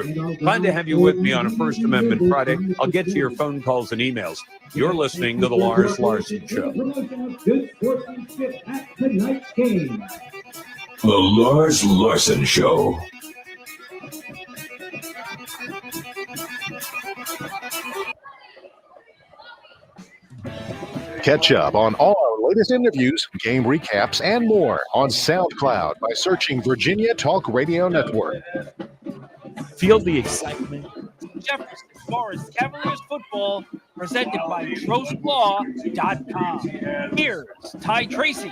group. Glad to have you with me on a First Amendment Friday. I'll get to your phone calls and emails. You're listening to The Lars Larson Show. Good sportsmanship at tonight's game. The Lars Larson Show. Catch up on all our latest interviews, game recaps, and more on SoundCloud by searching Virginia Talk Radio Network. Feel the excitement. Jefferson Forest Cavaliers football presented by TrostLaw.com. Here's Ty Tracy.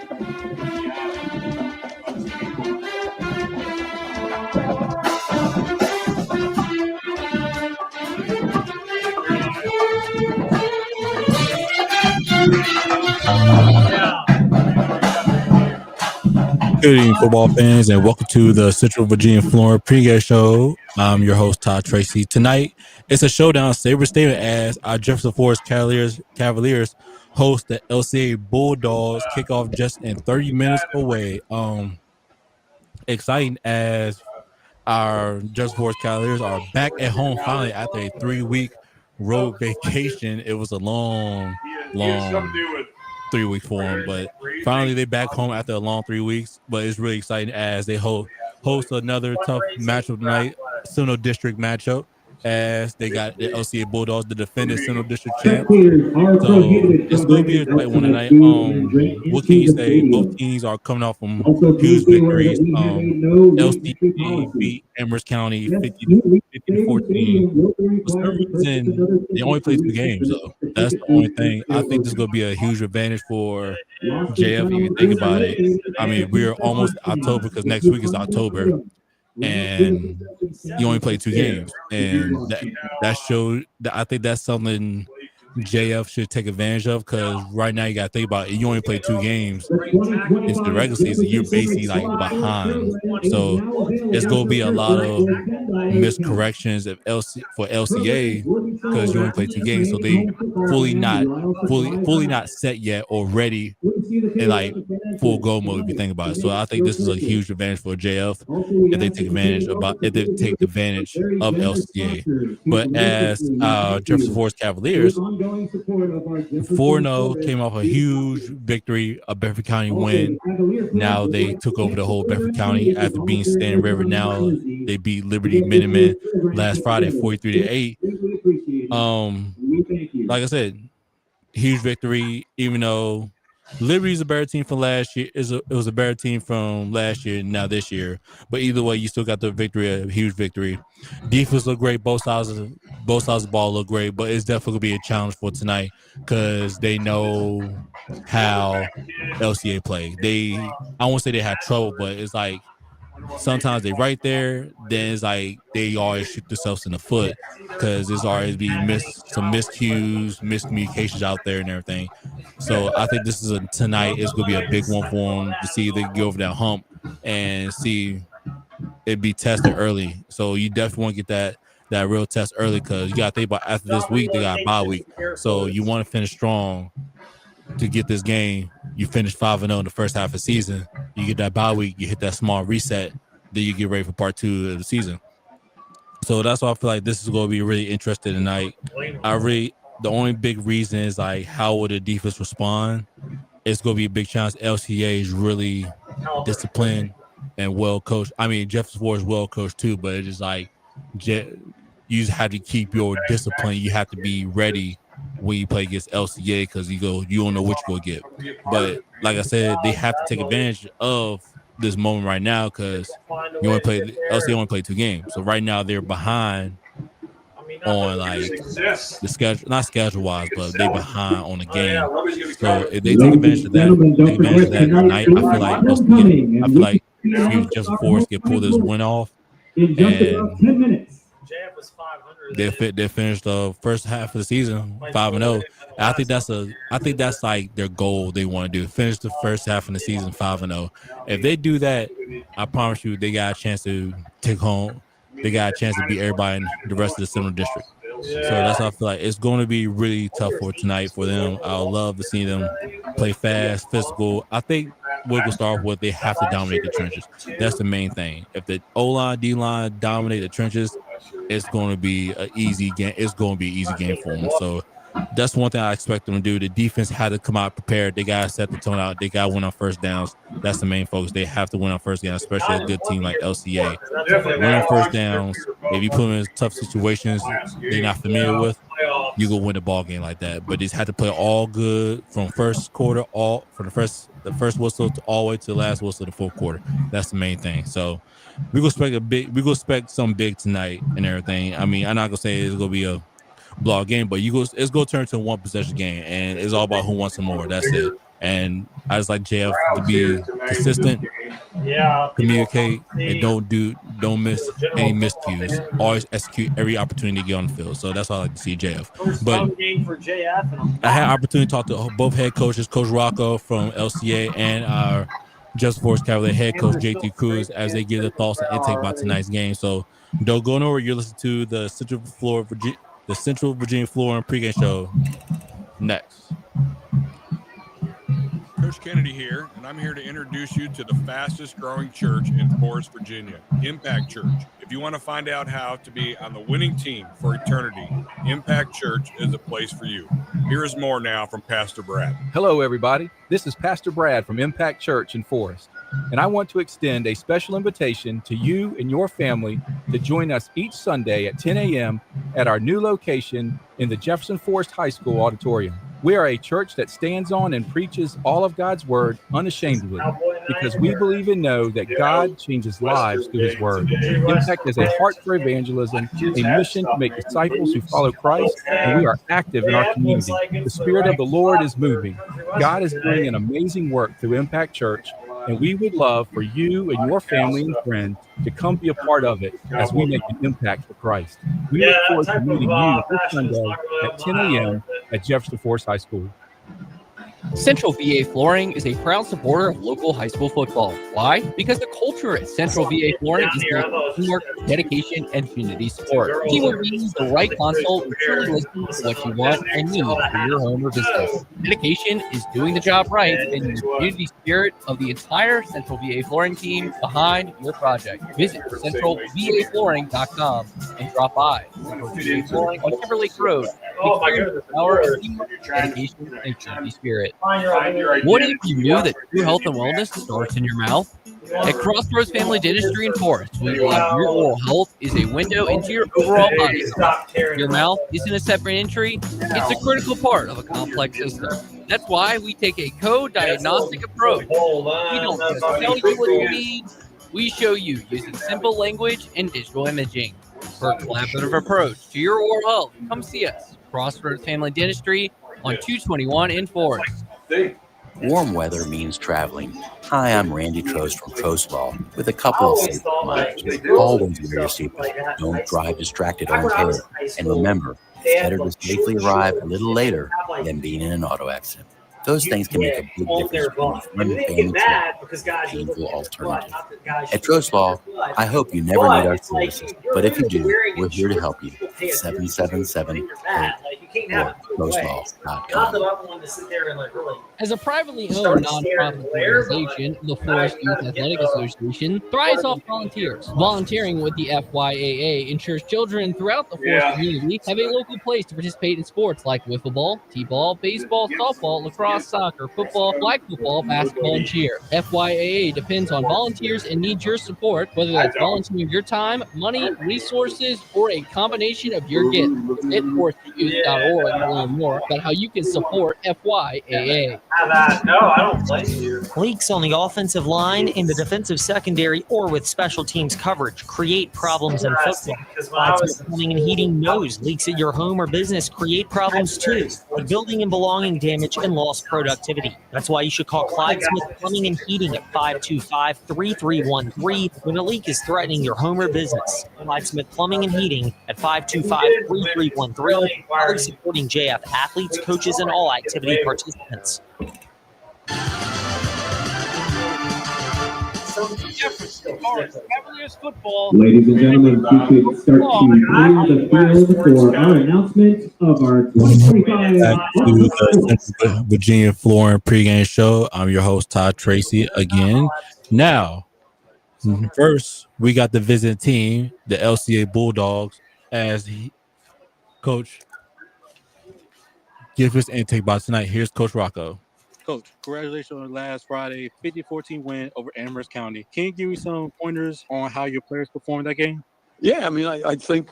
Good evening, football fans, and welcome to the Central Virginia Florida pregame show. I'm your host, Todd Tracy. Tonight, it's a showdown, saber statement, as our Jefferson Forest Cavaliers host the LCA Bulldogs. Kickoff just in 30 minutes away. Exciting as our Jefferson Forest Cavaliers are back at home finally after a 3-week road vacation. It was a long 3 week for them, but finally they're back home after a long 3 weeks. But it's really exciting as they host another tough matchup tonight, Central District matchup, as they got the LCA Bulldogs, the defending Central District champ. So it's going to be a tight one tonight. What can you say? Both teams are coming off from huge victories. LCA beat Amherst County 50-14. For some reason, they only played 2 games, though. That's the only thing. I think this is going to be a huge advantage for JF, if you think about it. I mean, we're almost October because next week is October. And you only played 2 games, and that showed that. I think that's something JF should take advantage of, because right now you got to think about it. You only play 2 games into the regular season. You're basically like behind, so it's going to be a lot of miscorrections for LCA because you only play 2 games, so they fully not set yet or ready in like full go mode, if you think about it. So I think this is a huge advantage for JF if they take advantage of LCA. But as Jefferson Forest Cavaliers, 4-0, came off a huge victory, a Bedford County win. Now they took over the whole Bedford County after being Stand River. Now they beat Liberty Minutemen last Friday 43-8. Like I said, huge victory, even though Liberty's a better team from last year. It was a better team from last year, now this year. But either way, you still got the victory, a huge victory. Defense look great. Both sides of the ball look great, but it's definitely going to be a challenge for tonight because they know how LCA play. I won't say they have trouble, but it's like sometimes they right there, then it's like they always shoot themselves in the foot because there's always some miscues, miscommunications out there and everything. So I think this is tonight is going to be a big one for them to see if they can get over that hump and see it be tested early. So you definitely want to get that real test early because you got to think about after this week, they got a bye week. So you want to finish strong to get this game. You finish 5-0 in the first half of the season. You get that bye week, you hit that small reset, then you get ready for part 2 of the season. So that's why I feel like this is going to be really interesting tonight. The only big reason is like how will the defense respond? It's going to be a big challenge. LCA is really disciplined and well coached. I mean, Jefferson Forest is well coached too, but it's just like you just have to keep your discipline. You have to be ready when you play against LCA because you don't know what you're going to get. But like I said, they have to take advantage of this moment right now because LCA only played 2 games. So right now they're behind on like the schedule, not schedule wise, but they behind on the game. So if they take advantage of that tonight, I feel like Jefferson Forest can pull this win off, and they finished the first half of the season 5-0. I think that's like their goal. They want to do finish the first half of the season 5-0. If they do that, I promise you, they got a chance to take home. They got a chance to beat everybody in the rest of the Central District. So that's how I feel like it's going to be really tough for tonight for them. I would love to see them play fast, physical. I think what we'll start with, they have to dominate the trenches. That's the main thing. If the O-line, D-line dominate the trenches, it's going to be an easy game. It's going to be an easy game for them. So that's one thing I expect them to do. The defense had to come out prepared. They got to set the tone out. They got to win on first downs. That's the main focus. They have to win on first downs, especially a good team like LCA. Win on first downs. If you put them in tough situations they're not familiar with, you go win the ball game like that. But they had to play all good from first quarter, all from the first whistle to all the way to the last whistle of the fourth quarter. That's the main thing. So we go expect some big tonight and everything. I mean, I'm not gonna say it's gonna be a blowout game, but it's gonna turn to a one possession game, and it's all about who wants some more. That's it. And I just like JF to be consistent, communicate, and don't miss any miscues. Always execute every opportunity to get on the field. So that's all I like to see JF. But I had opportunity to talk to both head coaches, Coach Rocco from LCA and our Just Force Cavalier head coach JT Cruz, as they give their thoughts and intake about tonight's game. So don't go nowhere. You're listening to the Central Virginia Flooring pregame show next. Coach Kennedy here, and I'm here to introduce you to the fastest growing church in Forest, Virginia, Impact Church. If you want to find out how to be on the winning team for eternity, Impact Church is a place for you. Here is more now from Pastor Brad. Hello, everybody. This is Pastor Brad from Impact Church in Forest, and I want to extend a special invitation to you and your family to join us each Sunday at 10 a.m. at our new location in the Jefferson Forest High School auditorium. We are a church that stands on and preaches all of God's word unashamedly, because we believe and know that God changes lives through his word. Impact is a heart for evangelism, a mission to make disciples who follow Christ, and we are active in our community. The Spirit of the Lord is moving. God is doing an amazing work through Impact Church, and we would love for you and your family and friends to come be a part of it as we make an impact for Christ. We look forward to meeting you this Sunday at 10 a.m. at Jefferson Forest High School. Central VA Flooring is a proud supporter of local high school football. Why? Because the culture at Central VA Flooring is built on teamwork, dedication, and community support. Teamwork means the right console will truly listen to what you want and need for your home or business. Dedication is doing the job right, and the community spirit of the entire Central VA Flooring team behind your project. Visit centralvaflooring.com and drop by Central VA Flooring on Timberlake Road. Experience the power of teamwork, dedication, and community spirit. What if you knew that true health and wellness starts in your mouth? At Crossroads Family Dentistry in Forest, we believe your oral health is a window into your overall body health. Your mouth isn't a separate entry, it's a critical part of a complex system. That's why we take a co-diagnostic approach. We don't just tell you what you need, we show you using simple language and digital imaging. For a collaborative approach to your oral health, come see us. Crossroads Family Dentistry on 221 in Forest. Warm weather means traveling. Hi, I'm Randy Trost from Trost Law with a couple of safety reminders. Always wear your seatbelt. Don't drive distracted or impaired. And remember, it's better to safely arrive a little later than being in an auto accident. Those things can make a big difference when you family trip, painful alternative. At Trost Law, I hope you never need our services, but if you do, we're here to help you. 777 or trostlaw.com. As a privately owned nonprofit organization, the Forest Youth Athletic Association thrives off volunteers. Volunteering with the FYAA ensures children throughout the Forest community have a local place to participate in sports like wiffle ball, t-ball, baseball, softball, lacrosse, soccer, football, flag football, basketball, and cheer. FYAA depends on volunteers and needs your support, whether that's volunteering your time, money, resources, or a combination of your gifts. Visit forestyouth.org to learn more about how you can support FYAA. No, I don't blame you. Leaks on the offensive line, in the defensive secondary, or with special teams coverage create problems in football. Clyde Plumbing and Heating knows leaks at your home or business create problems too, like building and belonging damage and lost productivity. That's why you should call Clyde Smith Plumbing and Heating at 525-3313 when a leak is threatening your home or business. Clyde Smith Plumbing and Heating at 525-3313, always supporting JF athletes, coaches, and all activity participants. Jefferson Forest Cavaliers football. Ladies and gentlemen, if you could start to clear the field for our announcement of our 2025 Back to the Central Virginia Flooring pregame show. I'm your host, Todd Tracy, again. Now, First, we got the visiting team, the LCA Bulldogs, as Coach give his intake by tonight. Here's Coach Rocco. Coach, congratulations on last Friday 50-14 win over Amherst County. Can you give me some pointers on how your players performed that game? Yeah, I mean, I think,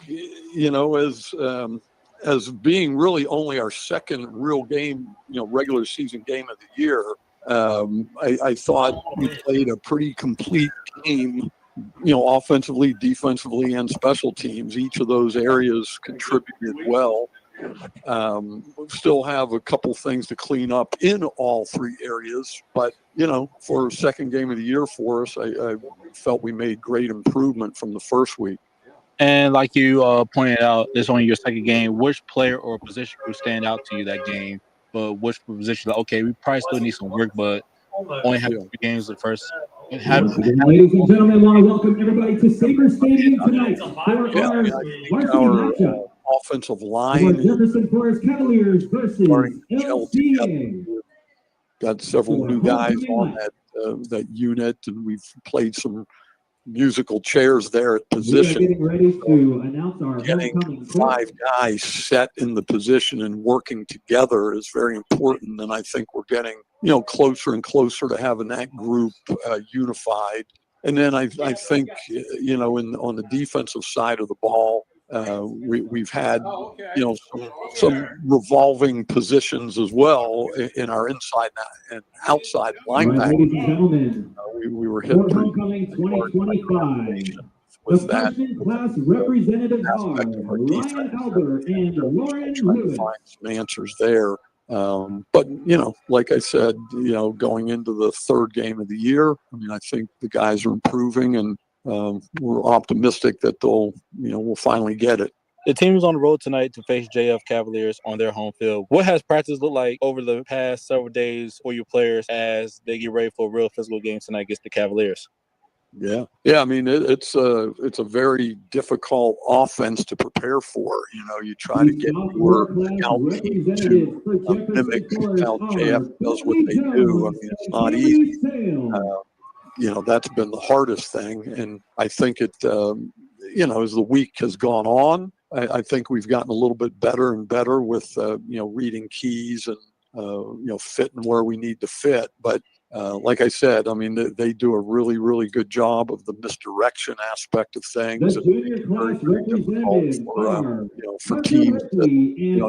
as being really only our second real game, regular season game of the year, I thought we played a pretty complete game, offensively, defensively, and special teams. Each of those areas contributed well. Still have a couple things to clean up in all three areas, but for a second game of the year for us, I felt we made great improvement from the first week. And like you pointed out, it's only your second game. Which player or position would stand out to you that game? But which position? Okay, we probably still need some work, but only have 3 games at first. Ladies and gentlemen, I want to welcome everybody to Sabre Stadium tonight for our varsity matchup. Offensive line. Jefferson Forest Cavaliers versus LCA. Got several new guys on that unit, and we've played some musical chairs there at position. We are getting ready to announce our getting 5 guys set in the position and working together is very important, and I think we're getting closer and closer to having that group unified. And then I think on the defensive side of the ball, we've had some revolving positions as well in our inside and outside linebacker. We were hit pretty homecoming 2025. The freshman class representatives are Ryan Albert and Lauren Lewis. Find some answers there. But like I said, going into the third game of the year, I think the guys are improving, and we're optimistic that we'll finally get it. The team is on the road tonight to face JF Cavaliers on their home field. What has practice looked like over the past several days for your players as they get ready for a real physical game tonight against the Cavaliers? Yeah. I mean, it's a very difficult offense to prepare for. You try to get your scout team to mimic how JF does what they do. I mean, it's not easy. That's been the hardest thing, and I think it. As the week has gone on, I think we've gotten a little bit better and better with reading keys and fitting where we need to fit. But like I said, I mean, they do a really, really good job of the misdirection aspect of things. The junior class representatives are for teams that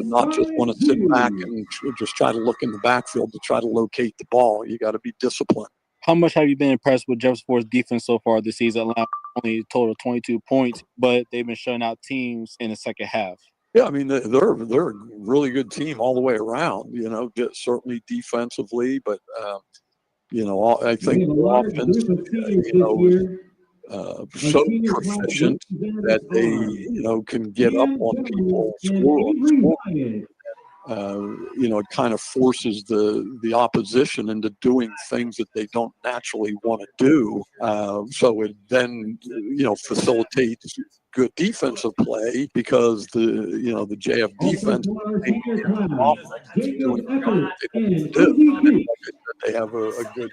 not just want to sit back and just try to look in the backfield to try to locate the ball. You got to be disciplined. How much have you been impressed with Jefferson Forest defense so far this season? Allowing only a total of 22 points, but they've been shutting out teams in the second half. Yeah, I mean, they're a really good team all the way around, certainly defensively, but, I think the offense, so proficient that they, can get up on people, score. It kind of forces the opposition into doing things that they don't naturally want to do. So it then, facilitates good defensive play because the JF defense they have a good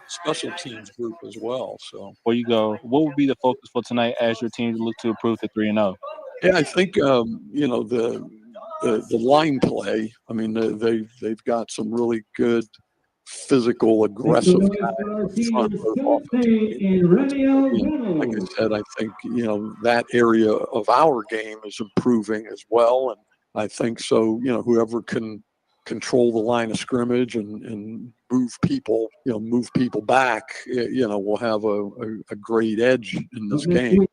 special teams group as well. So where you go, what would be the focus for tonight as your team look to improve to 3-0? Yeah, I think the line play. I mean, they've got some really good physical, aggressive guys in front of like I said, I think that area of our game is improving as well, and I think so. Whoever can control the line of scrimmage and move people back, will have a great edge in this game.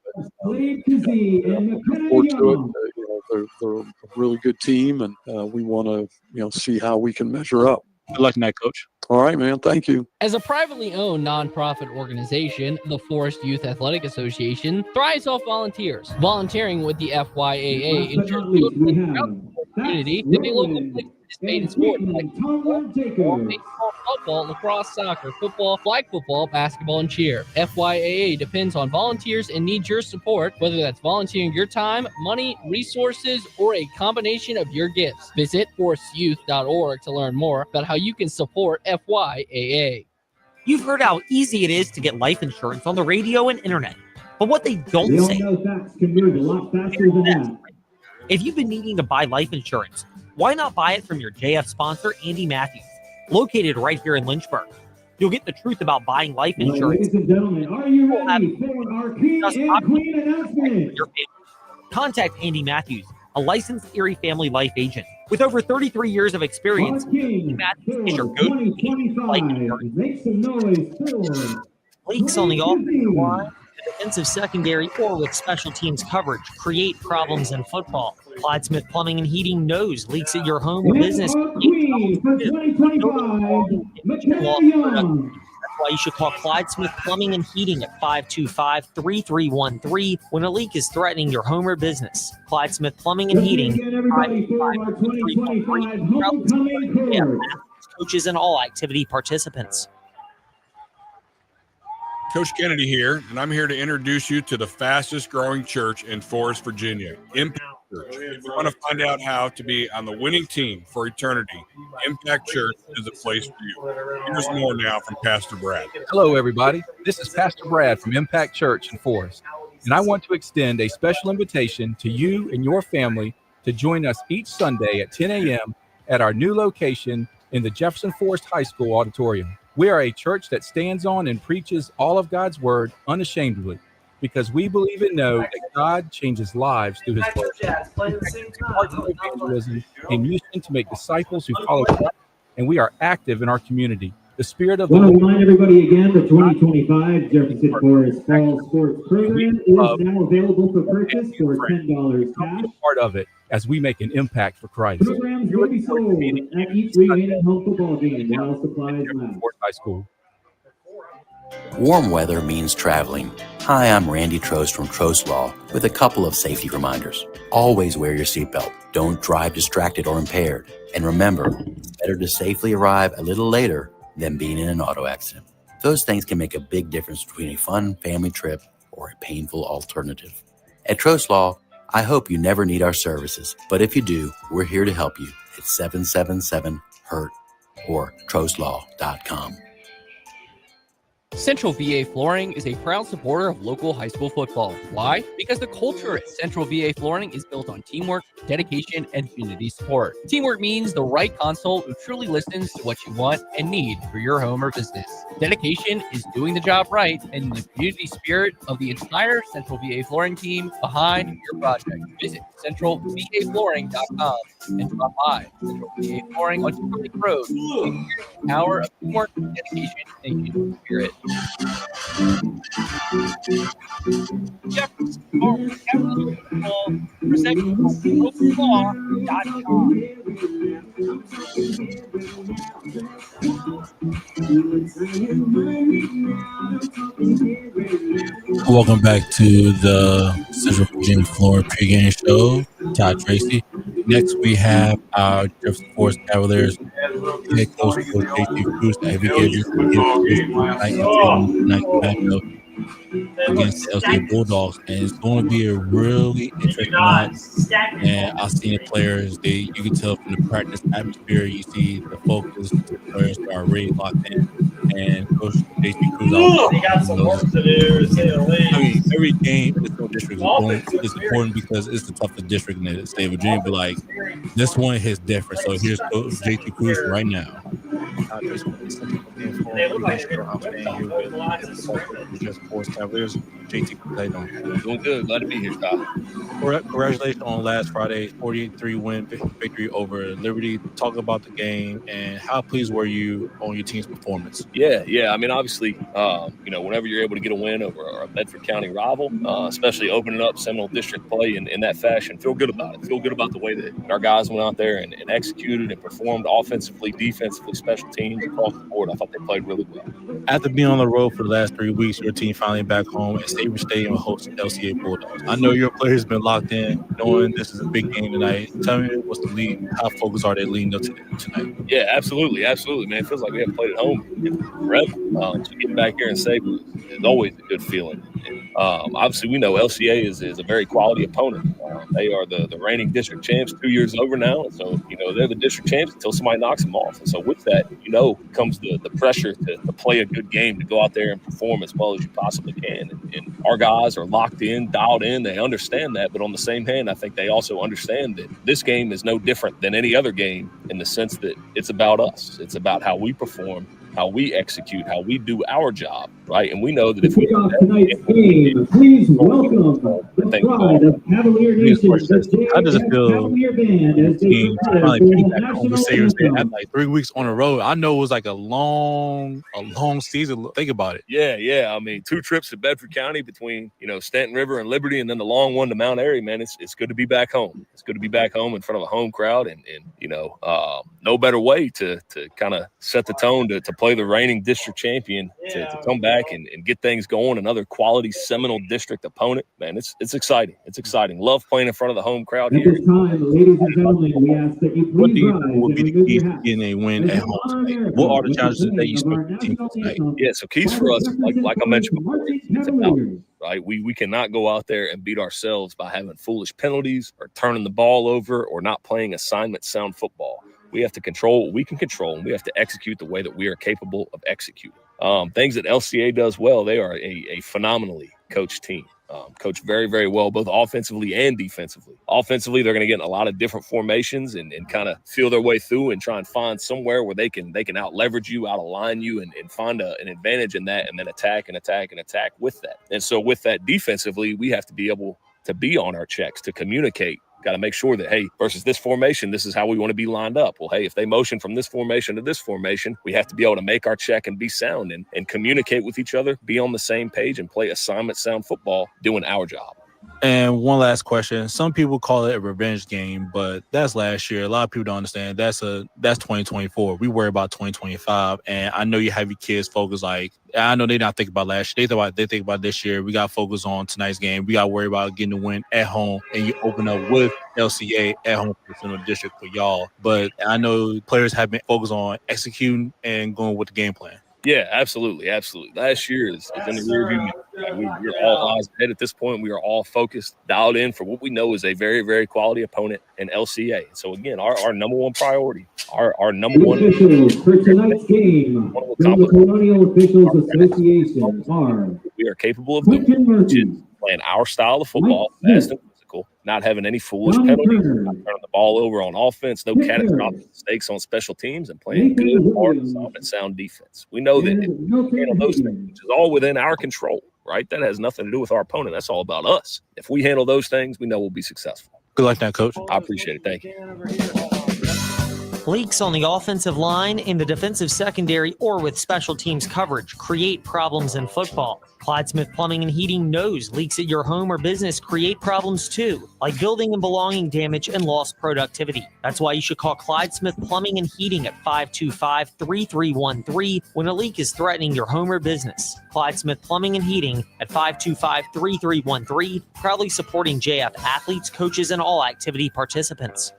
They're a really good team, and we want to see how we can measure up. Good luck tonight, Coach. All right, man. Thank you. As a privately owned nonprofit organization, the Forest Youth Athletic Association thrives off volunteers. Volunteering with the FYAA ensures the community to be local participating in sports like baseball, football, lacrosse, soccer, football, flag football, basketball, and cheer. FYAA depends on volunteers and needs your support, whether that's volunteering your time, money, resources, or a combination of your gifts. Visit forestyouth.org to learn more about how you can support FYAA. You've heard how easy it is to get life insurance on the radio and internet. But what they don't We all say, know facts can move a lot faster than that. if you've been needing to buy life insurance, why not buy it from your JF sponsor, Andy Matthews, located right here in Lynchburg? You'll get the truth about buying life Well, insurance. ladies and gentlemen, are you ready for our king and queen announcement? Contact Andy Matthews, a licensed Erie family life agent. With over 33 years of experience, Our king Matthews is your for go-to 2025. Make some noise for leaks on the offensive line, the defensive secondary, or with special teams coverage create problems in football. Clyde Smith Plumbing and Heating knows leaks at your home or business. our queen for 2025, Michaela Young. That's why you should call Clyde Smith Plumbing and Heating at 525-3313 when a leak is threatening your home or business. Clyde Smith Plumbing and Heating. Again, everybody, for our 2025 homecoming court. Coaches and all activity participants. Coach Kennedy here, and I'm here to introduce you to the fastest growing church in Forest, Virginia, Impact Church. If you want to find out how to be on the winning team for eternity, Impact Church is a place for you. Here's more now from Pastor Brad. Hello, everybody. This is Pastor Brad from Impact Church in Forest, and I want to extend a special invitation to you and your family to join us each Sunday at 10 a.m. at our new location in the Jefferson Forest High School auditorium. We are a church that stands on and preaches all of God's word unashamedly, because we believe and know that God changes lives through his word. Evangelism and mission to make disciples who follow Christ, and we are active in our community. The Spirit of the Want to Lord. remind everybody again, the 2025 Jefferson Forest Fall Sports Program is now available for purchase for $10 cash. Part of it as we make an impact for Christ. Programs will be sold at each remaining home football game while supplies last. High School. Warm weather means traveling. Hi, I'm Randy Trost from Trost Law with a couple of safety reminders. Always wear your seatbelt. Don't drive distracted or impaired. And remember, it's better to safely arrive a little later than being in an auto accident. Those things can make a big difference between a fun family trip or a painful alternative. At Trost Law, I hope you never need our services, but if you do, we're here to help you at 777-HURT or trostlaw.com. Central VA Flooring is a proud supporter of local high school football. Why? Because the culture at Central VA Flooring is built on teamwork, dedication, and community support. Teamwork means the right console who truly listens to what you want and need for your home or business. Dedication is doing the job right and the community spirit of the entire Central VA Flooring team behind your project. Visit centralvaflooring.com and drop by Central VA Flooring on Timberlake Road. The power of teamwork, dedication, and community spirit. Jefferson Forest Cavaliers football presented by LCA.com. Welcome back to the Central Virginia Florida pregame show. Todd Tracy. Next, we have our Jefferson Forest Cavaliers head coach JT Cruz. That we give you tonight matchup against the LCA Bulldogs, and it's going to be a really interesting night. And I've seen the players; you can tell from the practice atmosphere. You see the focus. The players are really locked in. And Coach JT Cruz, They got some work to do, to say the least. I mean, every game in the Central District is important because it's the toughest district in the state of Virginia. But like this one hits different. So here's Coach JT Cruz right now. They look like they're Just Forest Cavaliers. JT Cruz, how you doing? Doing good. Glad to be here, Scott. Congratulations on last Friday's 48-3 win victory over Liberty. Talk about the game and how pleased were you on your team's performance? Yeah. I mean, obviously, whenever you're able to get a win over a Bedford County rival, especially opening up Seminole District play in that fashion, feel good about it. Feel good about the way that our guys went out there and executed and performed offensively, defensively, special teams across the board. I thought they played really well. After being on the road for the last 3 weeks, your team finally back home at Sabre Stadium hosting LCA Bulldogs. I know your players have been locked in, knowing this is a big game tonight. Tell me what's the lead, how focused are they leading up to tonight? Yeah, absolutely, man. It feels like we haven't played at home forever. So getting back here in Sabre is always a good feeling. Obviously, we know LCA is a very quality opponent. They are the reigning district champs, 2 years over now. And so, they're the district champs until somebody knocks them off. And so with that, comes the pressure to play a good game, to go out there and perform as well as you possibly can. And our guys are locked in, dialed in. They understand that. But on the same hand, I think they also understand that this game is no different than any other game in the sense that it's about us. It's about how we perform, how we execute, how we do our job, right? And we know that if we do that, tonight's game, please welcome the pride of Cavalier Nation, the How does it feel? Cavalier Band, as they Team prepare finally for the beat back home national to Savers Day anthem. after like 3 weeks on the road. I know it was like a long season. Think about it. Yeah. I mean, 2 trips to Bedford County between, Stanton River and Liberty, and then the long one to Mount Airy, man. It's good to be back home. It's good to be back home in front of a home crowd, and no better way to kind of set the tone to play the reigning district champion, to come back and get things going. Another quality Seminole district opponent, man. It's exciting. It's exciting. Love playing in front of the home crowd At here. this time, ladies and gentlemen, we ask that you What do please you rise think and would be the remove keys your to hats. getting a win at home tonight? What are the challenges that you expect the team to tonight? Yeah, so keys for us, like I mentioned before, it's about, right? We cannot go out there and beat ourselves by having foolish penalties or turning the ball over or not playing assignment sound football. We have to control what we can control, and we have to execute the way that we are capable of executing. Things that LCA does well, they are a phenomenally coached team. Coach very, very well, both offensively and defensively. Offensively, they're going to get in a lot of different formations and kind of feel their way through and try and find somewhere where they can out leverage you, out align you, and find an advantage in that, and then attack with that. And so with that defensively, we have to be able to be on our checks, to communicate. Got to make sure that, hey, versus this formation, this is how we want to be lined up. Well, hey, if they motion from this formation to this formation, we have to be able to make our check and be sound and communicate with each other, be on the same page, and play assignment sound football, doing our job. And one last question. Some people call it a revenge game, but that's last year. A lot of people don't understand. That's 2024. We worry about 2025. And I know you have your kids focused. Like, I know they not think about last year. They think about this year. We got to focus on tonight's game. We got to worry about getting the win at home. And you open up with LCA at home for the Central District for y'all. But I know players have been focused on executing and going with the game plan. Yeah, absolutely. Last year is in the rearview mirror. We're all eyes ahead at this point. We are all focused, dialed in for what we know is a very, very quality opponent in LCA. So again, our number one priority, our number one officials for tonight's game from the Colonial Officials Association are we are capable of doing, which is playing our style of football, fast and physical, not having any foolish penalties, not turning the ball over on offense, no catastrophic mistakes on special teams, and playing good, hard, solid, sound defense. We know that if we handle those things, which is all within our control, right? That has nothing to do with our opponent. That's all about us. If we handle those things, we know we'll be successful. Good luck, that coach. I appreciate it. Thank you. Leaks on the offensive line, in the defensive secondary, or with special teams coverage create problems in football. Clyde Smith Plumbing and Heating knows leaks at your home or business create problems too, like building and belonging damage and lost productivity. That's why you should call Clyde Smith Plumbing and Heating at 525-3313 when a leak is threatening your home or business. Clyde Smith Plumbing and Heating at 525-3313, proudly supporting JF athletes, coaches, and all activity participants.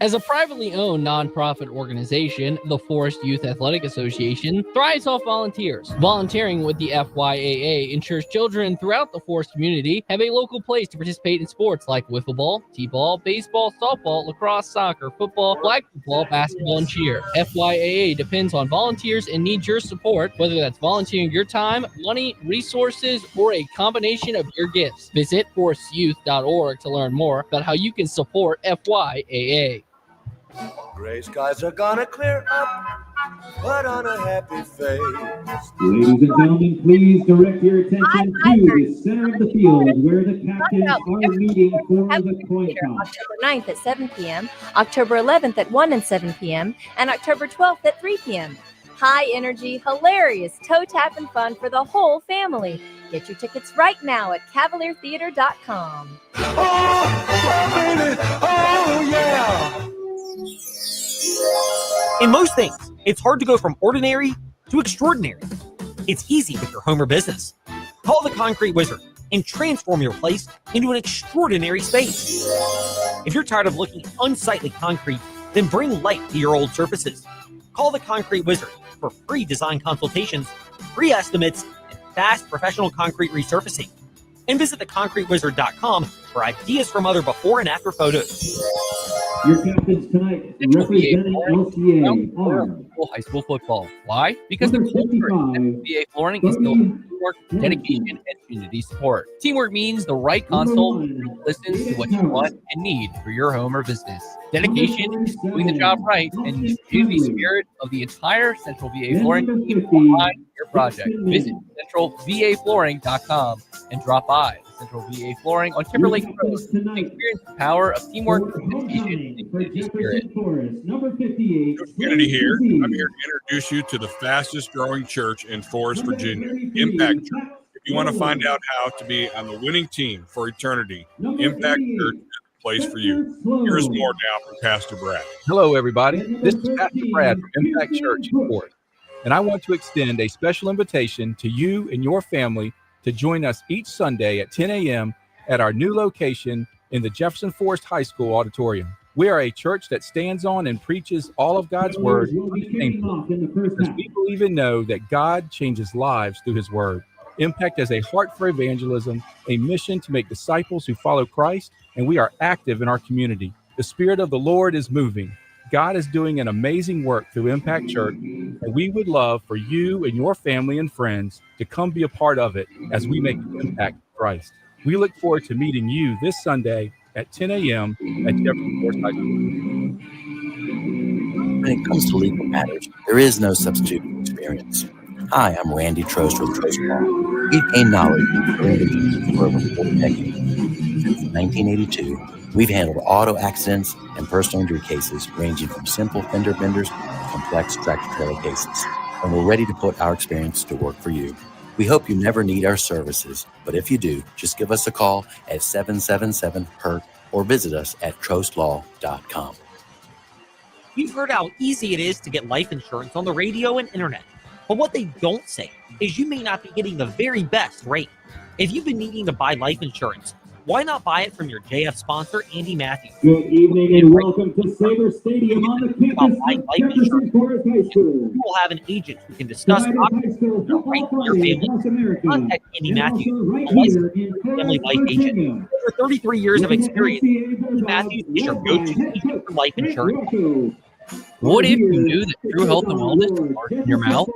As a privately owned nonprofit organization, the Forest Youth Athletic Association thrives off volunteers. Volunteering with the FYAA ensures children throughout the Forest community have a local place to participate in sports like wiffle ball, t-ball, baseball, softball, lacrosse, soccer, football, flag football, basketball, and cheer. FYAA depends on volunteers and needs your support, whether that's volunteering your time, money, resources, or a combination of your gifts. Visit forestyouth.org to learn more about how you can support FYAA. Gray skies are gonna clear up, but on a happy face. Ladies and gentlemen, please direct your attention to the center of the field where the captains are meeting for the coin toss. October 9th at 7 p.m., October 11th at 1 and 7 p.m., and October 12th at 3 p.m. High energy, hilarious toe tap and fun for the whole family. Get your tickets right now at cavaliertheater.com. Oh, yeah! In most things, it's hard to go from ordinary to extraordinary. It's easy with your home or business. Call the Concrete Wizard and transform your place into an extraordinary space. If you're tired of looking at unsightly concrete, then bring light to your old surfaces. Call the Concrete Wizard for free design consultations, free estimates, and fast professional concrete resurfacing. And visit theconcretewizard.com for ideas from other before and after photos. Your captains tonight representing LCA are high school football. Why? Because the culture at VA Flooring is built on teamwork, dedication, and community support. Teamwork means the right console listens to what you want and need for your home or business. Dedication is doing the job right, and the community spirit of the entire Central VA Flooring team behind your project. Visit centralvaflooring.com and drop by Central VA Flooring on Timberlake Road to experience the power of teamwork, dedication, and community spirit. Kennedy here. I'm here to introduce you to the fastest growing church in Forest, Virginia, Impact Church. If you want to find out how to be on the winning team for eternity, Impact Church is the place for you. Here's more now from Pastor Brad. Hello, everybody. This is Pastor Brad from Impact Church in Forest, and I want to extend a special invitation to you and your family to join us each Sunday at 10 a.m. at our new location in the Jefferson Forest High School auditorium. We are a church that stands on and preaches all of God's word because we believe and know that God changes lives through his word. Impact has a heart for evangelism, a mission to make disciples who follow Christ, and we are active in our community. The Spirit of the Lord is moving. God is doing an amazing work through Impact Church, and we would love for you and your family and friends to come be a part of it as we make an impact for Christ. We look forward to meeting you this Sunday at 10 a.m. at Jefferson Forest High School. When it comes to legal matters, there is no substitute for experience. Hi, I'm Randy Trost with Trost Law. We've gained knowledge for over 4 decades. Since 1982, we've handled auto accidents and personal injury cases ranging from simple fender benders to complex tractor-trailer cases. And we're ready to put our experience to work for you. We hope you never need our services, but if you do, just give us a call at 777-HURT or visit us at trostlaw.com. You've heard how easy it is to get life insurance on the radio and internet. But what they don't say is you may not be getting the very best rate. If you've been needing to buy life insurance, why not buy it from your JF sponsor, Andy Matthews? Good evening and welcome to Sabre Stadium on the campus of Jefferson Forest High School. You will have an agent who can discuss options right for your family. Contact Andy Matthews, a licensed family life agent. Over 33 years of experience, Andy Matthews is your go-to agent for life insurance. What if you knew that true health and wellness starts in your mouth?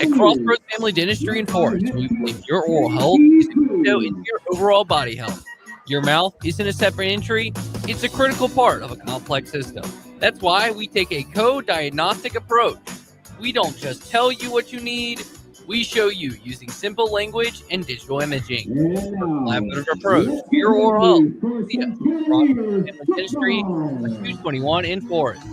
At Crossroads Family Dentistry in Forest, we believe your oral health is a window into your overall body health. Your mouth isn't a separate entry, it's a critical part of a complex system. That's why we take a co-diagnostic approach. We don't just tell you what you need, we show you using simple language and digital imaging. Collaborative approach to your oral health. See us at Crossroads Family Dentistry, 221 in Forest.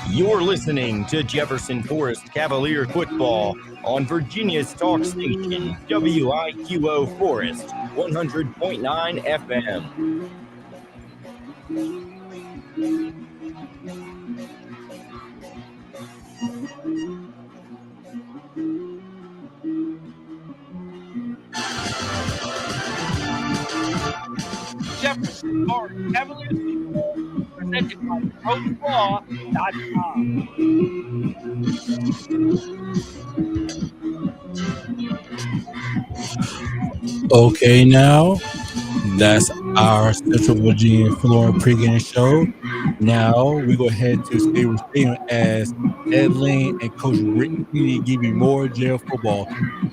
You're listening to Jefferson Forest Cavalier football on Virginia's talk station, WIQO Forest, 100.9 FM. Jefferson Forest Cavaliers football presented by TroastLaw.com. Okay, now that's our Central Virginia Flooring pregame show. Now we go ahead to Sabre Stadium as Ed Lane and Coach Rick Kennedy give you more jail football.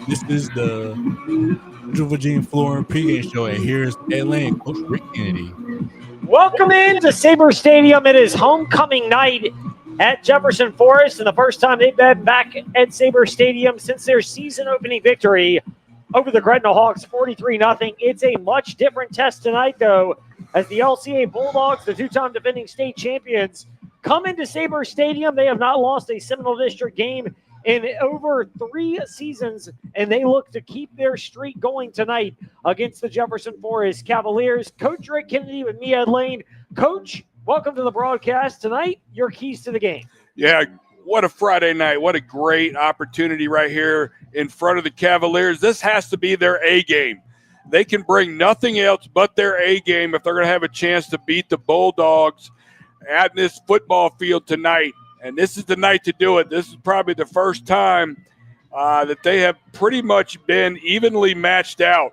This is the Central Virginia Flooring pregame show, and here's Ed Lane and Coach Rick Kennedy. Welcome into Sabre Stadium. It is homecoming night at Jefferson Forest, and the first time they've been back at Sabre Stadium since their season opening victory over the Gretna Hawks 43-0. It's a much different test tonight, though, as the LCA Bulldogs, the two-time defending state champions, come into Sabre Stadium. They have not lost a Seminole District game in over 3 seasons, and they look to keep their streak going tonight against the Jefferson Forest Cavaliers. Coach Rick Kennedy with me, Ed Lane. Coach, welcome to the broadcast tonight. Your keys to the game. Yeah, what a Friday night. What a great opportunity right here in front of the Cavaliers. This has to be their A game. They can bring nothing else but their A game if they're going to have a chance to beat the Bulldogs at this football field tonight. And this is the night to do it. This is probably the first time that they have pretty much been evenly matched out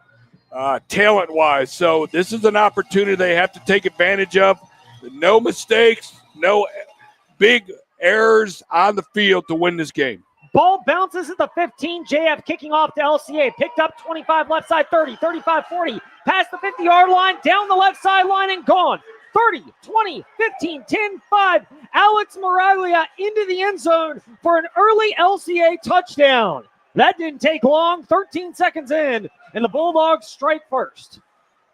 talent-wise. So this is an opportunity they have to take advantage of. No mistakes, no big errors on the field to win this game. Ball bounces at the 15. JF kicking off to LCA. Picked up 25 left side, 30, 35, 40. Past the 50-yard line, down the left sideline and gone. 30, 20, 15, 10, 5. Alex Miraglia into the end zone for an early LCA touchdown. That didn't take long, 13 seconds in, and the Bulldogs strike first.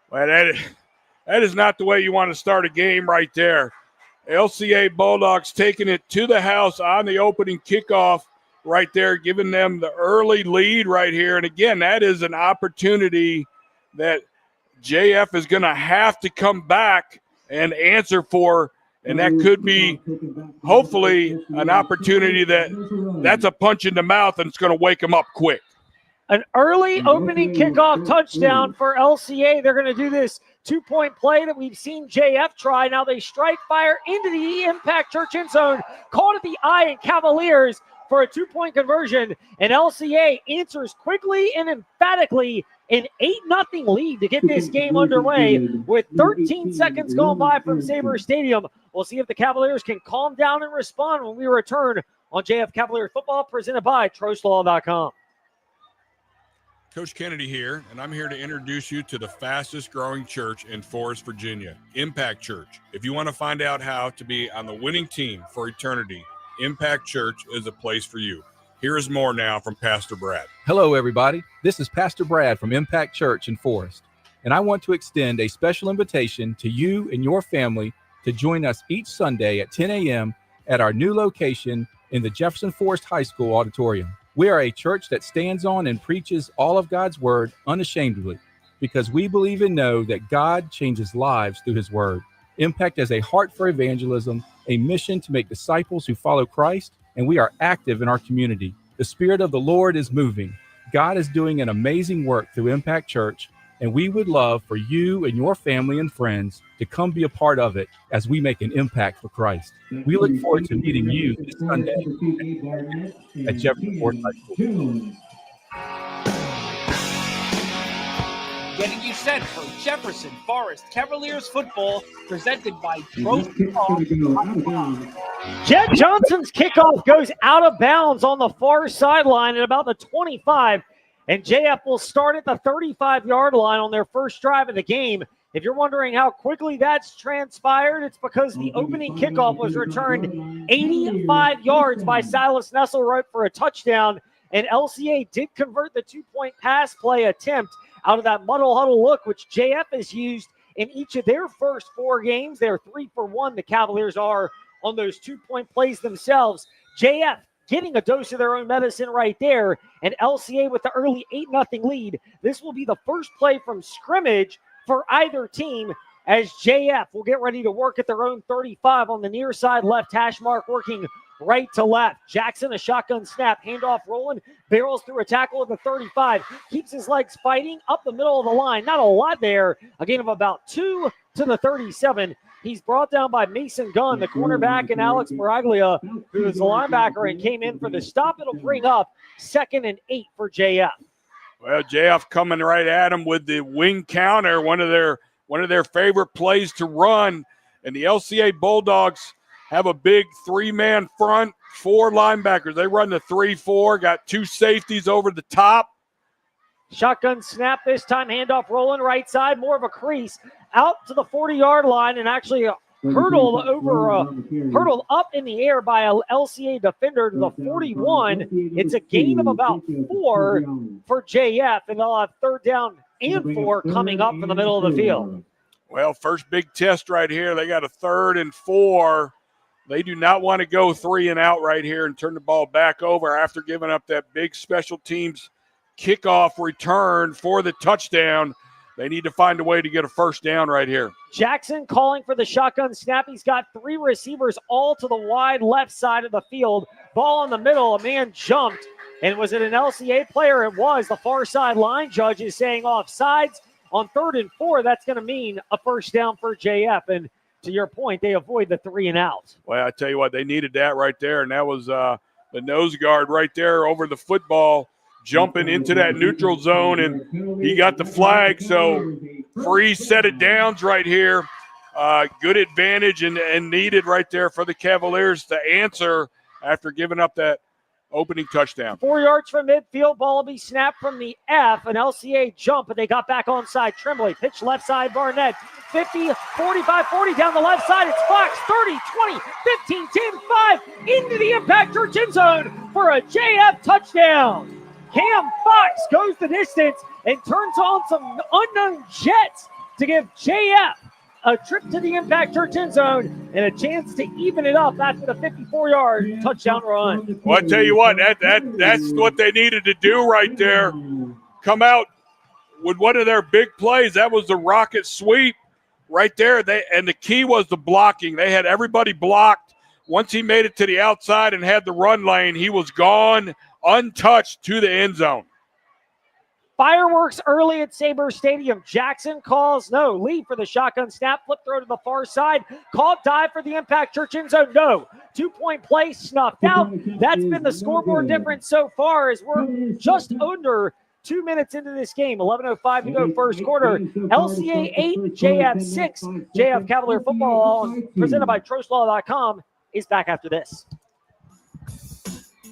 Well, that is not the way you want to start a game right there. LCA Bulldogs taking it to the house on the opening kickoff right there, giving them the early lead right here. And again, that is an opportunity that JF is going to have to come back and answer for, and that could be hopefully an opportunity that's a punch in the mouth and it's going to wake them up quick. An early opening kickoff touchdown for LCA. They're going to do this two-point play that we've seen JF try. Now they strike fire into the Impact Church end zone, caught at the eye, and Cavaliers for a two-point conversion, and LCA answers quickly and emphatically an 8-0 lead to get this game underway with 13 seconds gone by from Sabre Stadium. We'll see if the Cavaliers can calm down and respond when we return on JF Cavalier Football, presented by TrostLaw.com. Coach Kennedy here, and I'm here to introduce you to the fastest growing church in Forest, Virginia, Impact Church. If you want to find out how to be on the winning team for eternity, Impact Church is a place for you. Here is more now from Pastor Brad. Hello, everybody. This is Pastor Brad from Impact Church in Forest, and I want to extend a special invitation to you and your family to join us each Sunday at 10 a.m. at our new location in the Jefferson Forest High School auditorium. We are a church that stands on and preaches all of God's word unashamedly, because we believe and know that God changes lives through his word. Impact has a heart for evangelism, a mission to make disciples who follow Christ, and we are active in our community. The Spirit of the Lord is moving. God is doing an amazing work through Impact Church, and we would love for you and your family and friends to come be a part of it as we make an impact for Christ. We look forward to meeting you this Sunday at Jefferson Forest High School. Getting you set for Jefferson Forest Cavaliers football, presented by Jet Johnson's kickoff goes out of bounds on the far sideline at about the 25, and JF will start at the 35-yard line on their first drive of the game. If you're wondering how quickly that's transpired, it's because the opening kickoff was returned 85 yards by Silas Nesselrote for a touchdown, and LCA did convert the two-point pass play attempt out of that muddle huddle look, which JF has used in each of their first 4 games. They're 3 for 1. The Cavaliers are on those two-point plays themselves. JF getting a dose of their own medicine right there, and LCA with the early 8-0 lead. This will be the first play from scrimmage for either team, as JF will get ready to work at their own 35 on the near side left hash mark, working right to left. Jackson, a shotgun snap, handoff rolling, barrels through a tackle at the 35, keeps his legs fighting up the middle of the line. Not a lot there, a gain of about 2 to the 37. He's brought down by Mason Gunn, the cornerback, and Alex Miraglia, who is the linebacker and came in for the stop. It'll bring up 2nd and 8 for JF. Well, JF coming right at him with the wing counter, one of their favorite plays to run. And the LCA Bulldogs have a big 3-man front, 4 linebackers. They run the 3-4, got 2 safeties over the top. Shotgun snap this time, handoff rolling right side, more of a crease out to the 40-yard line, and actually hurtled up in the air by a LCA defender to the 41. It's a gain of about 4 for JF, and they'll have 3rd down and 4 coming up from the middle of the field. Well, first big test right here. They got a 3rd and 4. They do not want to go 3 and out right here and turn the ball back over after giving up that big special teams kickoff return for the touchdown. They need to find a way to get a 1st down right here. Jackson calling for the shotgun snap. He's got 3 receivers all to the wide left side of the field. Ball in the middle. A man jumped. And was it an LCA player? It was. The far side line judge is saying offsides on 3rd and 4. That's going to mean a 1st down for JF. And to your point, they avoid the 3 and out. Well, I tell you what, they needed that right there. And that was the nose guard right there over the football. jumping into that neutral zone, and he got the flag. So 3 set of downs right here. Good advantage and needed right there for the Cavaliers to answer after giving up that opening touchdown. 4 yards from midfield, ball will be snapped from the F, an LCA jump, and they got back onside. Tremblay, pitch left side, Barnett, 50, 45, 40 down the left side. It's Fox, 30, 20, 15, 10, 5, into the Impact Church end zone for a JF touchdown. Cam Fox goes the distance and turns on some unknown jets to give JF a trip to the Impact Church end zone and a chance to even it up after the 54-yard touchdown run. Well, I tell you what, that's what they needed to do right there. Come out with one of their big plays. That was the rocket sweep right there. And the key was the blocking. They had everybody blocked. Once he made it to the outside and had the run lane, he was gone untouched to the end zone. Fireworks early at Sabre Stadium. Jackson calls no. Lee for the shotgun snap. Flip throw to the far side. Caught dive for the Impact Church end zone. No. 2-point play snuffed out. That's been the scoreboard difference so far as we're just under 2 minutes into this game. 11:05 to go first quarter. LCA 8, JF 6. JF Cavalier Football, presented by TrostLaw.com, is back after this.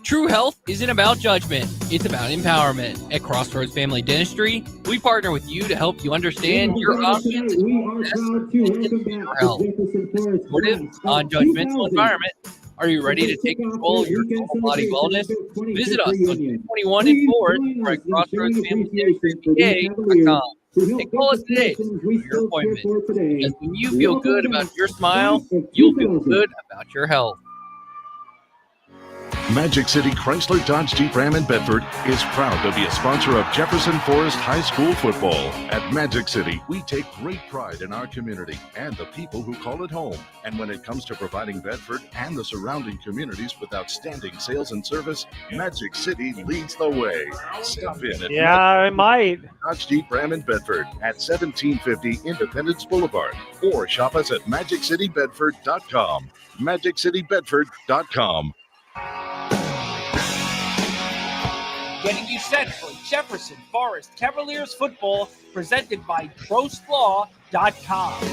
True health isn't about judgment. It's about empowerment. At Crossroads Family Dentistry, we partner with you to help you understand your options and your health. Supportive, non-judgmental environment. Are you ready to take control of your total body wellness? Visit us on 221 and Forest or at CrossroadsFamilyDentistryPA.com. And call us today for your appointment. Because when you feel good about your smile, you'll feel good about your health. Magic City Chrysler Dodge Jeep Ram in Bedford is proud to be a sponsor of Jefferson Forest High School football. At Magic City, we take great pride in our community and the people who call it home. And when it comes to providing Bedford and the surrounding communities with outstanding sales and service, Magic City leads the way. Stop in at I might. Dodge Jeep Ram in Bedford at 1750 Independence Boulevard, or shop us at MagicCityBedford.com. MagicCityBedford.com. Getting you set for Jefferson Forest Cavaliers football, presented by TrostLaw.com.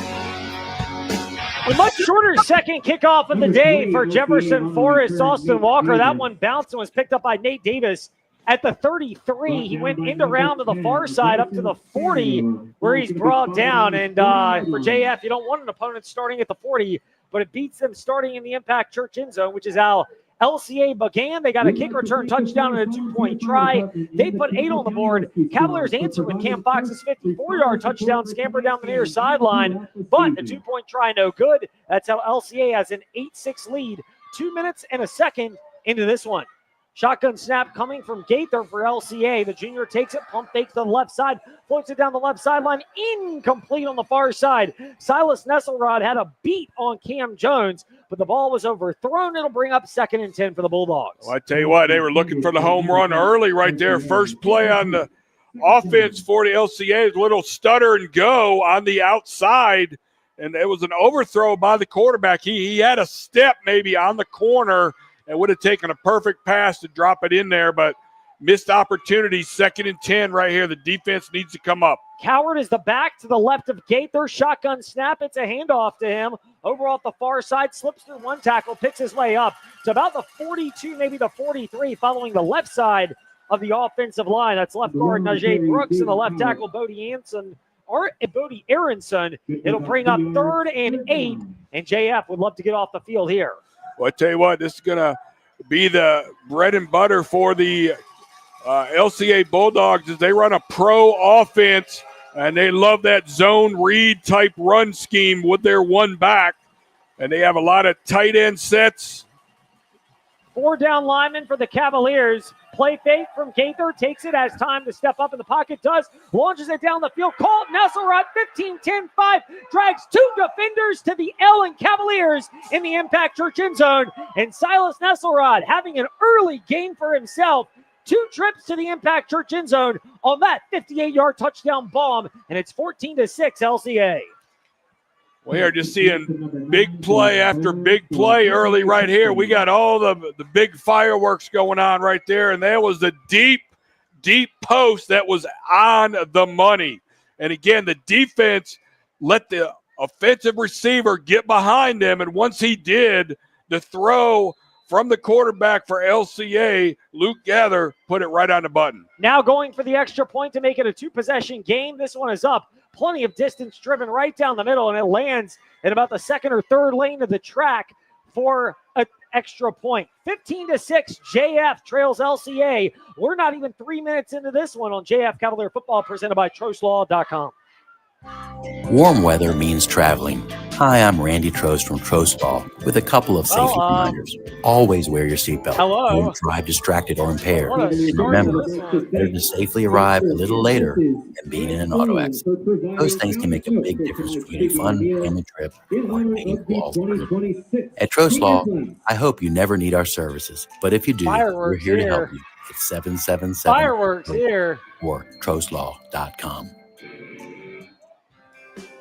A much shorter second kickoff of the day for Jefferson Forest. Austin Walker, that one bounced and was picked up by Nate Davis at the 33. He went end around to the far side up to the 40 where he's brought down. And for JF, you don't want an opponent starting at the 40, but it beats them starting in the Impact Church end zone, which is how LCA began. They got a kick return touchdown and a 2-point try. They put 8 on the board. Cavaliers answered with Cam Fox's 54-yard touchdown scamper down the near sideline, but the 2-point try no good. That's how LCA has an 8-6 lead. 2 minutes and a second into this one. Shotgun snap coming from Gaither for LCA. The junior takes it, pump fakes to the left side, floats it down the left sideline, incomplete on the far side. Silas Nesselrod had a beat on Cam Jones, but the ball was overthrown. It'll bring up 2nd and 10 for the Bulldogs. Well, I tell you what, they were looking for the home run early right there. First play on the offense for the LCA, a little stutter and go on the outside, and it was an overthrow by the quarterback. He had a step maybe on the corner. It would have taken a perfect pass to drop it in there, but missed opportunity. 2nd and 10 right here. The defense needs to come up. Coward is the back to the left of Gaither. Shotgun snap. It's a handoff to him. Over off the far side, slips through one tackle, picks his way up to about the 42, maybe the 43, following the left side of the offensive line. That's left guard Najee Brooks and the left tackle Bodie Aronson. It'll bring up 3rd and 8, and JF would love to get off the field here. Well, I tell you what, this is going to be the bread and butter for the LCA Bulldogs as they run a pro offense, and they love that zone read type run scheme with their one back, and they have a lot of tight end sets. 4 down linemen for the Cavaliers. Play fake from Gaither, takes it, has time to step up in the pocket, does, launches it down the field. Colt Nesselrod, 15-10-5, drags 2 defenders to the L and Cavaliers in the Impact Church end zone. And Silas Nesselrod having an early gain for himself. 2 trips to the Impact Church end zone on that 58-yard touchdown bomb, and it's 14-6 LCA. We are just seeing big play after big play early right here. We got all the big fireworks going on right there, and there was the deep deep post that was on the money. And again, the defense let the offensive receiver get behind him, and once he did, the throw from the quarterback for LCA, Luke Gather, put it right on the button. Now going for the extra point to make it a 2-possession game. This one is up. Plenty of distance driven right down the middle, and it lands in about the second or third lane of the track for an extra point. 15-6, JF trails LCA. We're not even 3 minutes into this one on JF Cavalier Football, presented by TrostLaw.com. Warm weather means traveling. Hi, I'm Randy Trost from Trost Law with a couple of safety reminders. Always wear your seatbelt. Hello. Don't drive distracted or impaired. What a And start remember, to this one. better to safely arrive a little later than being in an auto accident. Those things can make a big difference between a fun family trip or making calls. At Trost Law, I hope you never need our services, but if you do, we're here to help you at 777 Fireworks here. or TrostLaw.com.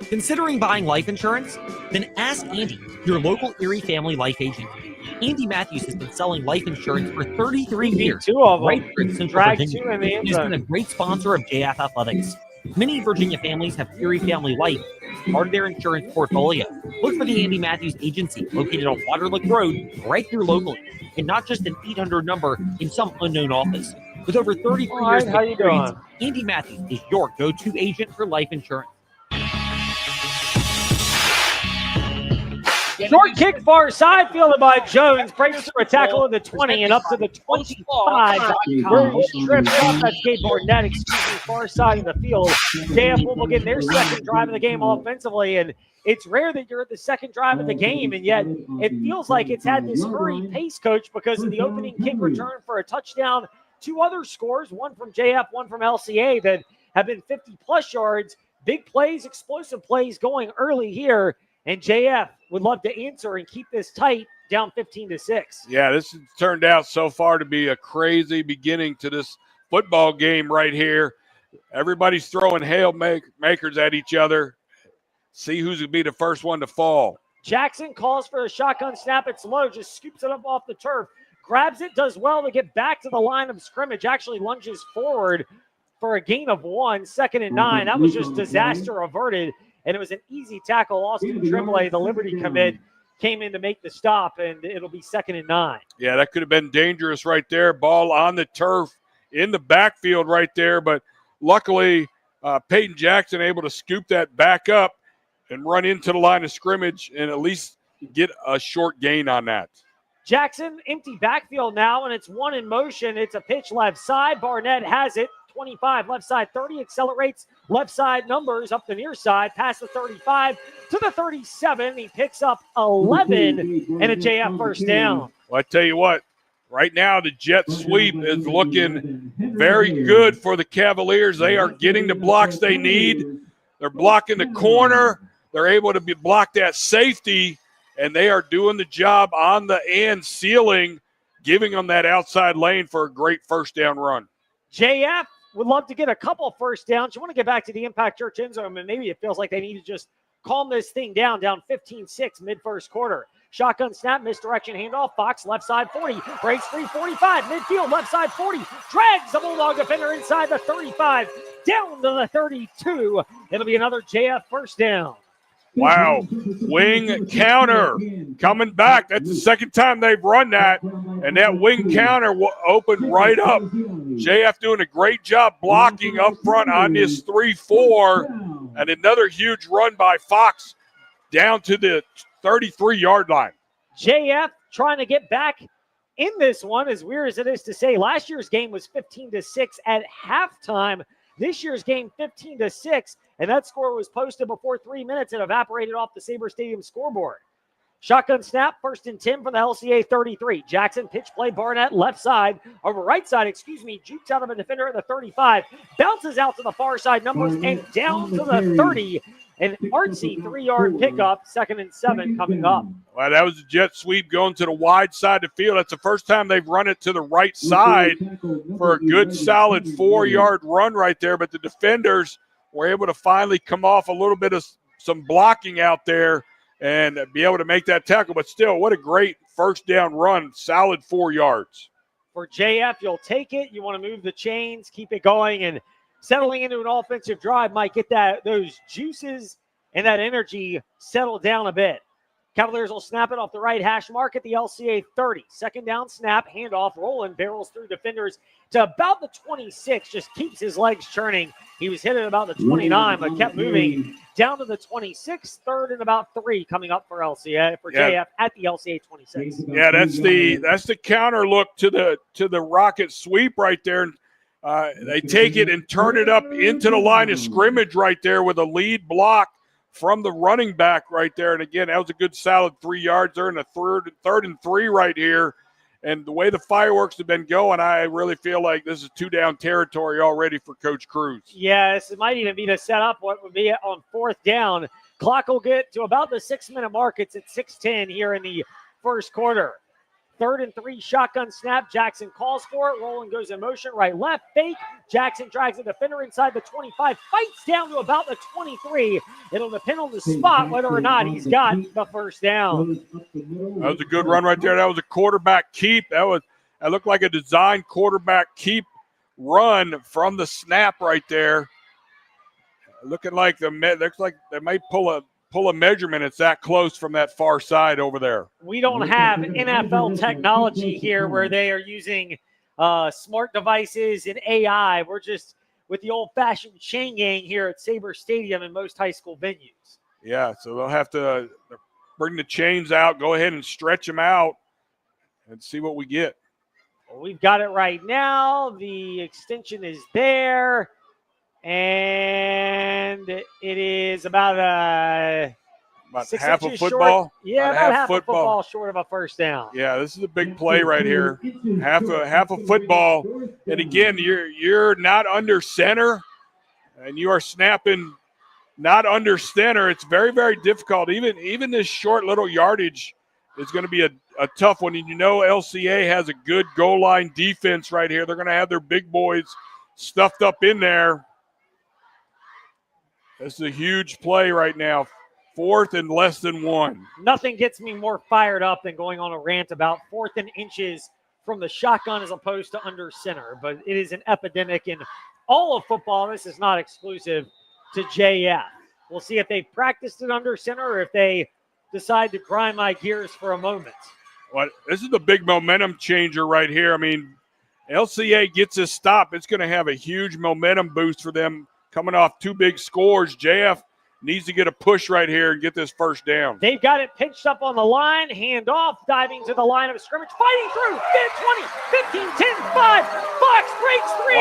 Considering buying life insurance? Then ask Andy, your local Erie family life agent. Andy Matthews has been selling life insurance for 33 years. Two of them. Right here in Central Drag Virginia. two in the end He's zone. been a great sponsor of JF Athletics. Many Virginia families have Erie Family Life as part of their insurance portfolio. Look for the Andy Matthews Agency, located on Waterlick Road, right here locally, and not just an 800 number in some unknown office. With over 34 All years right, of how you experience, doing? Andy Matthews is your go-to agent for life insurance. Short kick far side, fielded by Jones. Breaks through a tackle in the 20 and up to the 25. Where he trips off that skateboard net, far side of the field. JF will begin their second drive of the game offensively, and it's rare that you're at the second drive of the game, and yet it feels like it's had this hurried pace, Coach, because of the opening kick return for a touchdown. Two other scores, one from JF, one from LCA, that have been 50-plus yards. Big plays, explosive plays going early here. And JF would love to answer and keep this tight, down 15-6. Yeah, this has turned out so far to be a crazy beginning to this football game right here. Everybody's throwing hail makers at each other. See who's going to be the first one to fall. Jackson calls for a shotgun snap. It's low, just scoops it up off the turf. Grabs it, does well to get back to the line of scrimmage. Actually lunges forward for a gain of 1, 2nd and 9. That was just disaster averted. And it was an easy tackle. Austin Tremblay, the Liberty commit, came in to make the stop, and it'll be 2nd and 9. Yeah, that could have been dangerous right there. Ball on the turf in the backfield right there. But luckily, Peyton Jackson able to scoop that back up and run into the line of scrimmage and at least get a short gain on that. Jackson, empty backfield now, and it's one in motion. It's a pitch left side. Barnett has it. 25, left side 30, accelerates left side numbers up the near side, past the 35 to the 37. He picks up 11 and a JF first down. Well, I tell you what, right now the jet sweep is looking very good for the Cavaliers. They are getting the blocks they need. They're blocking the corner. They're able to block that safety, and they are doing the job on the end, sealing, giving them that outside lane for a great first down run. JF would love to get a couple first downs. You want to get back to the Impact Church end zone, and maybe it feels like they need to just calm this thing down 15-6 mid-first quarter. Shotgun snap, misdirection handoff. Fox left side 40, breaks free 45, midfield left side 40, drags the Bulldog defender inside the 35, down to the 32. It'll be another JF first down. Wow, wing counter coming back. That's the second time they've run that, and that wing counter will open right up. JF doing a great job blocking up front on this 3-4, and another huge run by Fox down to the 33-yard line. JF trying to get back in this one, as weird as it is to say. Last year's game was 15-6 at halftime. This year's game 15-6, and that score was posted before 3 minutes and evaporated off the Sabre Stadium scoreboard. Shotgun snap, 1st and 10 from the LCA 33. Jackson pitch play, Barnett left side, over right side, jukes out of a defender at the 35, bounces out to the far side numbers and down to the 30. An artsy 3-yard pickup, 2nd and 7 coming up. Well, that was a jet sweep going to the wide side of the field. That's the first time they've run it to the right side for a good solid 4-yard run right there. But the defenders were able to finally come off a little bit of some blocking out there and be able to make that tackle. But still, what a great first down run, solid 4 yards. for JF. You'll take it. You want to move the chains, keep it going, and settling into an offensive drive might get those juices and that energy settled down a bit. Cavaliers will snap it off the right hash mark at the LCA 30. Second down snap, handoff, Roland barrels through defenders to about the 26, just keeps his legs churning. He was hit at about the 29, but kept moving down to the 26, third and about 3 coming up for LCA, for JF at the LCA 26. Yeah, that's the counter look to the Rocket sweep right there. They take it and turn it up into the line of scrimmage right there with a lead block from the running back right there. And again, that was a good solid 3 yards there in the third and 3 right here. And the way the fireworks have been going, I really feel like this is 2-down territory already for Coach Cruz. Yes, it might even be to set up what would be on 4th down. Clock will get to about the 6-minute mark. It's at 6:10 here in the first quarter. 3rd and 3, shotgun snap. Jackson calls for it. Roland goes in motion, right, left, fake. Jackson drags a defender inside the 25, fights down to about the 23. It'll depend on the spot whether or not he's got the first down. That was a good run right there. That was a quarterback keep. That looked like a designed quarterback keep run from the snap right there. Looks like they might pull a measurement. It's that close from that far side over there. We don't have NFL technology here where they are using smart devices and AI. We're just with the old-fashioned chain gang here at Sabre Stadium and most high school venues. Yeah, so they'll have to bring the chains out, go ahead and stretch them out, and see what we get. Well, we've got it right now. The extension is there. And it is about half a football. Short. Yeah, about half a football short of a first down. Yeah, this is a big play right here. Half a football. And again, you're not under center, and you are snapping not under center. It's very, very difficult. Even this short little yardage is going to be a tough one. And you know LCA has a good goal line defense right here. They're going to have their big boys stuffed up in there. This is a huge play right now. 4th and less than 1. Nothing gets me more fired up than going on a rant about 4th and inches from the shotgun as opposed to under center. But it is an epidemic in all of football. This is not exclusive to JF. We'll see if they practiced it under center or if they decide to grind my gears for a moment. Well, this is a big momentum changer right here. I mean, LCA gets a stop. It's going to have a huge momentum boost for them. Coming off 2 big scores, JF needs to get a push right here and get this first down. They've got it pitched up on the line, hand off, diving to the line of scrimmage, fighting through, 20, 15, 10, 5, Fox breaks 3,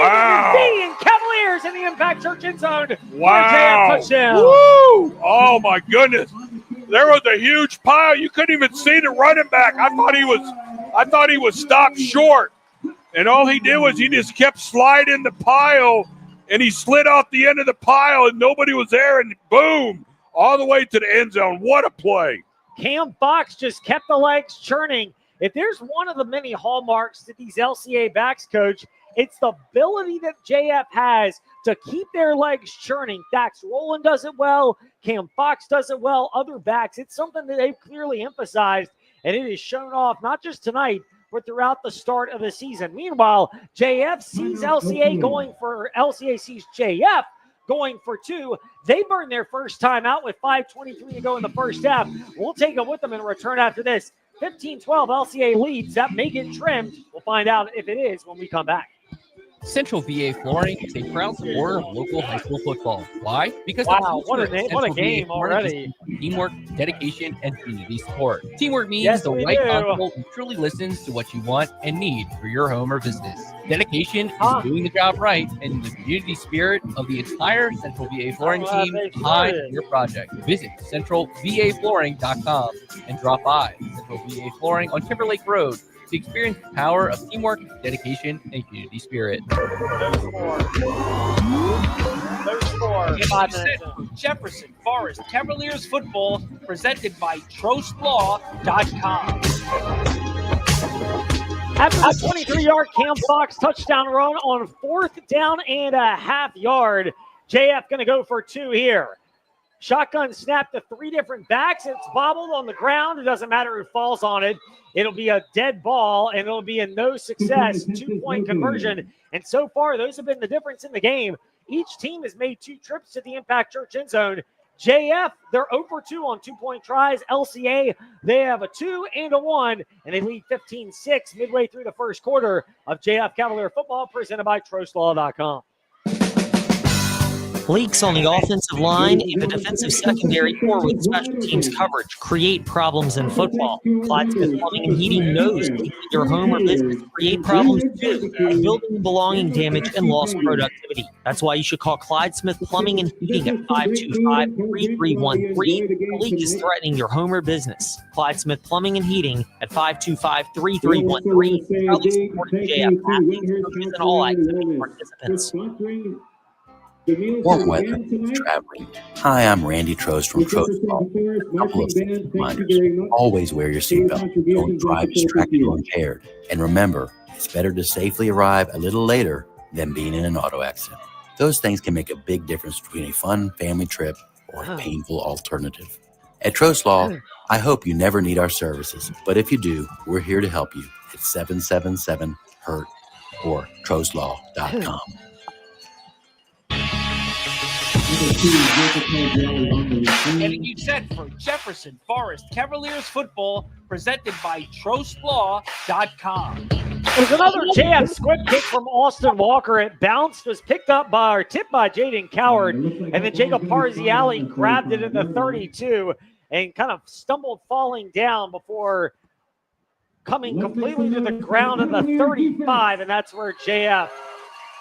and Cavaliers in the Impact Church end zone. Wow. Touchdown. Woo! Oh, my goodness. There was a huge pile. You couldn't even see the running back. I thought he was stopped short. And all he did was he just kept sliding the pile, and he slid off the end of the pile, and nobody was there, and boom, all the way to the end zone. What a play. Cam Fox just kept the legs churning. If there's one of the many hallmarks to these LCA backs, Coach, it's the ability that JF has to keep their legs churning. Dax Rowland does it well. Cam Fox does it well. Other backs, it's something that they've clearly emphasized, and it is shown off not just tonight, but throughout the start of the season. Meanwhile, LCA sees JF going for 2. They burn their first time out with 5:23 to go in the first half. We'll take them with them in return after this. 15-12 LCA leads. That may get trimmed. We'll find out if it is when we come back. Central VA Flooring is a proud supporter of local high school football. Why? Because what a game already. Teamwork, dedication, and community support. Teamwork means the right constable who truly listens to what you want and need for your home or business. Dedication is doing the job right, and the community spirit of the entire Central VA Flooring team behind your project. Visit centralvaflooring.com and drop by Central VA Flooring on Timberlake Road to experience the power of teamwork, dedication, and community spirit. Those four. Jefferson Forest Cavaliers football presented by TrostLaw.com. After the 23-yard Cam Fox touchdown run on 4th down and a half yard, JF going to go for 2 here. Shotgun snap to 3 different backs. It's bobbled on the ground. It doesn't matter who falls on it. It'll be a dead ball, and it'll be a no success 2-point conversion. And so far, those have been the difference in the game. Each team has made 2 trips to the Impact Church end zone. JF, they're 0-for-2 on 2-point tries. LCA, they have a 2 and a 1, and they lead 15-6 midway through the first quarter of JF Cavalier football, presented by TrostLaw.com. Leaks on the offensive line, in the defensive secondary, or with special teams coverage create problems in football. Clyde Smith Plumbing and Heating knows leaks at your home or business create problems too, like building and belonging damage and lost productivity. That's why you should call Clyde Smith Plumbing and Heating at 525-3313. The leak is threatening your home or business. Clyde Smith Plumbing and Heating at 525-3313. Proudly supporting JF athletes, coaches, and all activity participants. Warm weather means traveling. Hi, I'm Randy Trost from Trost Law. A couple of safety reminders. Always wear your seatbelt. Don't drive distracted or impaired. And remember, it's better to safely arrive a little later than being in an auto accident. Those things can make a big difference between a fun family trip or a painful alternative. At Trost Law, I hope you never need our services, but if you do, we're here to help you at 777-HURT or TrostLaw.com. Getting you set for Jefferson Forest Cavaliers football, presented by TrostLaw.com. There's another JF squib kick from Austin Walker. It bounced, was picked up by, or tipped by Jaden Coward, and then Jacob Parziali grabbed it at the 32 and kind of stumbled falling down before coming completely to the ground at the 35, and that's where JF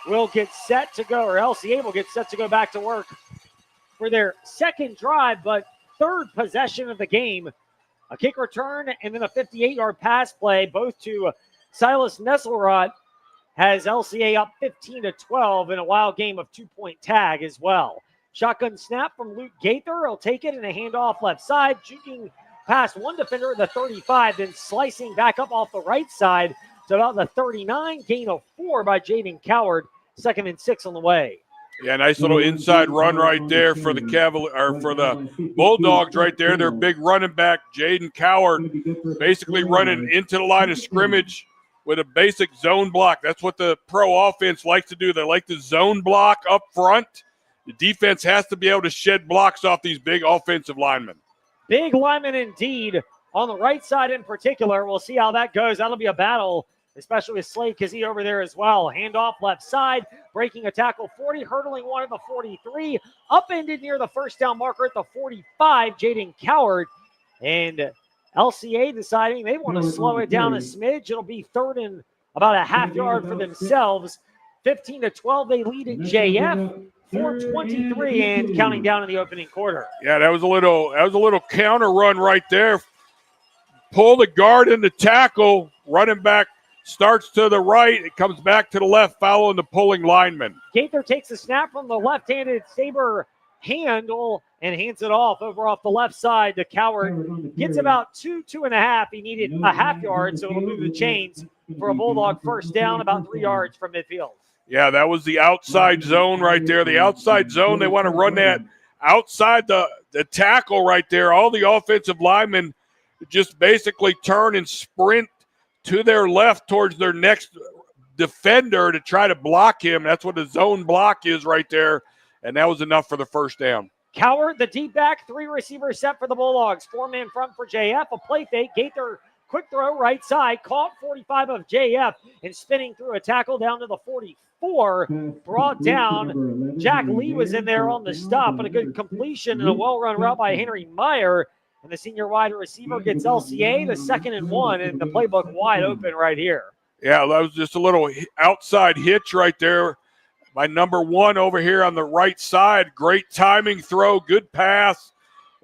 will get set to go, or LCA will get set to go back to work for their second drive, but third possession of the game. A kick return and then a 58-yard pass play, both to Silas Nesselrod, has LCA up 15-12 in a wild game of 2-point tag as well. Shotgun snap from Luke Gaither. He'll take it in a handoff left side, juking past one defender at the 35, then slicing back up off the right side to about the 39, gain of 4 by Jaden Coward. 2nd and 6 on the way. Yeah, nice little inside run right there for the for the Bulldogs right there. Their big running back, Jaden Coward, basically running into the line of scrimmage with a basic zone block. That's what the pro offense likes to do. They like to zone block up front. The defense has to be able to shed blocks off these big offensive linemen. Big linemen indeed on the right side in particular. We'll see how that goes. That'll be a battle, especially with Slade Kazee over there as well. Handoff left side, breaking a tackle 40, hurdling one at the 43, upended near the first down marker at the 45, Jaden Coward. And LCA deciding they want to slow it down a smidge. It'll be 3rd and about a half yard for themselves. 15-12, they lead at JF. 4:23 and counting down in the opening quarter. Yeah, that was a little counter run right there. Pull the guard in the tackle, running back starts to the right, it comes back to the left, following the pulling lineman. Gaither takes a snap from the left-handed Saber handle and hands it off the left side to Coward. Gets about 2.5. He needed a half yard, so it'll move the chains for a Bulldog first down about 3 yards from midfield. Yeah, that was the outside zone right there. The outside zone, they want to run that outside the tackle right there. All the offensive linemen just basically turn and sprint to their left towards their next defender to try to block him. That's what the zone block is right there, and that was enough for the first down. Coward, the deep back, 3 receivers set for the Bulldogs. 4-man front for JF, a play fake. Gaither, quick throw right side, caught 45 of JF and spinning through a tackle down to the 44. Brought down. Jack Lee was in there on the stop, but a good completion and a well-run route by Henry Meyer. And the senior wide receiver gets LCA, the 2nd and 1, and the playbook wide open right here. Yeah, that was just a little outside hitch right there by number 1 over here on the right side. Great timing throw, good pass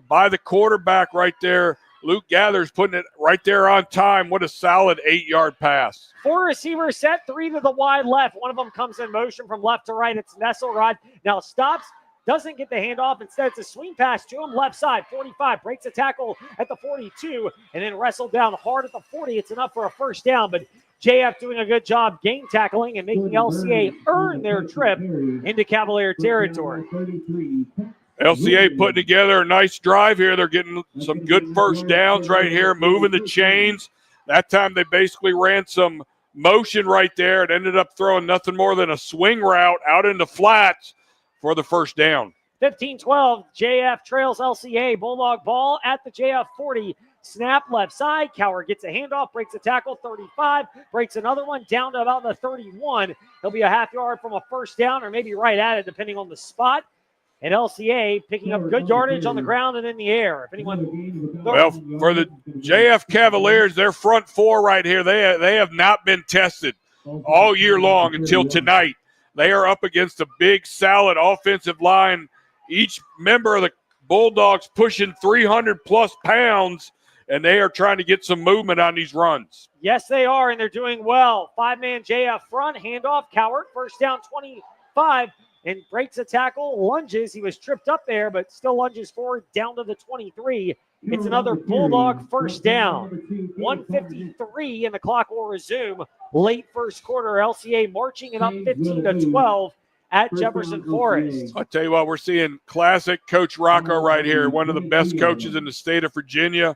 by the quarterback right there. Luke Gathers putting it right there on time. What a solid 8-yard pass. 4 receivers set, 3 to the wide left. One of them comes in motion from left to right. It's Nesselrod. Now stops, doesn't get the handoff. Instead, it's a swing pass to him left side. 45 breaks a tackle at the 42 and then wrestled down hard at the 40. It's enough for a first down, but JF doing a good job game tackling and making LCA earn their trip into Cavalier territory. LCA putting together a nice drive here. They're getting some good first downs right here, moving the chains. That time they basically ran some motion right there. It ended up throwing nothing more than a swing route out in the flats for the first down. 15-12, JF trails LCA. Bulldog ball at the JF 40. Snap left side. Coward gets a handoff, breaks a tackle, 35, breaks another one down to about the 31. He'll be a half yard from a first down or maybe right at it depending on the spot. And LCA picking up good yardage on the ground and in the air. If anyone, well, for the JF Cavaliers, their front four right here, they have not been tested all year long until tonight. They are up against a big, solid offensive line. Each member of the Bulldogs pushing 300-plus pounds, and they are trying to get some movement on these runs. Yes, they are, and they're doing well. Five-man JF front, handoff, Coward, first down 25. And breaks a tackle, lunges. He was tripped up there, but still lunges forward down to the 23. It's another Bulldog first down. 1:53, and the clock will resume. Late first quarter, LCA marching it up 15-12 at Jefferson Forest. I'll tell you what, we're seeing classic Coach Rocco right here, one of the best coaches in the state of Virginia,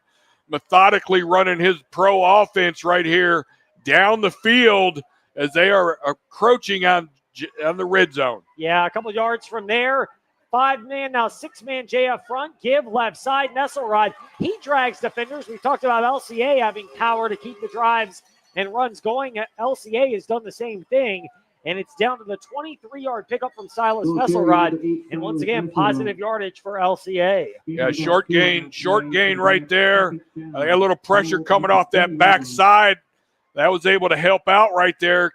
methodically running his pro offense right here down the field as they are encroaching on the red zone. Yeah, a couple yards from there. Five-man, now six-man JF front. Give left side, Nesselrod. He drags defenders. We talked about LCA having power to keep the drives and runs going. LCA has done the same thing, and it's down to the 23-yard pickup from Silas Nesselrod. And once again, positive yardage for LCA. Yeah, short gain right there. I got a little pressure coming off that backside. That was able to help out right there.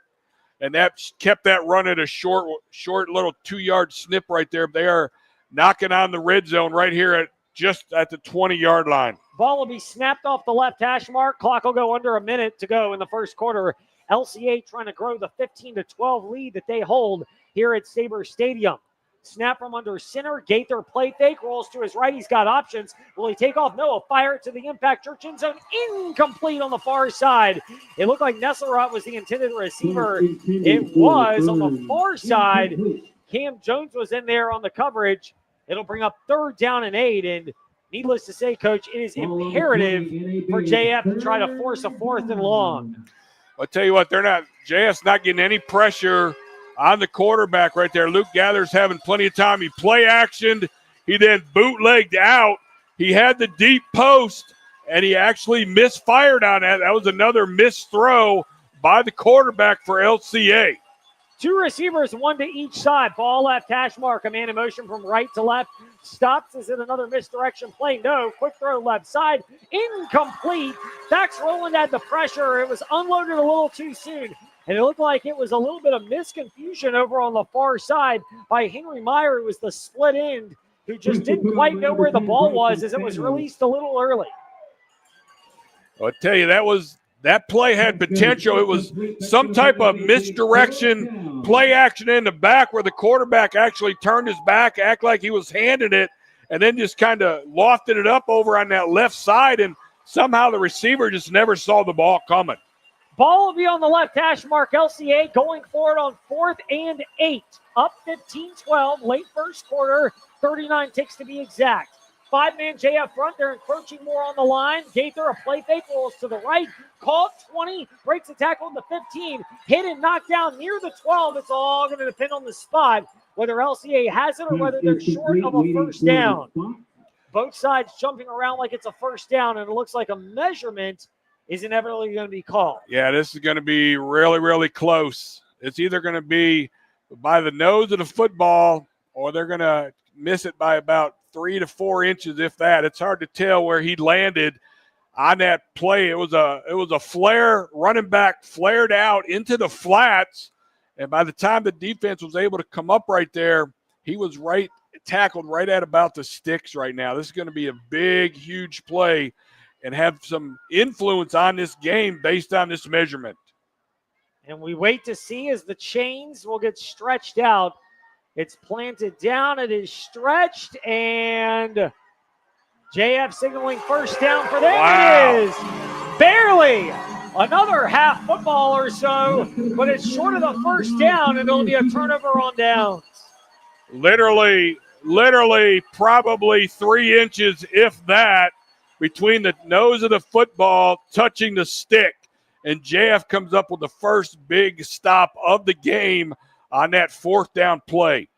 And that kept that run at a short little 2-yard snip right there. They are knocking on the red zone right here just at the 20-yard line. Ball will be snapped off the left hash mark. Clock will go under a minute to go in the first quarter. LCA trying to grow the 15-12 lead that they hold here at Sabre Stadium. Snap from under center. Gaither play fake. Rolls to his right. He's got options. Will he take off? No. Fire it to the Impact Church end zone. Incomplete on the far side. It looked like Nesselrod was the intended receiver. It was on the far side. Cam Jones was in there on the coverage. It'll bring up 3rd down and 8. And needless to say, Coach, it is imperative for JF to try to force a 4th and long. I'll tell you what, JF's not getting any pressure on the quarterback right there. Luke Gather's having plenty of time. He play actioned. He then bootlegged out. He had the deep post, and he actually misfired on that. That was another missed throw by the quarterback for LCA. 2 receivers, 1 to each side. Ball left hash mark. A man in motion from right to left. Stops. Is it another misdirection play? No. Quick throw left side. Incomplete. Dax Rowland had the pressure. It was unloaded a little too soon. And it looked like it was a little bit of misconfusion over on the far side by Henry Meyer, who was the split end, who just didn't quite know where the ball was as it was released a little early. I'll tell you, that play had potential. It was some type of misdirection, play action in the back where the quarterback actually turned his back, act like he was handing it, and then just kind of lofted it up over on that left side, and somehow the receiver just never saw the ball coming. Ball will be on the left hash mark. LCA going forward on 4th and 8. Up 15-12, late first quarter, 39 ticks to be exact. 5-man JF front. They're encroaching more on the line. Gaither, a play fake, rolls to the right. Caught 20, breaks a tackle in the 15. Hit and knocked down near the 12. It's all going to depend on the spot, whether LCA has it or whether they're short of a first down. Both sides jumping around like it's a first down, and it looks like a measurement is inevitably going to be called. Yeah, this is going to be really, really close. It's either going to be by the nose of the football or they're going to miss it by about 3 to 4 inches, if that. It's hard to tell where he landed on that play. It was a flare, running back flared out into the flats, and by the time the defense was able to come up right there, he was tackled right at about the sticks right now. This is going to be a big, huge play and have some influence on this game based on this measurement. And we wait to see as the chains will get stretched out. It's planted down. It is stretched, and JF signaling first down for them. Wow. It is barely another half football or so, but it's short of the first down, and it'll be a turnover on downs. Literally literally probably 3 inches, if that, between the nose of the football touching the stick. And JF comes up with the first big stop of the game on that 4th down play.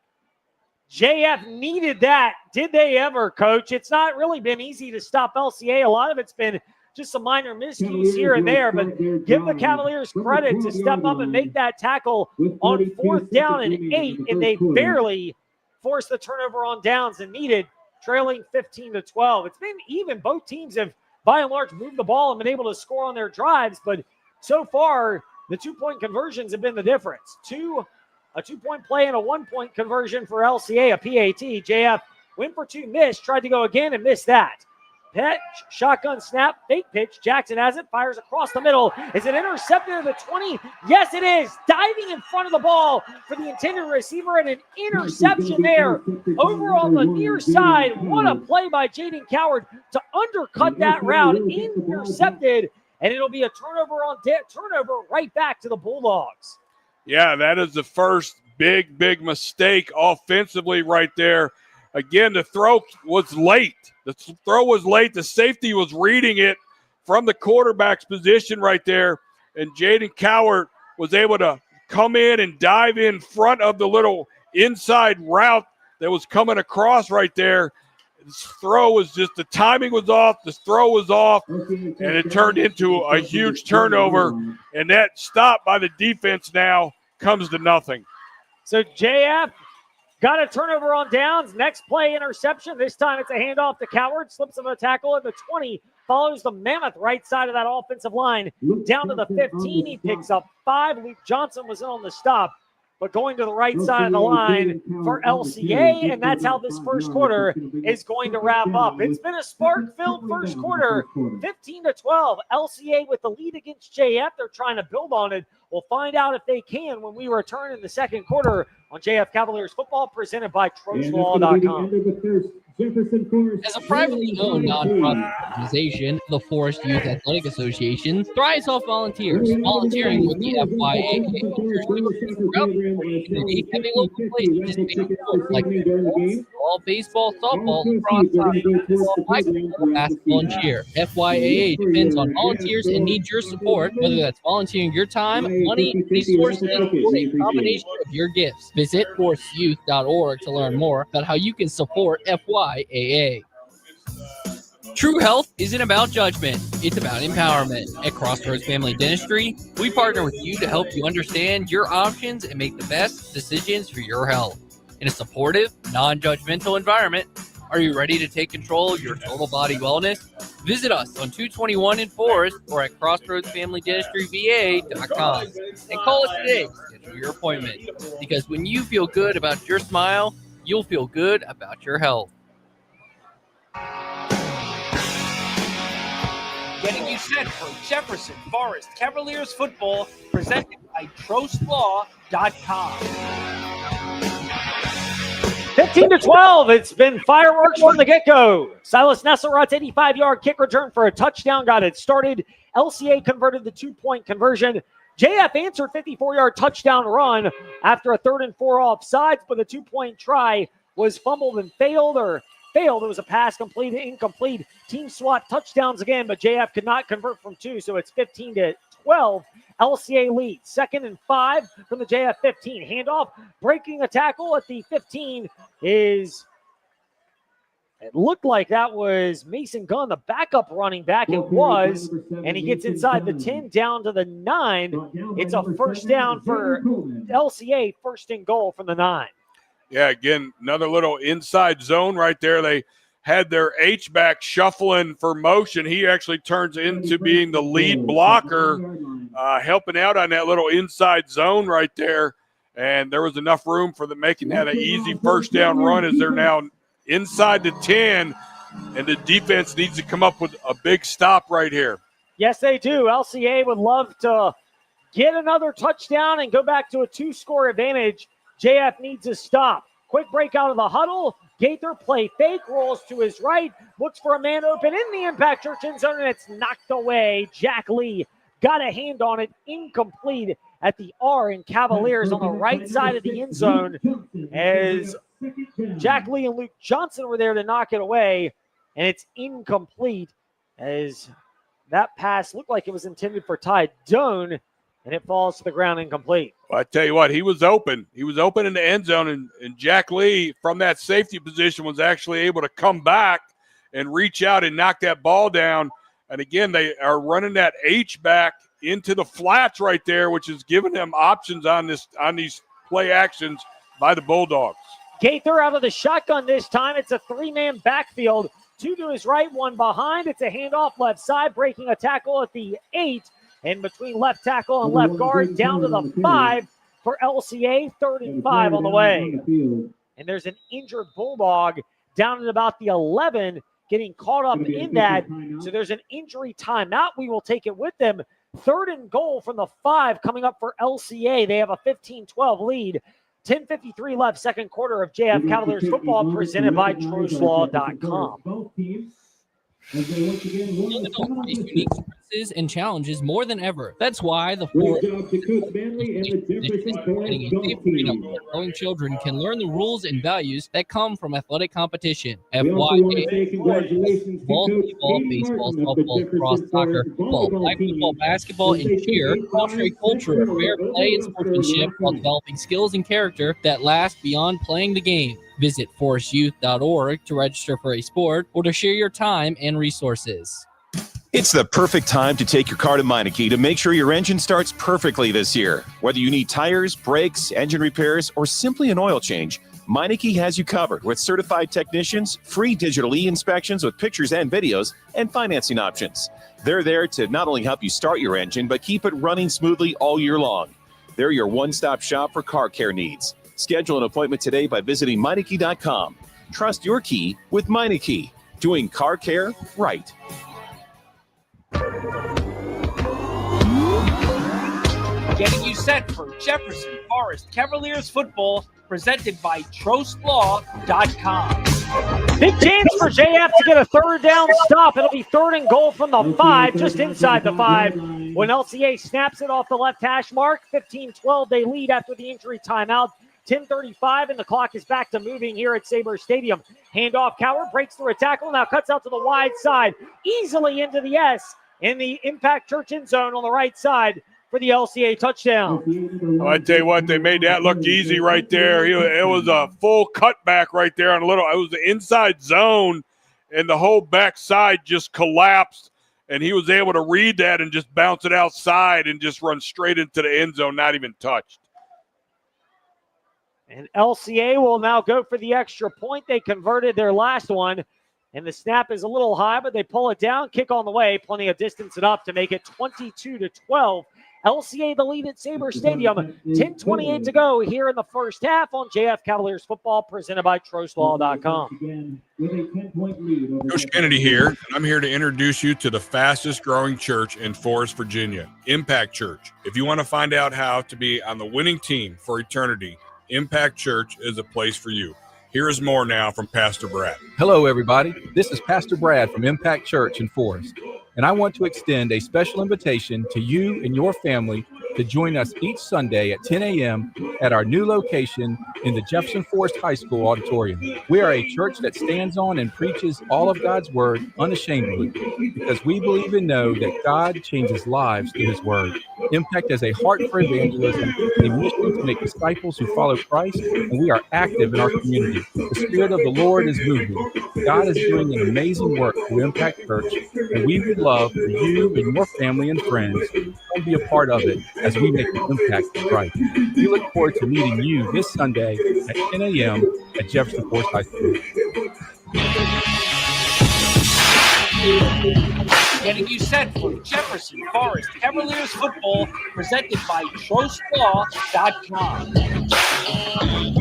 JF needed that. Did they ever, Coach? It's not really been easy to stop LCA. A lot of it's been just some minor miscues here and there, but give the Cavaliers credit to step up and make that tackle on 4th down and 8, and they barely forced the turnover on downs and needed, trailing 15-12. It's been even. Both teams have, by and large, moved the ball and been able to score on their drives, but so far, the 2-point conversions have been the difference. A 2-point play and a 1-point conversion for LCA, a PAT. JF went for 2, missed, tried to go again and missed that. Pitch, shotgun snap, fake pitch. Jackson has it, fires across the middle. Is it intercepted at the 20? Yes, it is. Diving in front of the ball for the intended receiver, and an interception there over on the near side. What a play by Jaden Coward to undercut that route. Intercepted, and it'll be a turnover right back to the Bulldogs. Yeah, that is the first big mistake offensively right there. Again, the throw was late. The safety was reading it from the quarterback's position right there, and Jaden Coward was able to come in and dive in front of the little inside route that was coming across right there. This throw was just, the timing was off, the throw was off, and it turned into a huge turnover, and that stop by the defense now comes to nothing. So JF got a turnover on downs. Next play, interception. This time it's a handoff to Coward. Slips of a tackle at the 20. Follows the mammoth right side of that offensive line. Down to the 15. He picks up 5. Luke Johnson was in on the stop, but going to the right side of the line for LCA, and that's how this first quarter is going to wrap up. It's been a spark-filled first quarter, 15-12. LCA with the lead against JF. They're trying to build on it. We'll find out if they can when we return in the second quarter on JF Cavaliers football, presented by TrojanLaw.com. As a privately owned nonprofit organization, the Forest Youth Athletic Association thrives off volunteers. Volunteering with the FYA ensures children throughout the community have a local place to participate in sports like football, baseball, softball, lacrosse, hockey, volleyball, basketball, and cheer. FYAA depends on volunteers and needs your support, whether that's volunteering your time, money, resources, or a combination of your gifts. Visit forestyouth.org to learn more about how you can support FYAA. True health isn't about judgment, it's about empowerment. At Crossroads Family Dentistry, we partner with you to help you understand your options and make the best decisions for your health. In a supportive, non-judgmental environment, are you ready to take control of your total body wellness? Visit us on 221 in Forest or at crossroadsfamilydentistryva.com and call us today to schedule your appointment. Because when you feel good about your smile, you'll feel good about your health. Getting you set for Jefferson Forest Cavaliers football, presented by TrojanLaw.com. 15-12. It's been fireworks from the get-go. Silas Nesselrot's 85-yard kick return for a touchdown got it started. LCA converted the 2-point conversion. JF answered 54-yard touchdown run after a 3rd and 4 offsides, but the 2-point try was fumbled and failed. It was a pass completed, incomplete. Team swap touchdowns again, but JF could not convert from 2, so it's 15-12. LCA leads. 2nd and 5 from the JF 15. Handoff, breaking a tackle at the 15 is, it looked like that was Mason Gunn, the backup running back. It was, and he gets inside the 10 down to the 9. It's a first down for LCA, 1st and goal from the 9. Yeah, again, another little inside zone right there. They had their H-back shuffling for motion. He actually turns into being the lead blocker, helping out on that little inside zone right there. And there was enough room for them making that an easy first down run as they're now inside the 10, and the defense needs to come up with a big stop right here. Yes, they do. LCA would love to get another touchdown and go back to a 2-score advantage. JF needs a stop. Quick break out of the huddle. Gaither play fake, rolls to his right, looks for a man open in the Impact Church end zone, and it's knocked away. Jack Lee got a hand on it, incomplete at the R in Cavaliers on the right side of the end zone, as Jack Lee and Luke Johnson were there to knock it away, and it's incomplete as that pass looked like it was intended for Ty Doan, and it falls to the ground incomplete. Well, I tell you what, he was open. He was open in the end zone, and Jack Lee from that safety position was actually able to come back and reach out and knock that ball down. And again, they are running that H back into the flats right there, which is giving them options on these play actions by the Bulldogs. Gaither out of the shotgun this time. It's a three-man backfield. Two to his right, one behind. It's a handoff left side, breaking a tackle at the 8. And between left tackle and left guard, down to the 5 for LCA, 3rd and 5 on the way. And there's an injured Bulldog down at about the 11, getting caught up in that. So there's an injury timeout. We will take it with them. 3rd and goal from the 5 coming up for LCA. They have a 15-12 lead. 10:53 left, second quarter of JF Cavaliers football, presented by TruthLaw.com. Unique stresses and challenges more than ever. That's why the Forest is providing a safe freedom where growing children can learn the rules and values that come from athletic competition. FYA, volleyball, baseball, softball, cross, soccer, football, flag football, basketball, and cheer foster a culture of fair play and sportsmanship while developing skills and character that last beyond playing the game. Visit forestyouth.org to register for a sport or to share your time and resources. It's the perfect time to take your car to Meineke to make sure your engine starts perfectly this year. Whether you need tires, brakes, engine repairs, or simply an oil change, Meineke has you covered with certified technicians, free digital e-inspections with pictures and videos, and financing options. They're there to not only help you start your engine, but keep it running smoothly all year long. They're your one-stop shop for car care needs. Schedule an appointment today by visiting Meineke.com. Trust your key with Meineke, doing car care right. Getting you set for Jefferson Forest Cavaliers football, presented by TrustLaw.com. Big chance for JF to get a 3rd down stop. It'll be 3rd and goal from the 5, just inside the 5. When LCA snaps it off the left hash mark, 15-12, they lead after the injury timeout. 10:35, and the clock is back to moving here at Sabre Stadium. Handoff, Coward breaks through a tackle, now cuts out to the wide side, easily into the S in the Impact Church end zone on the right side for the LCA touchdown. Well, I tell you what, they made that look easy right there. It was a full cutback right there on it was the inside zone, and the whole back side just collapsed, and he was able to read that and just bounce it outside and just run straight into the end zone, not even touched. And LCA will now go for the extra point. They converted their last one, and the snap is a little high, but they pull it down. Kick on the way. Plenty of distance enough to make it 22-12. LCA the lead at Sabre Stadium. 10:28 to go here in the first half on JF Cavaliers football, presented by TrustLaw.com. Coach Kennedy here, and I'm here to introduce you to the fastest growing church in Forest, Virginia, Impact Church. If you want to find out how to be on the winning team for eternity, Impact Church is a place for you. Here is more now from Pastor Brad. Hello, everybody. This is Pastor Brad from Impact Church in Forest, and I want to extend a special invitation to you and your family to join us each Sunday at 10 a.m. at our new location in the Jefferson Forest High School auditorium. We are a church that stands on and preaches all of God's word unashamedly, because we believe and know that God changes lives through his word. Impact has a heart for evangelism, a mission to make disciples who follow Christ, and we are active in our community. The Spirit of the Lord is moving. God is doing an amazing work through Impact Church, and we would love for you and your family and friends to be a part of it as we make an impact for Christ. We look forward to meeting you this Sunday at 10 a.m. at Jefferson Forest High School. Getting you set for Jefferson Forest Cavaliers football, presented by TrustLaw.com.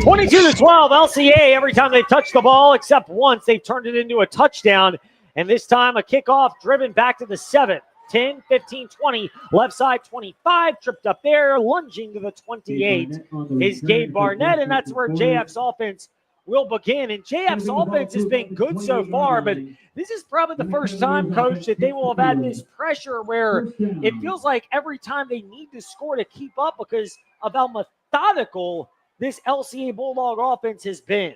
22-12, LCA. Every time they touch the ball, except once, they've turned it into a touchdown. And this time, a kickoff driven back to the 7. 10, 15, 20, left side 25, tripped up there, lunging to the 28 is Gabe Barnett, and that's where JF's offense will begin. And JF's offense has been good so far, but this is probably the first time, Coach, that they will have had this pressure where it feels like every time they need to score to keep up because of how methodical this LCA Bulldog offense has been.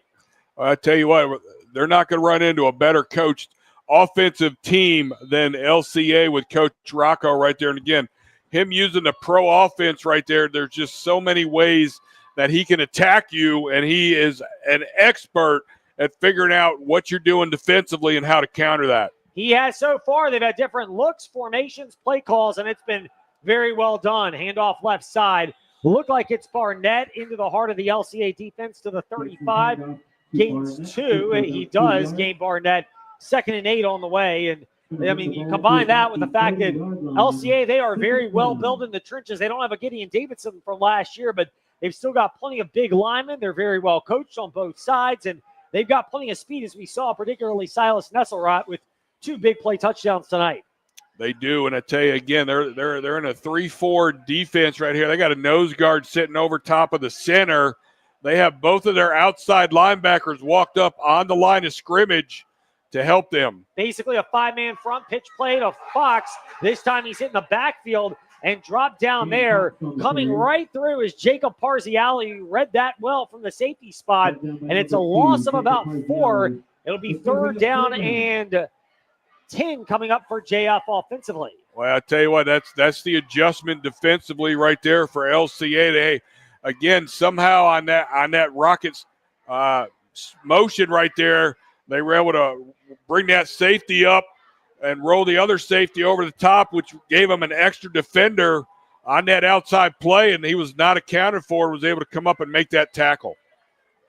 I tell you what, they're not going to run into a better coached offensive team than LCA with Coach Rocco right there. And again, him using the pro offense right there, there's just so many ways that he can attack you, and he is an expert at figuring out what you're doing defensively and how to counter that. He has so far. They've had different looks, formations, play calls, and it's been very well done. Handoff left side. Looked like it's Barnett into the heart of the LCA defense to the 35. Gains 2. He does gain Barnett. 2nd and 8 on the way. And, I mean, you combine that with the fact that LCA, they are very well built in the trenches. They don't have a Gideon Davidson from last year, but they've still got plenty of big linemen. They're very well coached on both sides, and they've got plenty of speed, as we saw, particularly Silas Nesselrot with 2 big play touchdowns tonight. They do, and I tell you again, they're in a 3-4 defense right here. They got a nose guard sitting over top of the center. They have both of their outside linebackers walked up on the line of scrimmage to help them. Basically a 5-man front, pitch play to Fox. This time he's hitting the backfield and dropped down there. Coming right through is Jacob Parziali, who read that well from the safety spot, and it's a loss of about 4. It'll be 3rd down and 10 coming up for JF offensively. Well, I tell you what, that's the adjustment defensively right there for LCA. They, again, somehow on that Rockets motion right there, they were able to bring that safety up and roll the other safety over the top, which gave him an extra defender on that outside play, and he was not accounted for, was able to come up and make that tackle.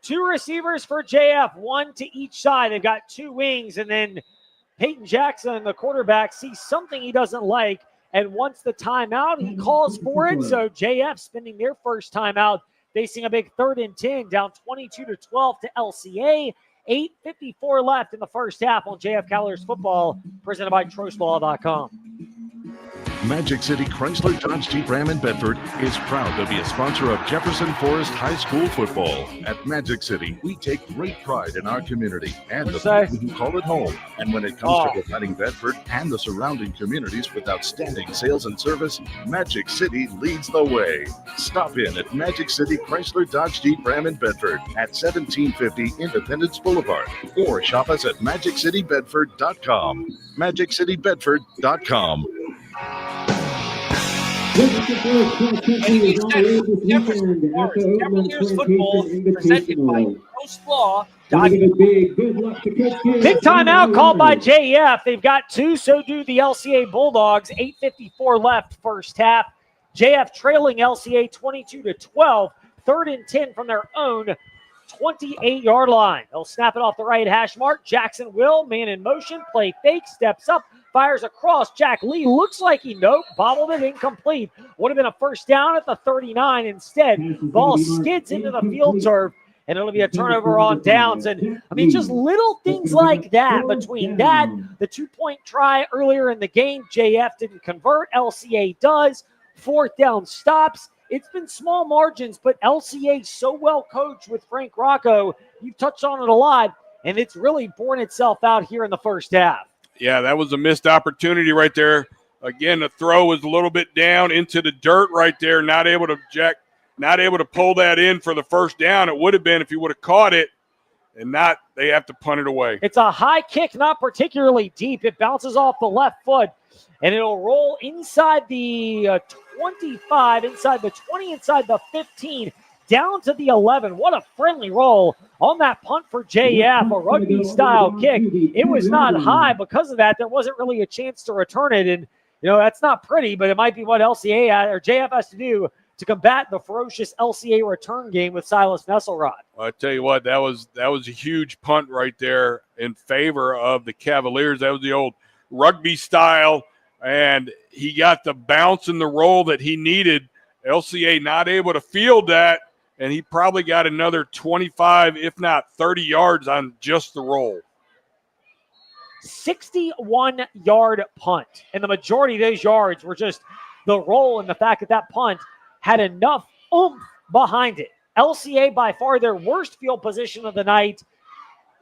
2 receivers for JF, 1 to each side. They've got 2 wings, and then Peyton Jackson, the quarterback, sees something he doesn't like and wants the timeout. He calls for it, so JF spending their first timeout, facing a big 3rd and 10, down 22-12 to LCA. 8:54 left in the first half on JF Cavaliers football, presented by TrostLaw.com. Magic City Chrysler Dodge Jeep Ram in Bedford is proud to be a sponsor of Jefferson Forest High School football. At Magic City, we take great pride in our community and the people who call it home. And when it comes to providing Bedford and the surrounding communities with outstanding sales and service, Magic City leads the way. Stop in at Magic City Chrysler Dodge Jeep Ram in Bedford at 1750 Independence Boulevard, or shop us at MagicCityBedford.com. MagicCityBedford.com. Cavaliers football presented by TrostLaw. Big timeout called by JF. They've got 2, so do the LCA Bulldogs. 8:54 left first half. JF trailing LCA 22-12. 3rd and 10 from their own 28-yard line. They'll snap it off the right hash mark. Jackson will, man in motion, play fake, steps up, fires across. Jack Lee looks like he bobbled it incomplete. Would have been a first down at the 39. Instead, ball skids into the field turf, and it'll be a turnover on downs. And, I mean, just little things like that. Between that, the 2-point try earlier in the game, JF didn't convert. LCA does. 4th down stops. It's been small margins, but LCA so well coached with Frank Rocco. You've touched on it a lot, and it's really borne itself out here in the first half. Yeah, that was a missed opportunity right there. Again, the throw was a little bit down into the dirt right there, not able to pull that in for the first down. It would have been if he would have caught it, and not they have to punt it away. It's a high kick, not particularly deep. It bounces off the left foot, and it'll roll inside the 25, inside the 20, inside the 15, down to the 11. What a friendly roll on that punt for JF, a rugby-style kick. It was not high. Because of that, there wasn't really a chance to return it, and that's not pretty, but it might be what LCA or JF has to do to combat the ferocious LCA return game with Silas Nesselrod. Well, I tell you what, that was a huge punt right there in favor of the Cavaliers. That was the old rugby style, and he got the bounce and the roll that he needed. LCA not able to field that, and he probably got another 25, if not 30 yards on just the roll. 61-yard punt, and the majority of those yards were just the roll and the fact that punt had enough oomph behind it. LCA by far their worst field position of the night,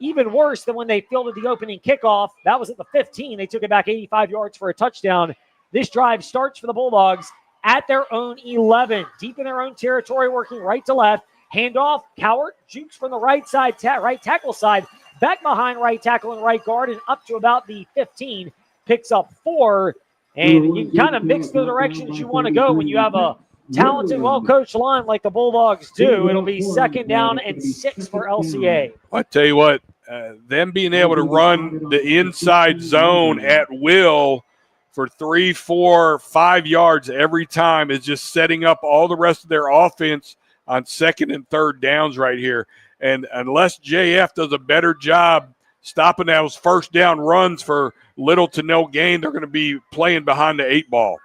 even worse than when they fielded the opening kickoff. That was at the 15. They took it back 85 yards for a touchdown. This drive starts for the Bulldogs at their own 11, deep in their own territory, working right to left. Handoff, Cowart jukes from the right side, right tackle side, back behind right tackle and right guard, and up to about the 15. Picks up 4, and you can kind of mix the directions you want to go when you have a talented, well-coached line like the Bulldogs do. It'll be 2nd down and 6 for LCA. I tell you what, them being able to run the inside zone at will for 3, 4, 5 yards every time is just setting up all the rest of their offense on 2nd and 3rd downs right here. And unless JF does a better job stopping those 1st down runs for little to no gain, they're going to be playing behind the 8 ball.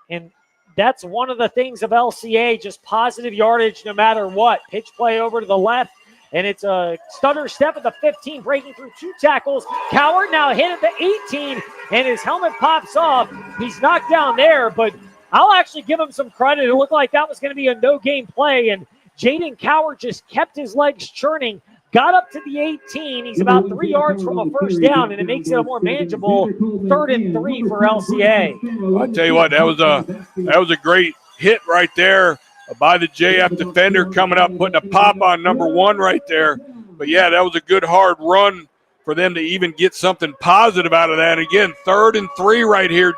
And that's one of the things of LCA, just positive yardage no matter what. Pitch play over to the left, and it's a stutter step at the 15, breaking through 2 tackles. Cowart now hit at the 18, and his helmet pops off. He's knocked down there, but I'll actually give him some credit. It looked like that was going to be a no-game play, and Jaden Cowart just kept his legs churning, got up to the 18. He's about 3 yards from a 1st down, and it makes it a more manageable 3rd and 3 for LCA. I tell you what, that was a great hit right there by the JF defender coming up, putting a pop on number 1 right there. But, yeah, that was a good hard run for them to even get something positive out of that. Again, 3rd and 3 right here.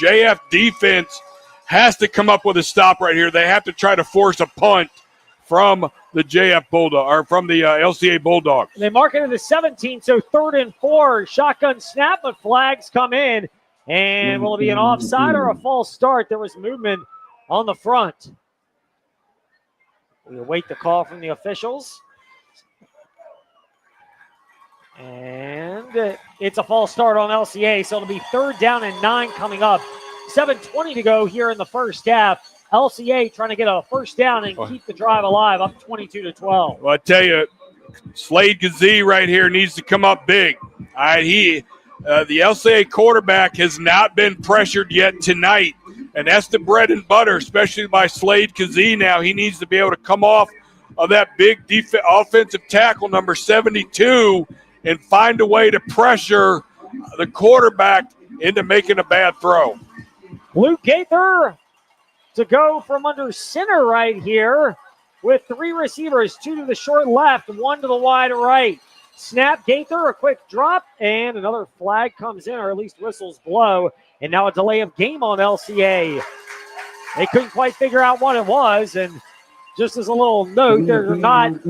JF defense has to come up with a stop right here. They have to try to force a punt from the JF Bulldog, or from the LCA Bulldogs. They mark it to the 17, so 3rd and 4. Shotgun snap, but flags come in. And will it be an offside or a false start? There was movement on the front. We await the call from the officials. And it's a false start on LCA, so it'll be 3rd down and 9 coming up. 7:20 to go here in the 1st half. LCA trying to get a 1st down and keep the drive alive, up 22-12. Well, I tell you, Slade Gazee right here needs to come up big. All right, the LCA quarterback has not been pressured yet tonight, and that's the bread and butter, especially by Slade Gazee now. He needs to be able to come off of that big offensive tackle, number 72, and find a way to pressure the quarterback into making a bad throw. Luke Gaither to go from under center right here with 3 receivers, 2 to the short left, 1 to the wide right. Snap, Gaither, a quick drop, and another flag comes in, or at least whistles blow, and now a delay of game on LCA. They couldn't quite figure out what it was, and just as a little note, there are not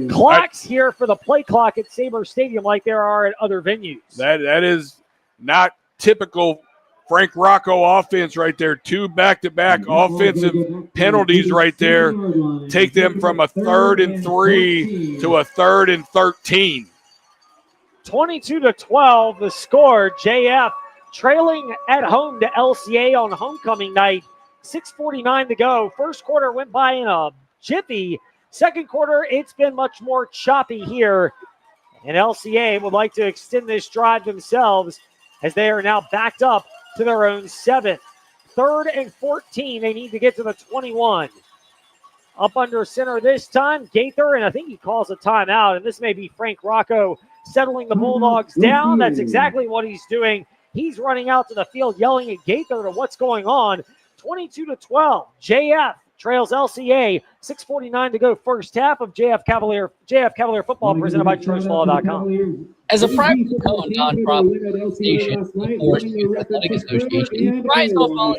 clocks here for the play clock at Sabre Stadium like there are at other venues. That is not typical Frank Rocco offense right there. 2 back-to-back offensive penalties right there. Take them from a 3rd and 3 to a 3rd and 13. 22-12, the score. JF trailing at home to LCA on homecoming night. 6:49 to go. 1st quarter went by in a jiffy. 2nd quarter, it's been much more choppy here. And LCA would like to extend this drive themselves as they are now backed up to their own 7th. 3rd and 14. They need to get to the 21. Up under center this time, Gaither, and I think he calls a timeout. And this may be Frank Rocco settling the Bulldogs down. That's exactly what he's doing. He's running out to the field, yelling at Gaither to what's going on. 22-12. JF trails LCA. 6:49 to go, 1st half of JF Cavalier football, presented by TruthLaw.com. As a privately owned nonprofit organization, the Forest Youth Athletic Association thrives off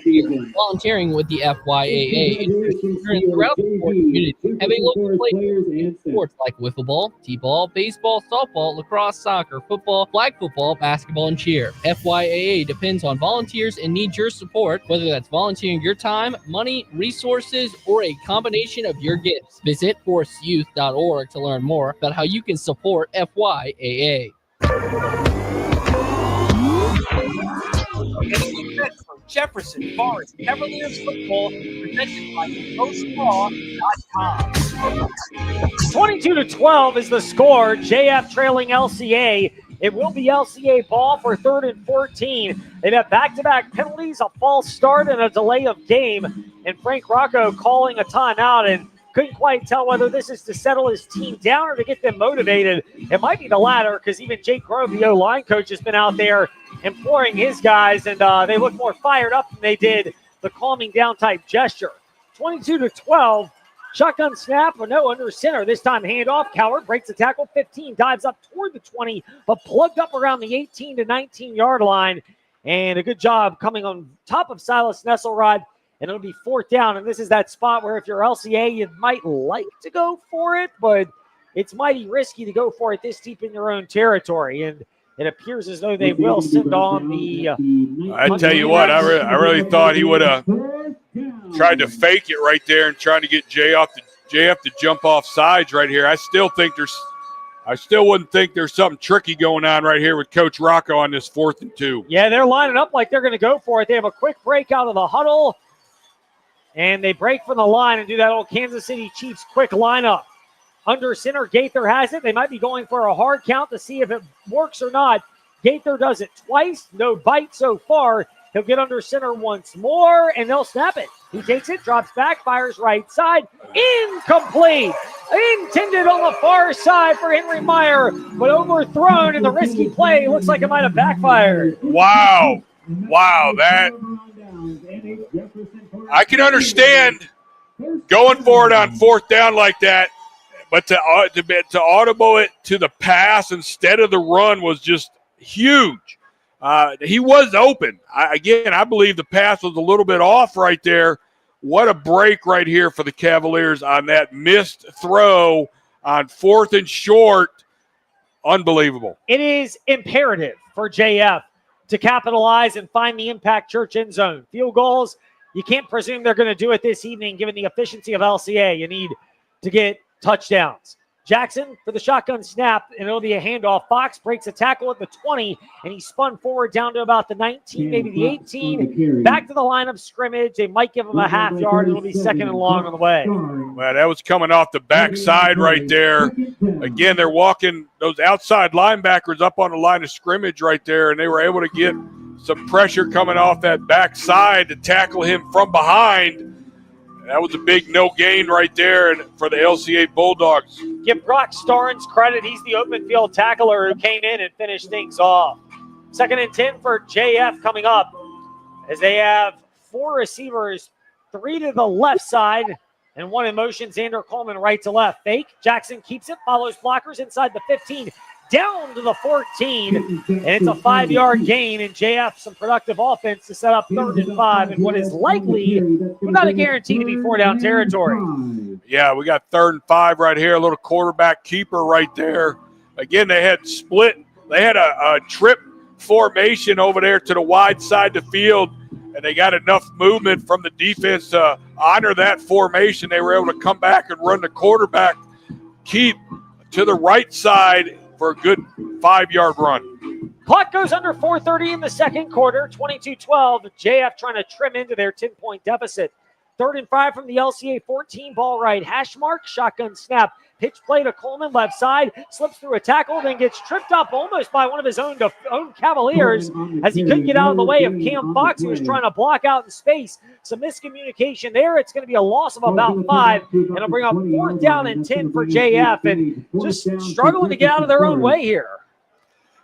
volunteering with the FYAA ensures children throughout the sport community have a local place in sports like wiffle ball, t-ball, baseball, softball, lacrosse, soccer, football, flag football, basketball, and cheer. FYAA depends on volunteers and needs your support, whether that's volunteering your time, money, resources, or a combination of your gifts. Visit forestyouth.org to learn more about how you can support FYAA. From Jefferson, Forest, Cavaliers football, presented by TruthLaw.com. 22-12 is the score. JF trailing LCA. It will be LCA ball for 3rd and 14. They've had back-to-back penalties, a false start, and a delay of game. And Frank Rocco calling a timeout, and couldn't quite tell whether this is to settle his team down or to get them motivated. It might be the latter, because even Jake Grove, the O-line coach, has been out there imploring his guys, and they look more fired up than they did the calming down type gesture. 22-12, Shotgun snap, or no, under center. This time handoff. Coward breaks the tackle. 15, dives up toward the 20, but plugged up around the 18 to 19-yard line. And a good job coming on top of Silas Nesselrod. And it'll be 4th down. And this is that spot where if you're LCA, you might like to go for it, but it's mighty risky to go for it this deep in your own territory. And it appears as though they will send on the... I tell you what, I really thought he would have tried to fake it right there and trying to get JF to jump off sides right here. I still wouldn't think there's something tricky going on right here with Coach Rocco on this 4th and 2. Yeah, they're lining up like they're going to go for it. They have a quick break out of the huddle, and they break from the line and do that old Kansas City Chiefs quick lineup. Under center, Gaither has it. They might be going for a hard count to see if it works or not. Gaither does it twice. No bite so far. He'll get under center once more, and they'll snap it. He takes it, drops back, fires right side. Incomplete. Intended on the far side for Henry Meyer, but overthrown, and the risky play looks like it might have backfired. Wow. That I can understand going for it on 4th down like that, but to audible it to the pass instead of the run was just huge. He was open. I believe the pass was a little bit off right there. What a break right here for the Cavaliers on that missed throw on 4th and short. Unbelievable. It is imperative for JF to capitalize and find the Impact Church end zone. Field goals, you can't presume they're going to do it this evening given the efficiency of LCA. You need to get touchdowns. Jackson for the shotgun snap, and it'll be a handoff. Fox breaks a tackle at the 20, and he spun forward down to about the 19, maybe the 18. Back to the line of scrimmage. They might give him a half yard. It'll be 2nd and long on the way. Well, that was coming off the backside right there. Again, they're walking those outside linebackers up on the line of scrimmage right there, and they were able to get some pressure coming off that backside to tackle him from behind. That was a big no gain right there for the LCA Bulldogs. Give Brock Starnes credit. He's the open field tackler who came in and finished things off. 2nd and 10 for JF coming up as they have 4 receivers, 3 to the left side and 1 in motion. Xander Coleman right to left. Fake. Jackson keeps it, follows blockers inside the 15. Down to the 14, and it's a 5-yard gain, and JF some productive offense to set up 3rd and 5 in what is likely, but not a guarantee, to be 4-down territory. Yeah, we got 3rd and 5 right here, a little quarterback keeper right there. Again, they had split. They had a trip formation over there to the wide side of the field, and they got enough movement from the defense to honor that formation. They were able to come back and run the quarterback keep to the right side for a good 5-yard run. Clock goes under 4:30 in the second quarter, 22-12. JF trying to trim into their 10-point deficit. 3rd and 5 from the LCA 14, ball right. Hash mark, shotgun snap. Pitch play to Coleman, left side, slips through a tackle, then gets tripped up almost by one of his own Cavaliers as he couldn't get out of the way of Cam Fox, who was trying to block out in space. Some miscommunication there. It's going to be a loss of about 5, and it'll bring up 4th down and 10 for JF, and just struggling to get out of their own way here.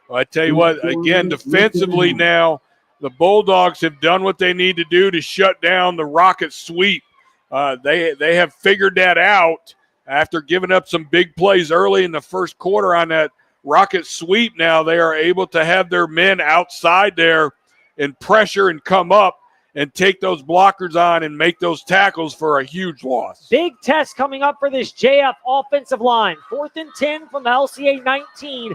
Well, I tell you what, again, defensively now, the Bulldogs have done what they need to do to shut down the rocket sweep. They have figured that out. After giving up some big plays early in the first quarter on that rocket sweep, now they are able to have their men outside there and pressure and come up and take those blockers on and make those tackles for a huge loss. Big test coming up for this JF offensive line. 4th and 10 from the LCA 19,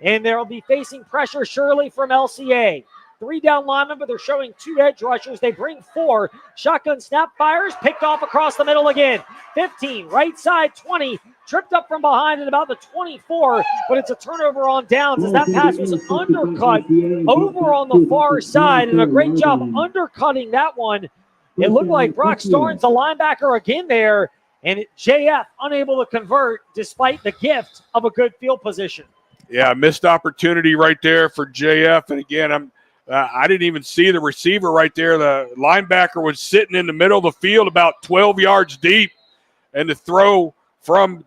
and they'll be facing pressure surely from LCA. 3 down linemen, but they're showing 2 edge rushers. They bring 4. Shotgun snap fires, picked off across the middle again. 15, right side 20, tripped up from behind at about the 24, but it's a turnover on downs as that pass was undercut over on the far side, and a great job undercutting that one. It looked like Brock Starnes, the linebacker, again there, and JF unable to convert despite the gift of a good field position. Yeah, missed opportunity right there for JF, and again, I didn't even see the receiver right there. The linebacker was sitting in the middle of the field about 12 yards deep, and the throw from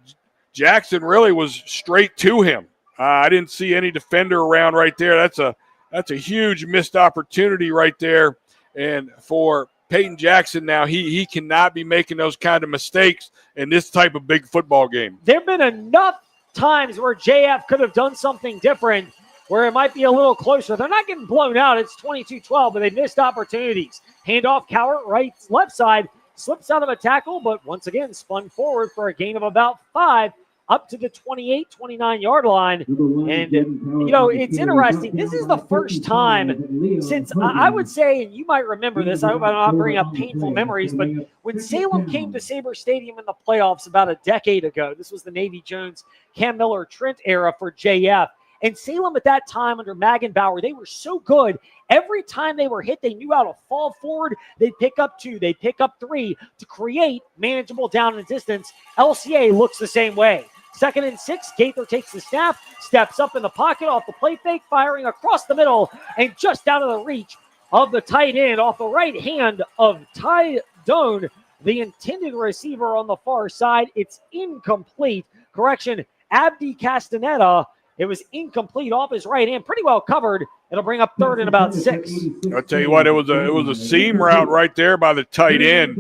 Jackson really was straight to him. I didn't see any defender around right there. That's a huge missed opportunity right there. And for Peyton Jackson now, he cannot be making those kind of mistakes in this type of big football game. There have been enough times where JF could have done something different, where it might be a little closer. They're not getting blown out. It's 22-12, but they missed opportunities. Handoff, Cowart, left side, slips out of a tackle, but once again spun forward for a gain of about 5 up to the 28, 29-yard line. And, it's interesting. This is the first time since, I would say, and you might remember this, I hope I'm not bringing up painful memories, but when Salem came to Sabre Stadium in the playoffs about a decade ago, this was the Navy Jones, Cam Miller, Trent era for JF. And Salem at that time under Magenbauer, they were so good. Every time they were hit, they knew how to fall forward. They'd pick up 2, they'd pick up 3 to create manageable down and distance. LCA looks the same way. 2nd and 6, Gaither takes the snap, steps up in the pocket off the play fake, firing across the middle and just out of the reach of the tight end off the right hand of Ty Doan, the intended receiver on the far side. It's incomplete. Correction, Abdi Castaneda. It was incomplete off his right hand, pretty well covered. It'll bring up 3rd and about 6. I'll tell you what, it was a seam route right there by the tight end,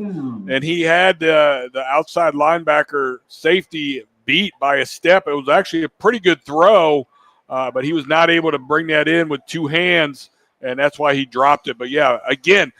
and he had the outside linebacker safety beat by a step. It was actually a pretty good throw, but he was not able to bring that in with 2 hands, and that's why he dropped it. But, yeah, again,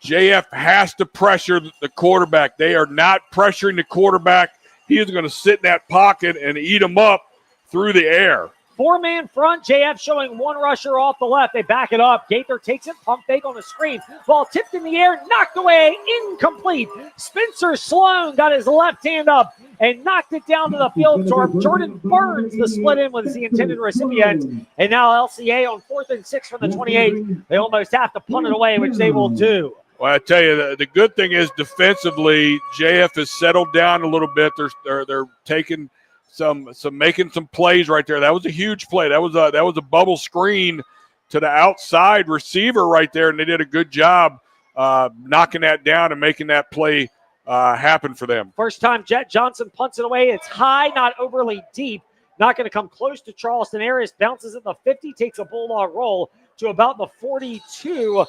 JF has to pressure the quarterback. They are not pressuring the quarterback. He is going to sit in that pocket and eat him up through the air. 4-man front, JF showing 1 rusher off the left. They back it up. Gaither takes it, pump fake on a screen. Ball tipped in the air, knocked away, incomplete. Spencer Sloan got his left hand up and knocked it down to the field. Jordan Burns, the split in, was the intended recipient. And now LCA on 4th and 6 from the 28. They almost have to punt it away, which they will do. Well, I tell you, the good thing is defensively, JF has settled down a little bit. They're taking making some plays right there. That was a huge play. That was a bubble screen to the outside receiver right there, and they did a good job knocking that down and making that play happen for them. First time Jet Johnson punts it away. It's high, not overly deep. Not going to come close to Charleston Arias. Bounces at the 50, takes a Bulldog roll to about the 42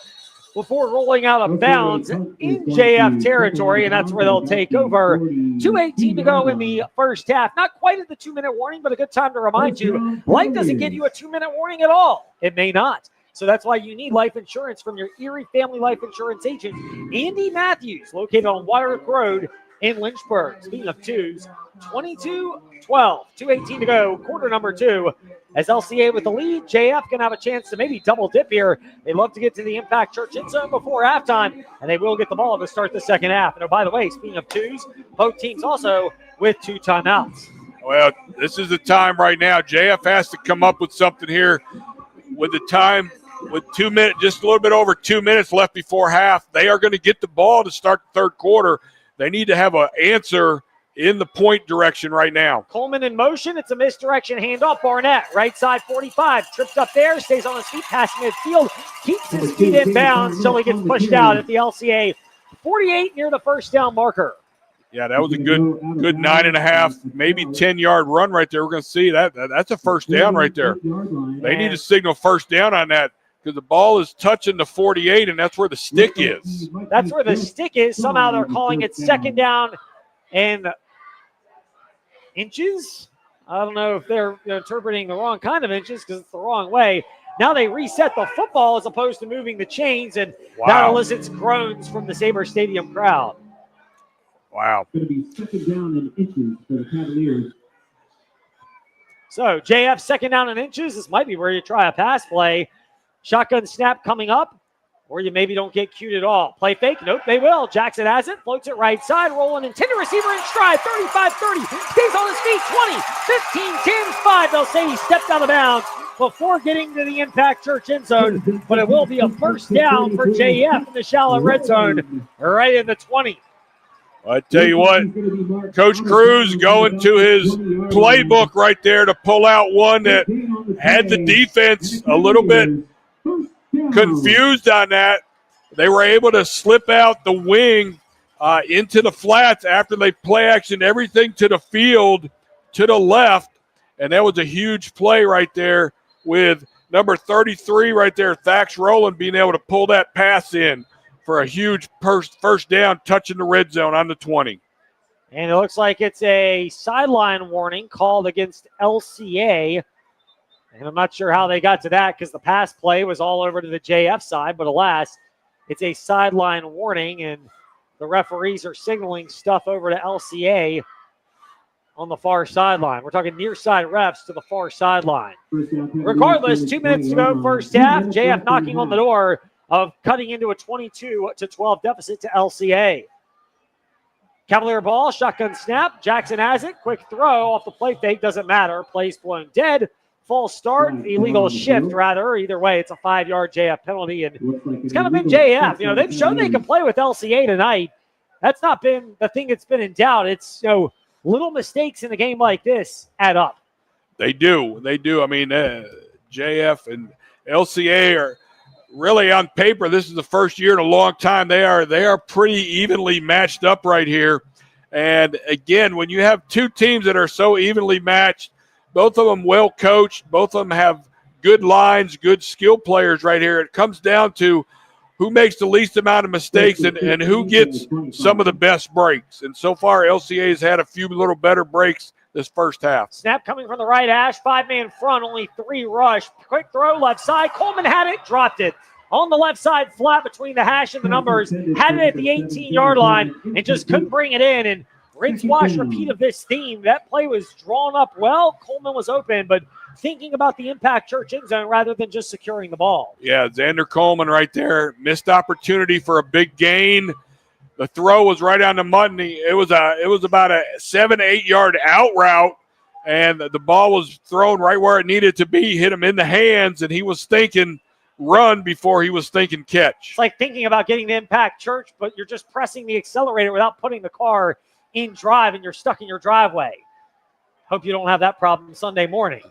before rolling out of bounds in JF territory, and that's where they'll take over. 2:18 to go in the first half. Not quite at the 2-minute warning, but a good time to remind you, life doesn't give you a 2-minute warning at all. It may not. So that's why you need life insurance from your Erie Family Life Insurance agent, Andy Matthews, located on Waterloo Road in Lynchburg. Speaking of 2s, 22-12, 2:18 to go, quarter number 2. As LCA with the lead, JF can have a chance to maybe double dip here. They love to get to the Impact Church end zone before halftime, and they will get the ball to start the second half. And, oh, by the way, speaking of 2s, both teams also with 2 timeouts. Well, this is the time right now. JF has to come up with something here with the time, with 2 minutes, just a little bit over 2 minutes left before half. They are going to get the ball to start the third quarter. They need to have an answer in the point direction right now. Coleman in motion. It's a misdirection handoff. Barnett, right side 45. Tripped up there, stays on his feet, passing midfield. Keeps his feet in bounds until he gets pushed out at the LCA 48 near the first down marker. Yeah, that was a good 9.5, maybe 10-yard run right there. We're going to see that's a first down right there. They need to signal first down on that because the ball is touching the 48, and that's where the stick is. That's where the stick is. Somehow they're calling it second down and inches. I don't know if they're interpreting the wrong kind of inches because it's the wrong way. Now they reset the football as opposed to moving the chains, and that elicits groans from the Sabre Stadium crowd. Wow. Going to be second down in inches for the Cavaliers. So JF second down in inches. This might be where you try a pass play. Shotgun snap coming up, or you maybe don't get cued at all. Play fake. Nope, they will. Jackson has it. Floats it right side. Rolling intended receiver in stride. 35-30. Stays on his feet. 20, 15, 10, 5. They'll say he stepped out of bounds before getting to the Impact Church end zone. But it will be a first down for JF in the shallow red zone right in the 20. I tell you what, Coach Cruz going to his playbook right there to pull out one that had the defense a little bit confused on that. They were able to slip out the wing into the flats after they play action everything to the field to the left, and that was a huge play right there with number 33 right there, Thax Rowland, being able to pull that pass in. for a huge first down touching the red zone on the 20. And it looks like it's a sideline warning called against LCA. And I'm not sure how they got to that because the pass play was all over to the JF side. But alas, it's a sideline warning, and the referees are signaling stuff over to LCA on the far sideline. We're talking near side refs to the far sideline. Regardless, 2 minutes to go first half. JF knocking on the door of cutting into a 22-12 deficit to LCA. Cavalier ball, shotgun snap. Jackson has it. Quick throw off the play fake. Doesn't matter. Play's blown dead. False start. Illegal shift, rather. Either way, it's a 5-yard JF penalty. And it's kind of been JF. You know, they've shown they can play with LCA tonight. That's not been the thing that's been in doubt. It's, you know, little mistakes in a game like this add up. They do. They do. I mean, JF and LCA are really on paper. This is the first year in a long time. They are pretty evenly matched up right here. And again, when you have two teams that are so evenly matched, both of them well coached, both of them have good lines, good skill players right here. It comes down to who makes the least amount of mistakes and who gets some of the best breaks. And so far, LCA has had a few little better breaks this first half. Snap coming from the right hash, 5-man front, only 3 rush. Quick throw left side. Coleman had it, dropped it. On the left side, flat between the hash and the numbers. Had it at the 18-yard line and just couldn't bring it in. And rinse, wash, repeat of this theme. That play was drawn up well. Coleman was open, but thinking about the Impact Church end zone rather than just securing the ball. Yeah, Xander Coleman right there. Missed opportunity for a big gain. The throw was right on the money. It was about a 7-8 yard out route, and the ball was thrown right where it needed to be. Hit him in the hands, and he was thinking run before he was thinking catch. It's like thinking about getting to Impact Church, but you're just pressing the accelerator without putting the car in drive, and you're stuck in your driveway. Hope you don't have that problem Sunday morning.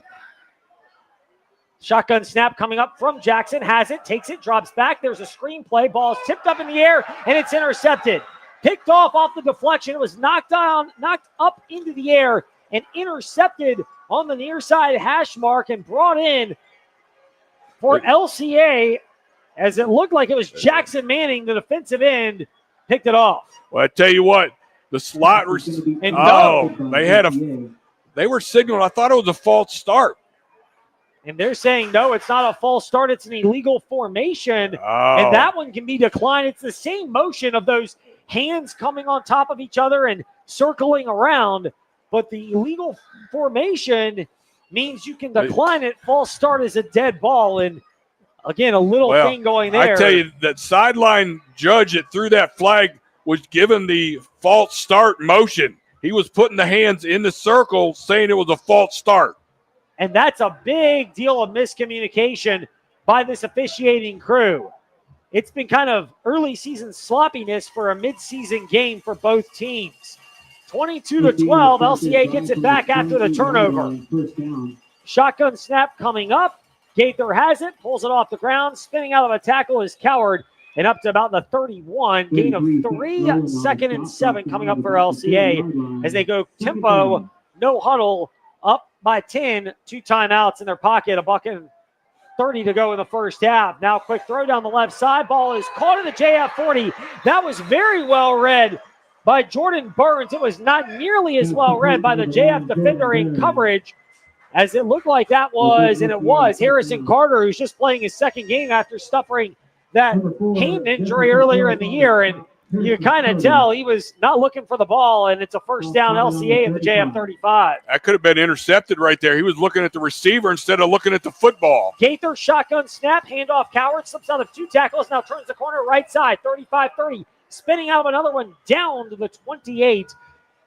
Shotgun snap coming up from Jackson. Has it, takes it, drops back. There's a screen play. Ball's tipped up in the air, and it's intercepted. Picked off the deflection. It was knocked up into the air and intercepted on the near side hash mark and brought in for LCA, as it looked like it was Jackson Manning, the defensive end, picked it off. Well, I tell you what, the slot they were signaling. I thought it was a false start. And they're saying, no, it's not a false start. It's an illegal formation. Oh. And that one can be declined. It's the same motion of those hands coming on top of each other and circling around. But the illegal formation means you can decline it. False start is a dead ball. And, again, a little thing going there. I tell you, that sideline judge that threw that flag was given the false start motion. He was putting the hands in the circle saying it was a false start. And that's a big deal of miscommunication by this officiating crew. It's been kind of early season sloppiness for a midseason game for both teams. 22-12, LCA gets it back after the turnover. Shotgun snap coming up. Gaither has it, pulls it off the ground. Spinning out of a tackle is Coward, and up to about the 31. Gain of 3, 2nd and 7 coming up for LCA as they go tempo, no huddle, up by 10, 2 timeouts in their pocket, $1:30 to go in the first half. Now quick throw down the left side. Ball is caught in the JF 40. That was very well read by Jordan Burns. It was not nearly as well read by the JF defender in coverage as it looked like that was, and it was, Harrison Carter, who's just playing his second game after suffering that hand injury earlier in the year. And you kind of tell he was not looking for the ball, and it's a first down LCA in the JF 35. That could have been intercepted right there. He was looking at the receiver instead of looking at the football. Gaither shotgun snap, handoff Coward, slips out of 2 tackles, now turns the corner right side, 35-30, spinning out of another one down to the 28,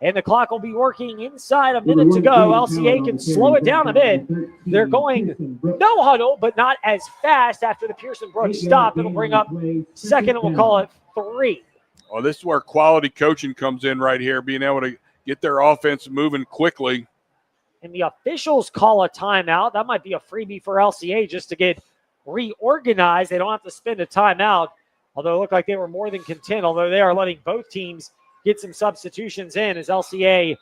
and the clock will be working inside a minute to go. LCA can slow it down a bit. They're going no huddle, but not as fast after the Pearson Brooks stop. It'll bring up second, and we'll call it 3. Well, this is where quality coaching comes in right here, being able to get their offense moving quickly. And the officials call a timeout. That might be a freebie for LCA just to get reorganized. They don't have to spend a timeout, although it looked like they were more than content, although they are letting both teams get some substitutions in as LCA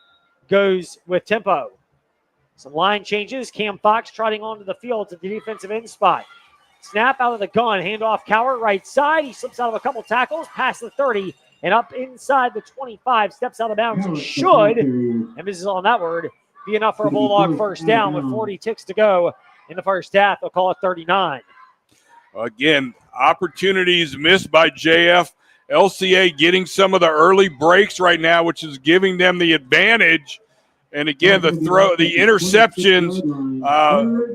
goes with tempo. Some line changes. Cam Fox trotting onto the field to the defensive end spot. Snap out of the gun. Handoff Cowart right side. He slips out of a couple tackles, past the 30, and up inside the 25. Steps out of bounds. Should, emphasis on that word, be enough for a Bulldog first down with 40 ticks to go in the first half. They'll call it 39. Again, opportunities missed by JF. LCA getting some of the early breaks right now, which is giving them the advantage. And again, the interceptions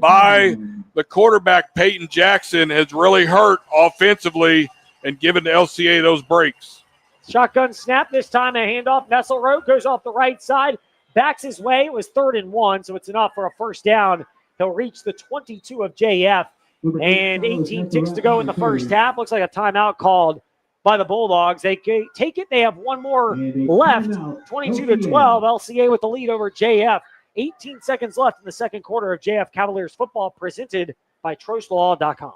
by the quarterback, Peyton Jackson, has really hurt offensively and given the LCA those breaks. Shotgun snap this time, a handoff. Nesselrode goes off the right side, backs his way. It was 3rd and 1, so it's enough for a first down. He'll reach the 22 of JF, and 18 ticks to go in the first half. Looks like a timeout called by the Bulldogs. They take it. They have one more left, 22-12. LCA with the lead over JF. 18 seconds left in the second quarter of JF Cavaliers football, presented by TrostLaw.com.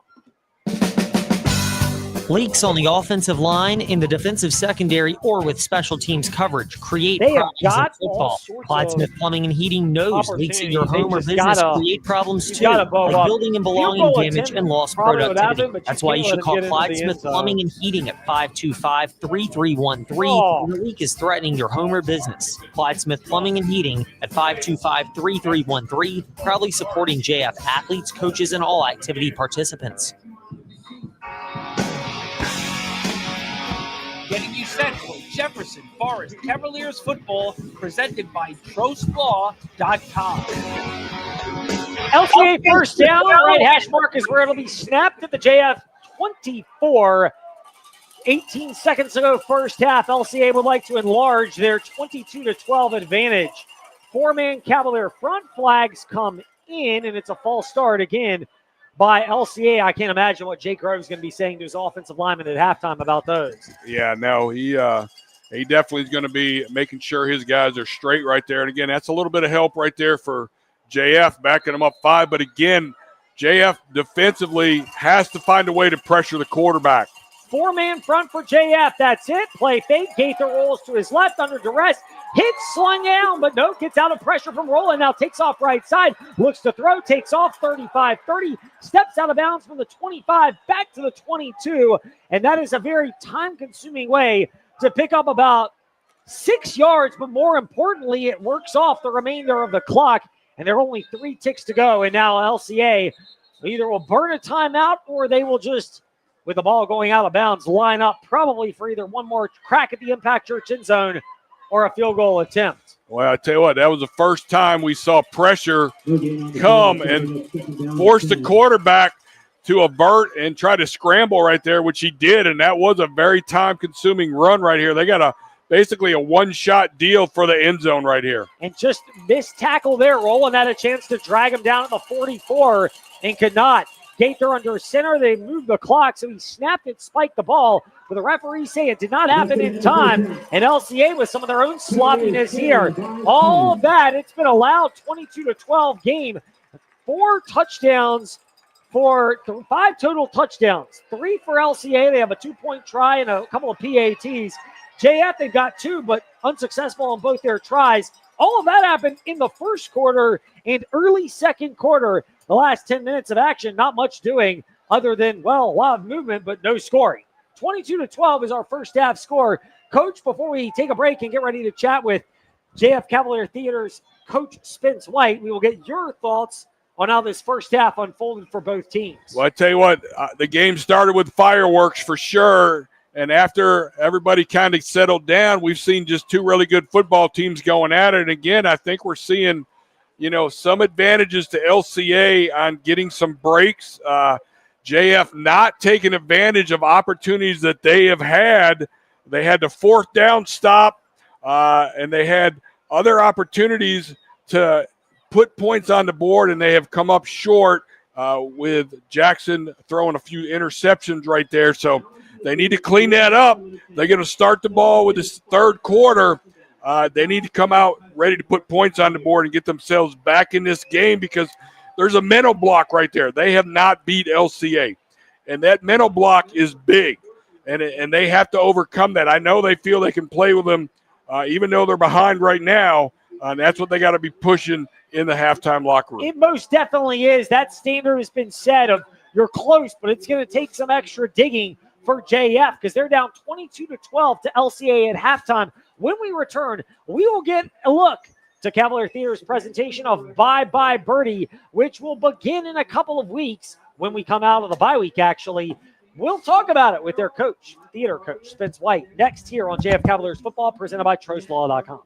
Leaks on the offensive line, in the defensive secondary, or with special teams coverage create They have problems got in football. all sorts Clyde of Smith Plumbing and Heating knows leaks at your home or They just business gotta- create problems you too, gotta bow like up. building and Field belonging goal damage attempt and lost probably would productivity. happen, but you That's why can't you let should it call get into Clyde the Smith end zone. Plumbing and Heating at 525-3313 Oh. when the leak is threatening your home or business. Clyde Smith Plumbing and Heating at 525-3313, proudly supporting JF athletes, coaches, and all activity participants. Getting you set for Jefferson Forest Cavaliers football, presented by TrostLaw.com. LCA first down. Right hash mark is where it'll be snapped at the JF 24. 18 seconds to go first half. LCA would like to enlarge their 22-12 advantage. 4-man Cavalier front. Flags come in, and it's a false start again by LCA. I can't imagine what Jake Grove's going to be saying to his offensive lineman at halftime about those. Yeah, no, he definitely is going to be making sure his guys are straight right there. And again, that's a little bit of help right there for JF, backing them up 5. But again, JF defensively has to find a way to pressure the quarterback. 4-man front for JF. That's it. Play fake. Gaither rolls to his left under duress. Hits, slung down, but no, gets out of pressure from Roland. Now takes off right side. Looks to throw. Takes off 35-30. Steps out of bounds from the 25 back to the 22. And that is a very time-consuming way to pick up about 6 yards. But more importantly, it works off the remainder of the clock. And there are only 3 ticks to go. And now LCA either will burn a timeout or they will just, with the ball going out of bounds, line up probably for either one more crack at the Impact Church end zone or a field goal attempt. Well, I tell you what, that was the first time we saw pressure come and force the quarterback to avert and try to scramble right there, which he did, and that was a very time-consuming run right here. They got basically a one-shot deal for the end zone right here. And just this tackle there, Roland had a chance to drag him down at the 44 and could not. Gaither under center. They moved the clock, so he snapped it, spiked the ball. But the referees say it did not happen in time. And LCA with some of their own sloppiness here. All of that, it's been allowed. 22-12 game. 4 touchdowns for 5 total touchdowns. 3 for LCA. They have a 2-point try and a couple of PATs. JF, they've got 2, but unsuccessful on both their tries. All of that happened in the first quarter and early second quarter. The last 10 minutes of action, not much doing other than, well, a lot of movement, but no scoring. 22-12 is our first half score. Coach, before we take a break and get ready to chat with JF Cavalier Theater's Coach Spence White, we will get your thoughts on how this first half unfolded for both teams. Well, I tell you what, the game started with fireworks for sure. And after everybody kind of settled down, we've seen just 2 really good football teams going at it. And again, I think we're seeing, some advantages to LCA on getting some breaks. JF not taking advantage of opportunities that they have had. They had the 4th down stop, and they had other opportunities to put points on the board, and they have come up short with Jackson throwing a few interceptions right there. So they need to clean that up. They're going to start the ball with this 3rd quarter. They need to come out ready to put points on the board and get themselves back in this game because there's a mental block right there. They have not beat LCA, and that mental block is big, and they have to overcome that. I know they feel they can play with them even though they're behind right now, and that's what they got to be pushing in the halftime locker room. It most definitely is. That standard has been set of you're close, but it's going to take some extra digging for JF because they're down 22-12 to LCA at halftime. When we return, we will get a look to Cavalier Theater's presentation of Bye Bye Birdie, which will begin in a couple of weeks when we come out of the bye week, actually. We'll talk about it with their coach, theater coach, Spence White, next here on JF Cavaliers Football, presented by TrostLaw.com.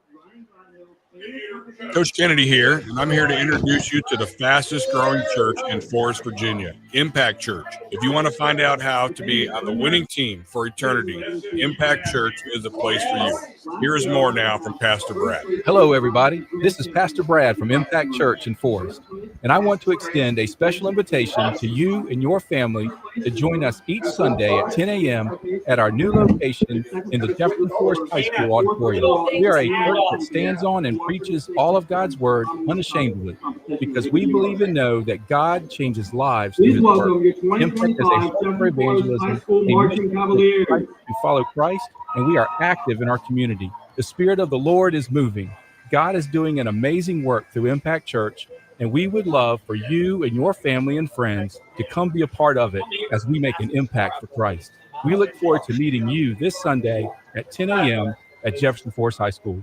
Coach Kennedy here, and I'm here to introduce you to the fastest growing church in Forest, Virginia, Impact Church. If you want to find out how to be on the winning team for eternity, Impact Church is a place for you. Here is more now from Pastor Brad. Hello, everybody. This is Pastor Brad from Impact Church in Forest, and I want to extend a special invitation to you and your family to join us each Sunday at 10 a.m. at our new location in the Jefferson Forest High School auditorium. We are a church that stands on and preaches all of God's word unashamedly because we believe and know that God changes lives through his word. Impact is a church for evangelism, a mission to follow Christ, and we are active in our community. The Spirit of the Lord is moving. God is doing an amazing work through Impact Church, and we would love for you and your family and friends to come be a part of it as we make an impact for Christ. We look forward to meeting you this Sunday at 10 a.m. at Jefferson Forest High School.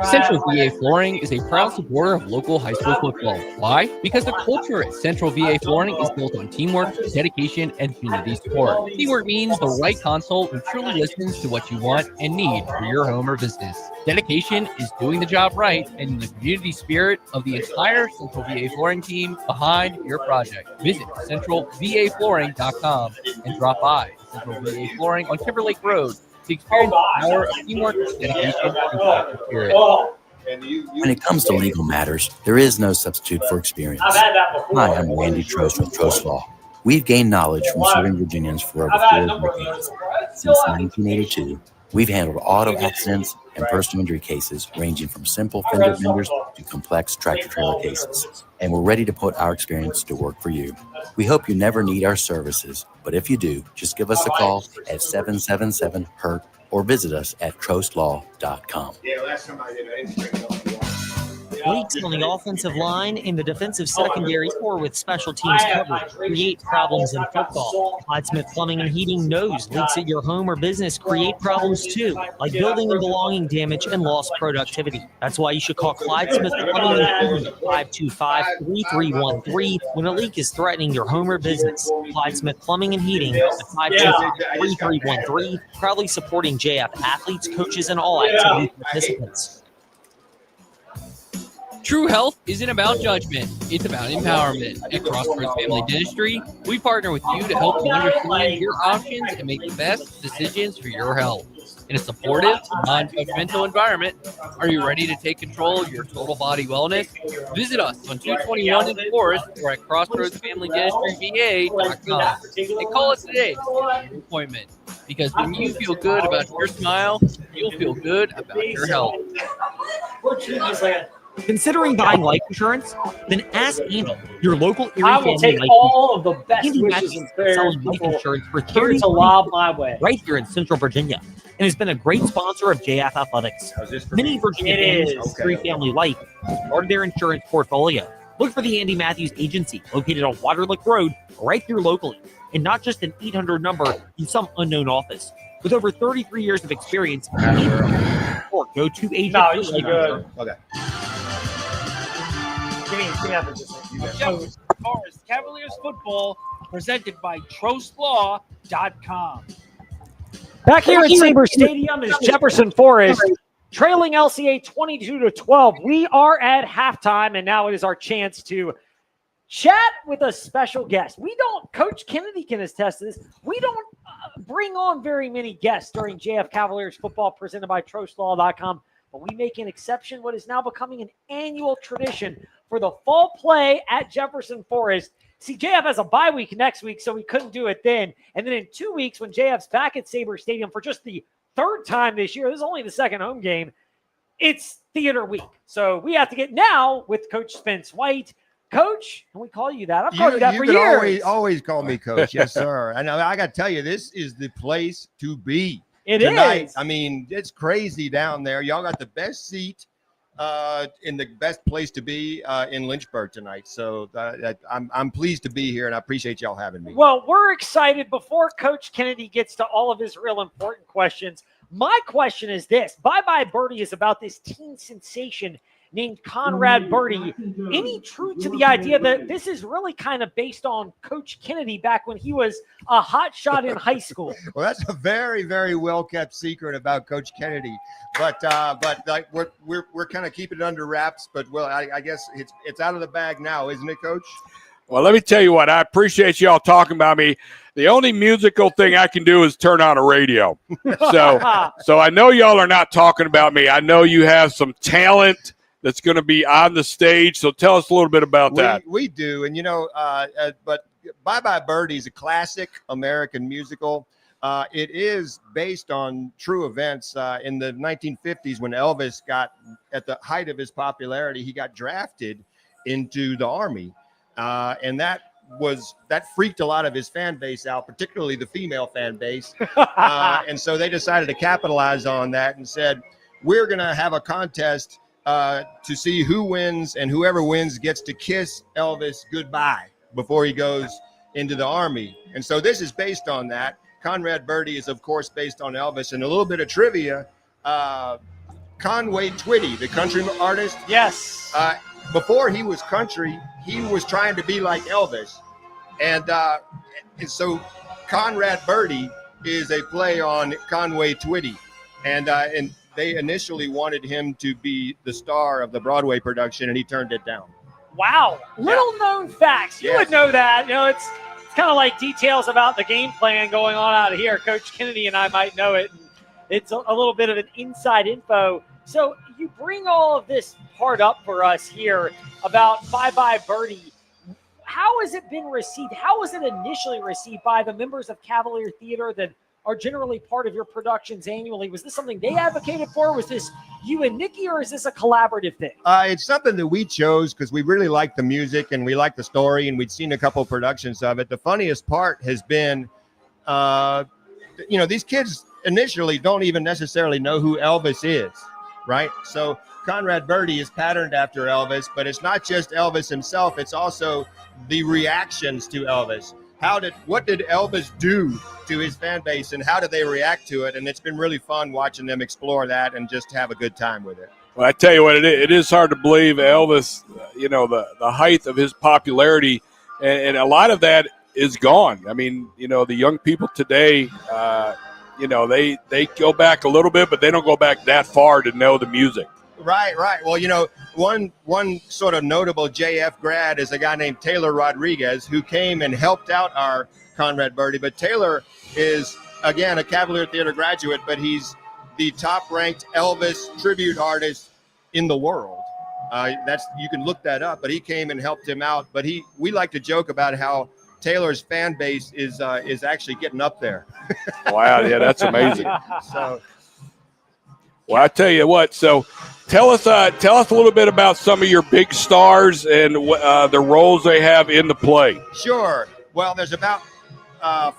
Central VA Flooring is a proud supporter of local high school football. Why? Because the culture at Central VA Flooring is built on teamwork, dedication, and community support. Teamwork means the right consult who truly listens to what you want and need for your home or business. Dedication is doing the job right and the community spirit of the entire Central VA Flooring team behind your project. Visit centralvaflooring.com and drop by Central VA Flooring on Timberlake Road to experience the power of teamwork, dedication, and culture spirit. When it comes to legal matters, there is no substitute for experience. Hi, I'm Randy Trost with Trost Law. We've gained knowledge from serving Virginians for over 4 decades. Since 1982, we've handled auto accidents and personal injury cases ranging from simple fender benders to complex tractor-trailer cases. And we're ready to put our experience to work for you. We hope you never need our services, but if you do, just give us a call at 777-HURT or visit us at TrostLaw.com. Leaks on the offensive line, in the defensive secondary, or with special teams coverage create problems in football. Clyde Smith Plumbing and Heating knows leaks at your home or business create problems too, like building and belonging damage and lost productivity. That's why you should call Clyde Smith Plumbing and Heating at 525-3313 when a leak is threatening your home or business. Clyde Smith Plumbing and Heating at 525-3313, proudly supporting JF athletes, coaches, and all activity participants. True health isn't about judgment, it's about empowerment. At Crossroads Family Dentistry, we partner with you to help you understand your options and make the best decisions for your health. In a supportive, non-judgmental environment, are you ready to take control of your total body wellness? Visit us on 221 in Forest or at CrossroadsFamilyDentistryVA.com and call us today for an appointment. Because when you feel good about your smile, you'll feel good about your health. Considering buying life insurance? Then ask Andy, your local Erie I will take all of the best wishes and prayers selling life insurance for here to lob my way. right here in Central Virginia, and has been a great sponsor of JF Athletics. Many Virginia families Erie Family Life as part of their insurance portfolio. Look for the Andy Matthews Agency, located on Waterlick Road, right here locally, and not just an 800 number in some unknown office. With over 33 years of experience, or go to agent. No, you should be good. Okay. Jefferson Forest Cavaliers football presented by TrostLaw.com. Back here at Sabre Stadium is Jefferson Forest, trailing LCA 22-12. We are at halftime, and now it is our chance to chat with a special guest. Coach Kennedy can attest to this. We don't bring on very many guests during JF Cavaliers football presented by TrostLaw.com, but we make an exception, what is now becoming an annual tradition for the fall play at Jefferson Forest. See, JF has a bye week next week, so we couldn't do it then. And then in 2 weeks, when JF's back at Sabre Stadium for just the third time this year, this is only the second home game, it's theater week. So we have to get now with Coach Spence White. Coach, can we call you that? I've called you that for years. Always call me Coach. Yes, sir. And I got to tell you, this is the place to be. It tonight. is. I mean, it's crazy down there. Y'all got the best seat in the best place to be in Lynchburg tonight. So I'm pleased to be here, and I appreciate y'all having me. Well, we're excited. Before Coach Kennedy gets to all of his real important questions, my question is this. Bye Bye Birdie is about this teen sensation named Conrad Birdie. Any truth to the idea that this is really kind of based on Coach Kennedy back when he was a hot shot in high school? Well, that's a very, very well kept secret about Coach Kennedy, but like we're kind of keeping it under wraps. But well, I guess it's out of the bag now, isn't it, Coach? Well, let me tell you what. I appreciate y'all talking about me. The only musical thing I can do is turn on a radio. So I know y'all are not talking about me. I know you have some talent that's going to be on the stage. So tell us a little bit about that. We do. And, but Bye Bye Birdie is a classic American musical. It is based on true events. In the 1950s, when Elvis got at the height of his popularity, he got drafted into the Army. And that freaked a lot of his fan base out, particularly the female fan base. And so they decided to capitalize on that and said, we're going to have a contest to see who wins, and whoever wins gets to kiss Elvis goodbye before he goes into the Army. And so this is based on that. Conrad Birdie is, of course, based on Elvis. And a little bit of trivia, Conway Twitty, the country artist. Yes. Before he was country, he was trying to be like Elvis. And so Conrad Birdie is a play on Conway Twitty. And they initially wanted him to be the star of the Broadway production, and he turned it down. Wow. Little known facts. You would know that. It's kind of like details about the game plan going on out of here. Coach Kennedy and I might know it. It's a little bit of an inside info. So you bring all of this part up for us here about Bye Bye Birdie. How has it been received? How was it initially received by the members of Cavalier Theater that are generally part of your productions annually? Was this something they advocated for? Was this you and Nikki, or is this a collaborative thing? It's something that we chose because we really like the music and we like the story, and we'd seen a couple of productions of it. The funniest part has been, these kids initially don't even necessarily know who Elvis is, right? So Conrad Birdie is patterned after Elvis, but it's not just Elvis himself. It's also the reactions to Elvis. What did Elvis do to his fan base, and how did they react to it? And it's been really fun watching them explore that and just have a good time with it. Well, I tell you what, it is hard to believe Elvis, the height of his popularity, and a lot of that is gone. I mean, the young people today, they go back a little bit, but they don't go back that far to know the music. Right. Well, one sort of notable JF grad is a guy named Taylor Rodriguez, who came and helped out our Conrad Birdie. But Taylor is, again, a Cavalier Theater graduate, but he's the top-ranked Elvis tribute artist in the world. You can look that up, but he came and helped him out. But we like to joke about how Taylor's fan base is actually getting up there. Wow, yeah, that's amazing. So. Well, I tell you what. So, tell us a little bit about some of your big stars and the roles they have in the play. Sure. Well, there's about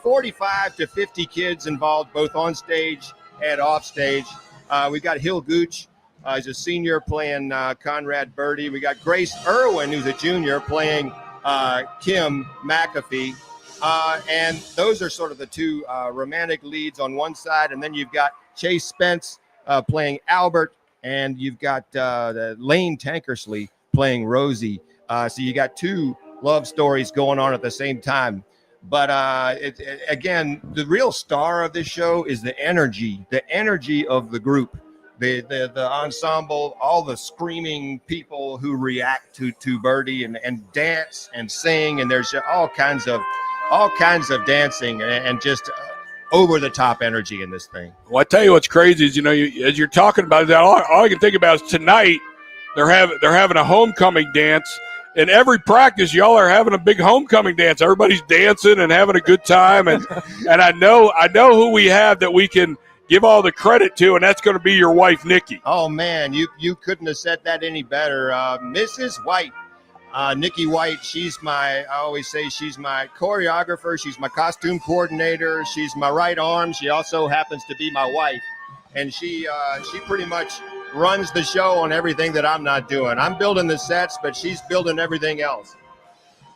45 to 50 kids involved, both on stage and off stage. We've got Hill Gooch, he's a senior, playing Conrad Birdie. We got Grace Irwin, who's a junior, playing Kim McAfee. And those are sort of the two romantic leads on one side, and then you've got Chase Spence playing Albert, and you've got Lane Tankersley playing Rosie. So you got two love stories going on at the same time. But again, the real star of this show is the energy of the group, the ensemble, all the screaming people who react to Birdie and dance and sing, and there's all kinds of dancing and just over the top energy in this thing. Well, I tell you what's crazy is, as you're talking about that, all I can think about is tonight they're having a homecoming dance. In every practice, y'all are having a big homecoming dance. Everybody's dancing and having a good time, and I know who we have that we can give all the credit to, and that's going to be your wife, Nikki. Oh man, you couldn't have said that any better, Mrs. White. Nikki White, I always say she's my choreographer. She's my costume coordinator. She's my right arm. She also happens to be my wife. And she pretty much runs the show on everything that I'm not doing. I'm building the sets, but she's building everything else.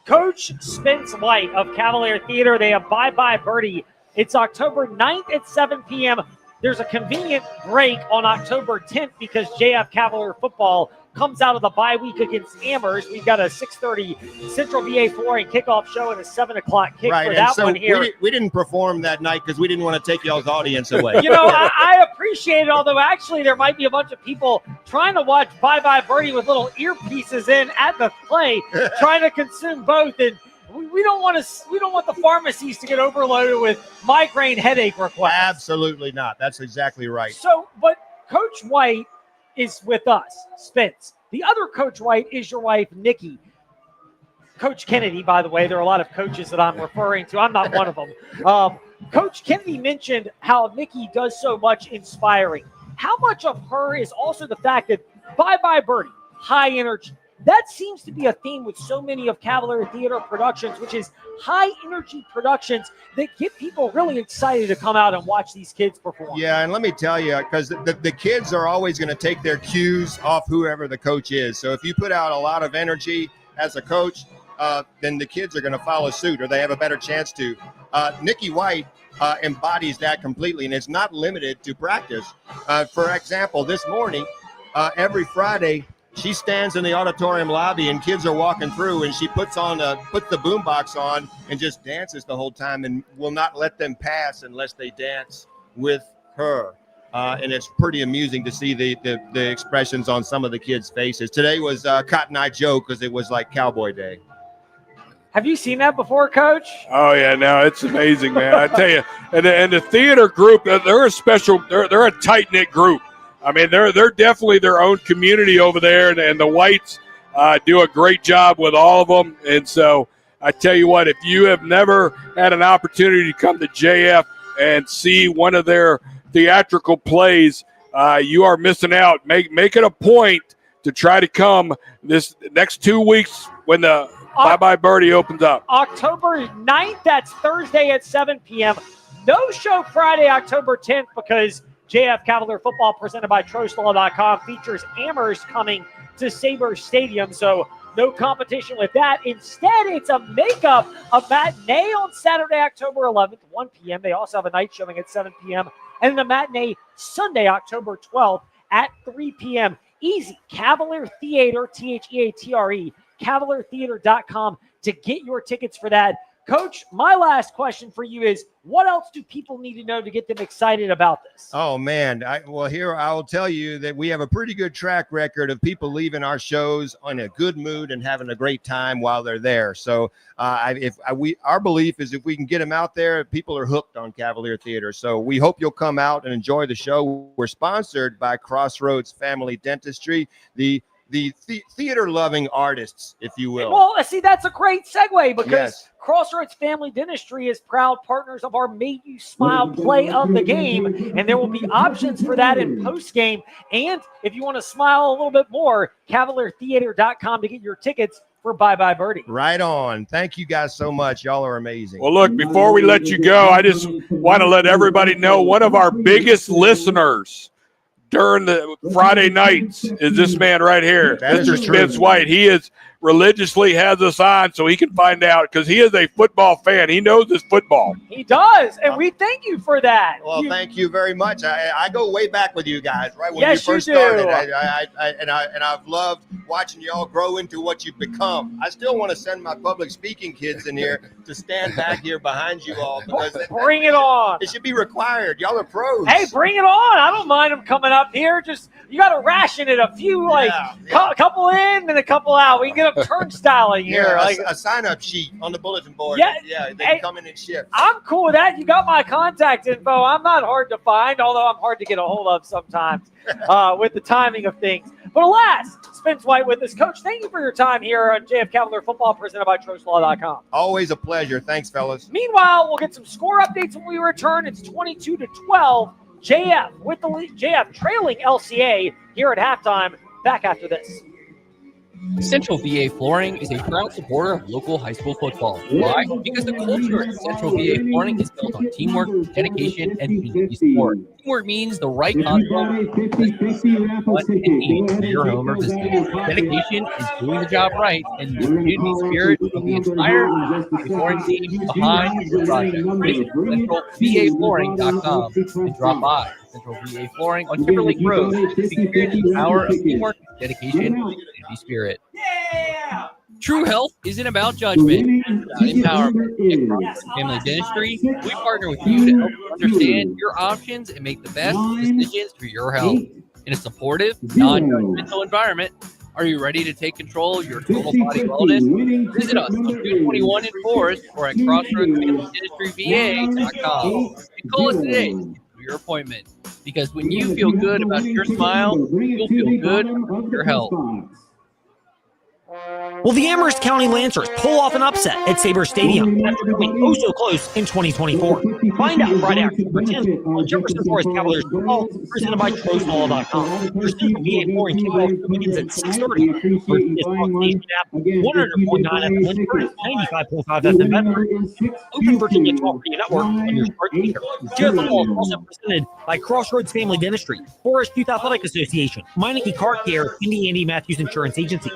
Coach Spence White of Cavalier Theater. They have Bye Bye Birdie. It's October 9th at 7 p.m. There's a convenient break on October 10th because JF Cavalier football comes out of the bye week against Amherst. We've got a 6:30 Central VA flooring kickoff show and a 7 o'clock kick for that one here. We didn't perform that night because we didn't want to take y'all's audience away. I appreciate it, although actually there might be a bunch of people trying to watch Bye Bye Birdie with little earpieces in at the play, trying to consume both. And we don't want the pharmacies to get overloaded with migraine headache requests. Absolutely not. That's exactly right. So, but Coach White is with us, Spence. The other Coach White is your wife, Nikki. Coach Kennedy, by the way. There are a lot of coaches that I'm referring to. I'm not one of them. Coach Kennedy mentioned how Nikki does so much inspiring. How much of her is also the fact that Bye Bye Birdie, high energy. That seems to be a theme with so many of Cavalier Theater productions, which is high energy productions that get people really excited to come out and watch these kids perform. Yeah, and let me tell you, because the kids are always going to take their cues off whoever the coach is. So if you put out a lot of energy as a coach, then the kids are going to follow suit, or they have a better chance to. Nikki White embodies that completely, and it's not limited to practice. For example, this morning, every Friday, she stands in the auditorium lobby and kids are walking through, and she puts the boombox on and just dances the whole time and will not let them pass unless they dance with her. And it's pretty amusing to see the expressions on some of the kids' faces. Today was Cotton Eye Joe because it was like Cowboy Day. Have you seen that before, Coach? Oh yeah, no, it's amazing, man. I tell you, and the theater group, they're a special, they're a tight knit group. I mean, they're definitely their own community over there, and the Whites do a great job with all of them. And so I tell you what, if you have never had an opportunity to come to JF and see one of their theatrical plays, you are missing out. Make it a point to try to come this next 2 weeks when the Bye Bye Birdie opens up. October 9th, that's Thursday at 7 p.m. No show Friday, October 10th, because JF Cavalier football presented by TrostLaw.com features Amherst coming to Sabre Stadium, so no competition with that. Instead, it's a matinee on Saturday, October 11th, 1 p.m. They also have a night showing at 7 p.m. and then a matinee Sunday, October 12th at 3 p.m. Easy. Cavalier Theater, Theatre, CavalierTheater.com to get your tickets for that. Coach, my last question for you is, what else do people need to know to get them excited about this? Oh, man. Here I will tell you that we have a pretty good track record of people leaving our shows in a good mood and having a great time while they're there. So our belief is if we can get them out there, people are hooked on Cavalier Theater. So we hope you'll come out and enjoy the show. We're sponsored by Crossroads Family Dentistry, the theater-loving artists, if you will. Well, see, that's a great segue because Yes. Crossroads Family Dentistry is proud partners of our Made You Smile play of the game, and there will be options for that in post-game. And if you want to smile a little bit more, CavalierTheater.com to get your tickets for Bye Bye Birdie. Right on. Thank you guys so much. Y'all are amazing. Well, look, before we let you go, I just want to let everybody know one of our biggest listeners during the Friday nights is this man right here, Mr. Spence White. He is religiously has us on so he can find out, because he is a football fan. He knows his football. He does, and we thank you for that. Well, thank you very much. I go way back with you guys, right? When Yes, you first you do. started. And I've loved watching y'all grow into what you've become. I still want to send my public speaking kids in here to stand back here behind you all, because Bring it on. It should be required. Y'all are pros. Hey, bring it on. I don't mind them coming up here. Just, you got to ration it a few, a couple in and a couple out. We can get them turnstiling here. A sign-up sheet on the bulletin board. Yeah, they can come in and shift. I'm cool with that. You got my contact info. I'm not hard to find, although I'm hard to get a hold of sometimes with the timing of things. But alas, Spence White with us. Coach, thank you for your time here on JF Cavalier Football presented by TrostLaw.com. Always a pleasure. Thanks, fellas. Meanwhile, we'll get some score updates when we return. It's 22-12. JF trailing LCA here at halftime. Back after this. Central VA Flooring is a proud supporter of local high school football. Why? Because the culture at Central VA Flooring is built on teamwork, dedication, and community support. Teamwork means the right content and need for your home or business. Dedication is doing the job right, and the community spirit of the entire VA Flooring team behind your project. Visit centralvaflooring.com and drop by. Central VA Flooring on Timberlake Road to experience the power of teamwork, dedication, and community spirit. True health isn't about judgment, it's about empowerment. At Crossroads Family Dentistry, we partner with you to help you understand your options and make the best decisions for your health. In a supportive, non-judgmental environment, are you ready to take control of your total body wellness? Visit us on 221 in Forest or at crossroadsdentistryva.com and call us today for your appointment. Because when you feel good about your smile, you'll feel good about your health. Will the Amherst County Lancers pull off an upset at Sabre Stadium after coming oh so close in 2024? Find out Friday, October 10th on Jefferson Forest Cavaliers football, presented by TroSmall.com. Your Central VA Flooring kickoff begins at 6:30. Virginia's Talk Station app, 100.9 FM Lynchburg, 95.5 FM Bedford. Open Virginia Talk Radio Network on your smart speaker. Cheer football is also presented by Crossroads Family Dentistry, Forest Youth Athletic Association, Meineke Car Care, and the Andy Matthews Insurance Agency.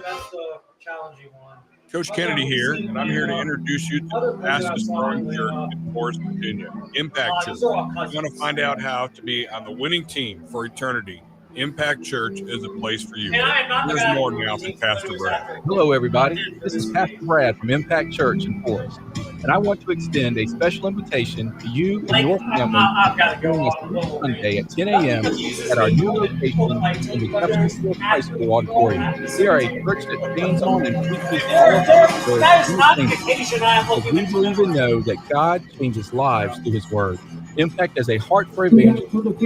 Coach Kennedy here, and I'm here to introduce you to the fastest growing church in Forest, Virginia, Impact Church. If you want to find out how to be on the winning team for eternity, Impact Church is a place for you. There's more now from Pastor Brad. Hello, everybody. This is Pastor Brad from Impact Church in Forest, and I want to extend a special invitation to you and your family to join us this Sunday at 10 a.m. at our new location in the Jefferson High School auditorium. We are a church that stands on and preaches all of God's word. We believe and know that God changes lives through His Word. Impact as a heart for evangelism.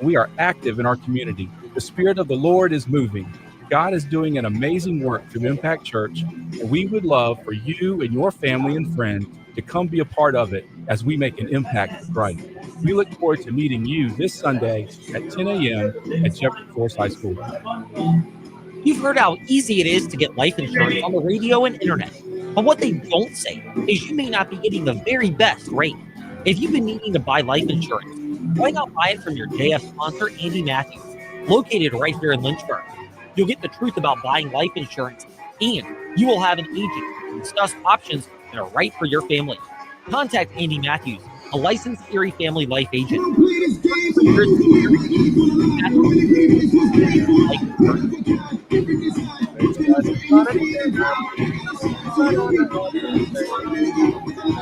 We are active in our community. The Spirit of the Lord is moving. God is doing an amazing work through Impact Church, and we would love for you and your family and friends to come be a part of it as we make an impact for Christ. We look forward to meeting you this Sunday at 10 a.m. at Jefferson Forest High School. You've heard how easy it is to get life insurance on the radio and internet. But what they don't say is you may not be getting the very best rate. If you've been needing to buy life insurance, why not buy it from your JF sponsor, Andy Matthews, located right here in Lynchburg. You'll get the truth about buying life insurance, and you will have an agent to discuss options that are right for your family. Contact Andy Matthews, a licensed Erie Family Life agent.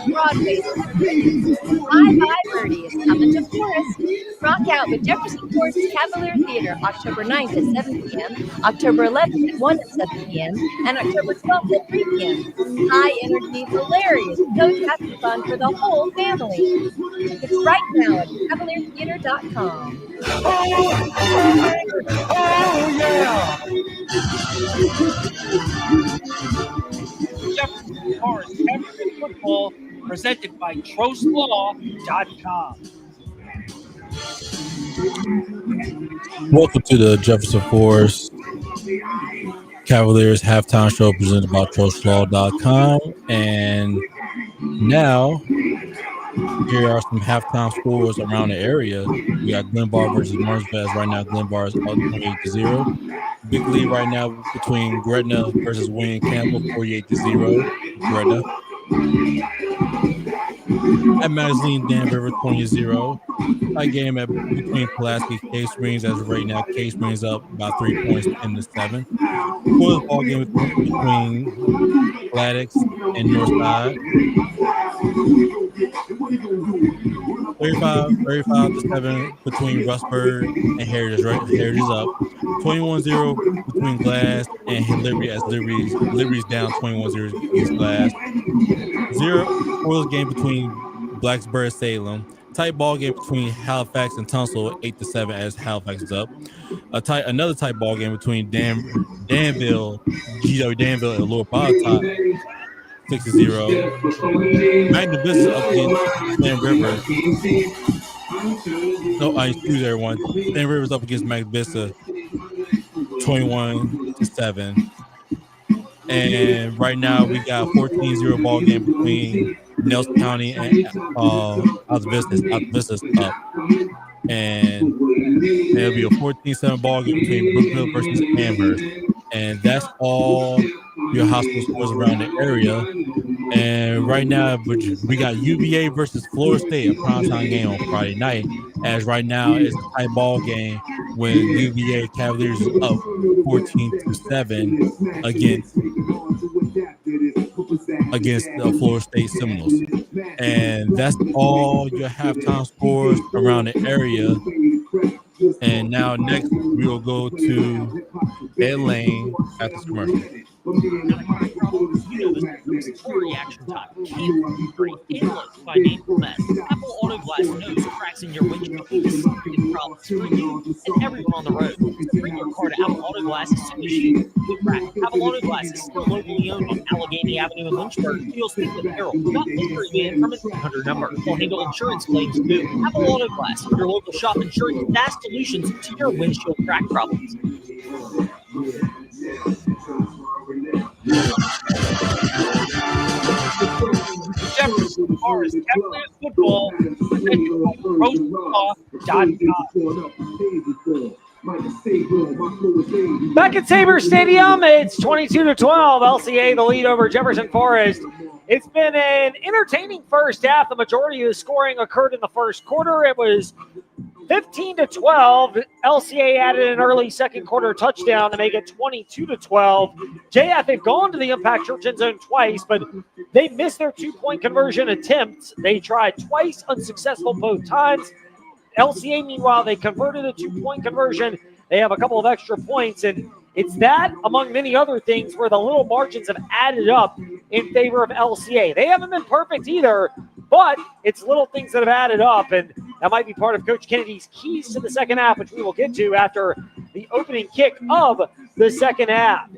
Broadway's Bye Bye Birdie is coming to Forest. Rock out with Jefferson Forest Cavalier Theater October 9th at 7 p.m., October 11th at 1 at 7 p.m., and October 12th at 3 p.m. High energy, hilarious, go-tastic fun for the whole family. Tickets right now at cavaliertheater.com. Oh, yeah! Jefferson Forest Cavalier football presented by TroSmall.com. Welcome to the Jefferson Forest Cavaliers halftime show presented by TroSmall.com. And now, here are some halftime scores around the area. We got Glenbar versus Martinsville. Right now, Glenbar is up 28-0. Big lead right now between Gretna versus Wayne Campbell, 48-0. Gretna. At Magazine, Dan River, 20-0. Tie game between Pulaski and Cave Springs. As of right now, Cave Springs up about 3 points in the 7th. Fourth ball game between Gladys and Northside. 35-7 between Rustburg and Heritage. Right? Heritage is up. 21-0 between Glass and Liberty, as Liberty's down 21-0 against Glass. 0 game between Blacksburg and Salem. Tight ball game between Halifax and Tunstall, 8-7 as Halifax is up. Another tight ball game between Danville, GW Danville and Lower Bottom, 6-0. Magna Vista up against Stan River. No, excuse everyone. Stan River's up against Magna Vista, 21-7. And right now we got a 14-0 ball game between Nelson County and Altavista's up. And it'll be a 14-7 ball game between Brookville versus Amherst. And that's all your high school scores around the area. And right now, we got UVA versus Florida State, a primetime game on Friday night. As right now, it's a tight ball game when UVA Cavaliers is up 14-7 against the Florida State Seminoles. And that's all your halftime scores around the area. And now next, we will go to Ed Lane at this commercial. Reaction time. Influenced by Naval Mess. Apple Auto Glass knows cracks in your windshield is serious problems for you and everyone on the road. Bring your car to Apple Auto Glass as soon as you crack. Apple Auto Glass is still locally owned on Allegheny Avenue in Lynchburg. You'll speak with Carol. Not look in from a 300 number. We'll handle insurance claims too. Apple Auto Glass, your local shop ensuring fast solutions to your windshield crack problems. Jefferson Forest Cavaliers football presented by TroStlaw.com. Back at Sabre Stadium, it's 22-12. LCA the lead over Jefferson Forest. It's been an entertaining first half. The majority of the scoring occurred in the first quarter. It was 15-12. LCA added an early second quarter touchdown to make it 22-12. JF had gone to the Impact Church end zone twice, but they missed their two-point conversion attempts. They tried twice, unsuccessful both times. LCA, meanwhile, they converted a two-point conversion. They have a couple of extra points, and it's that, among many other things, where the little margins have added up in favor of LCA. They haven't been perfect either, but it's little things that have added up, and that might be part of Coach Kennedy's keys to the second half, which we will get to after the opening kick of the second half.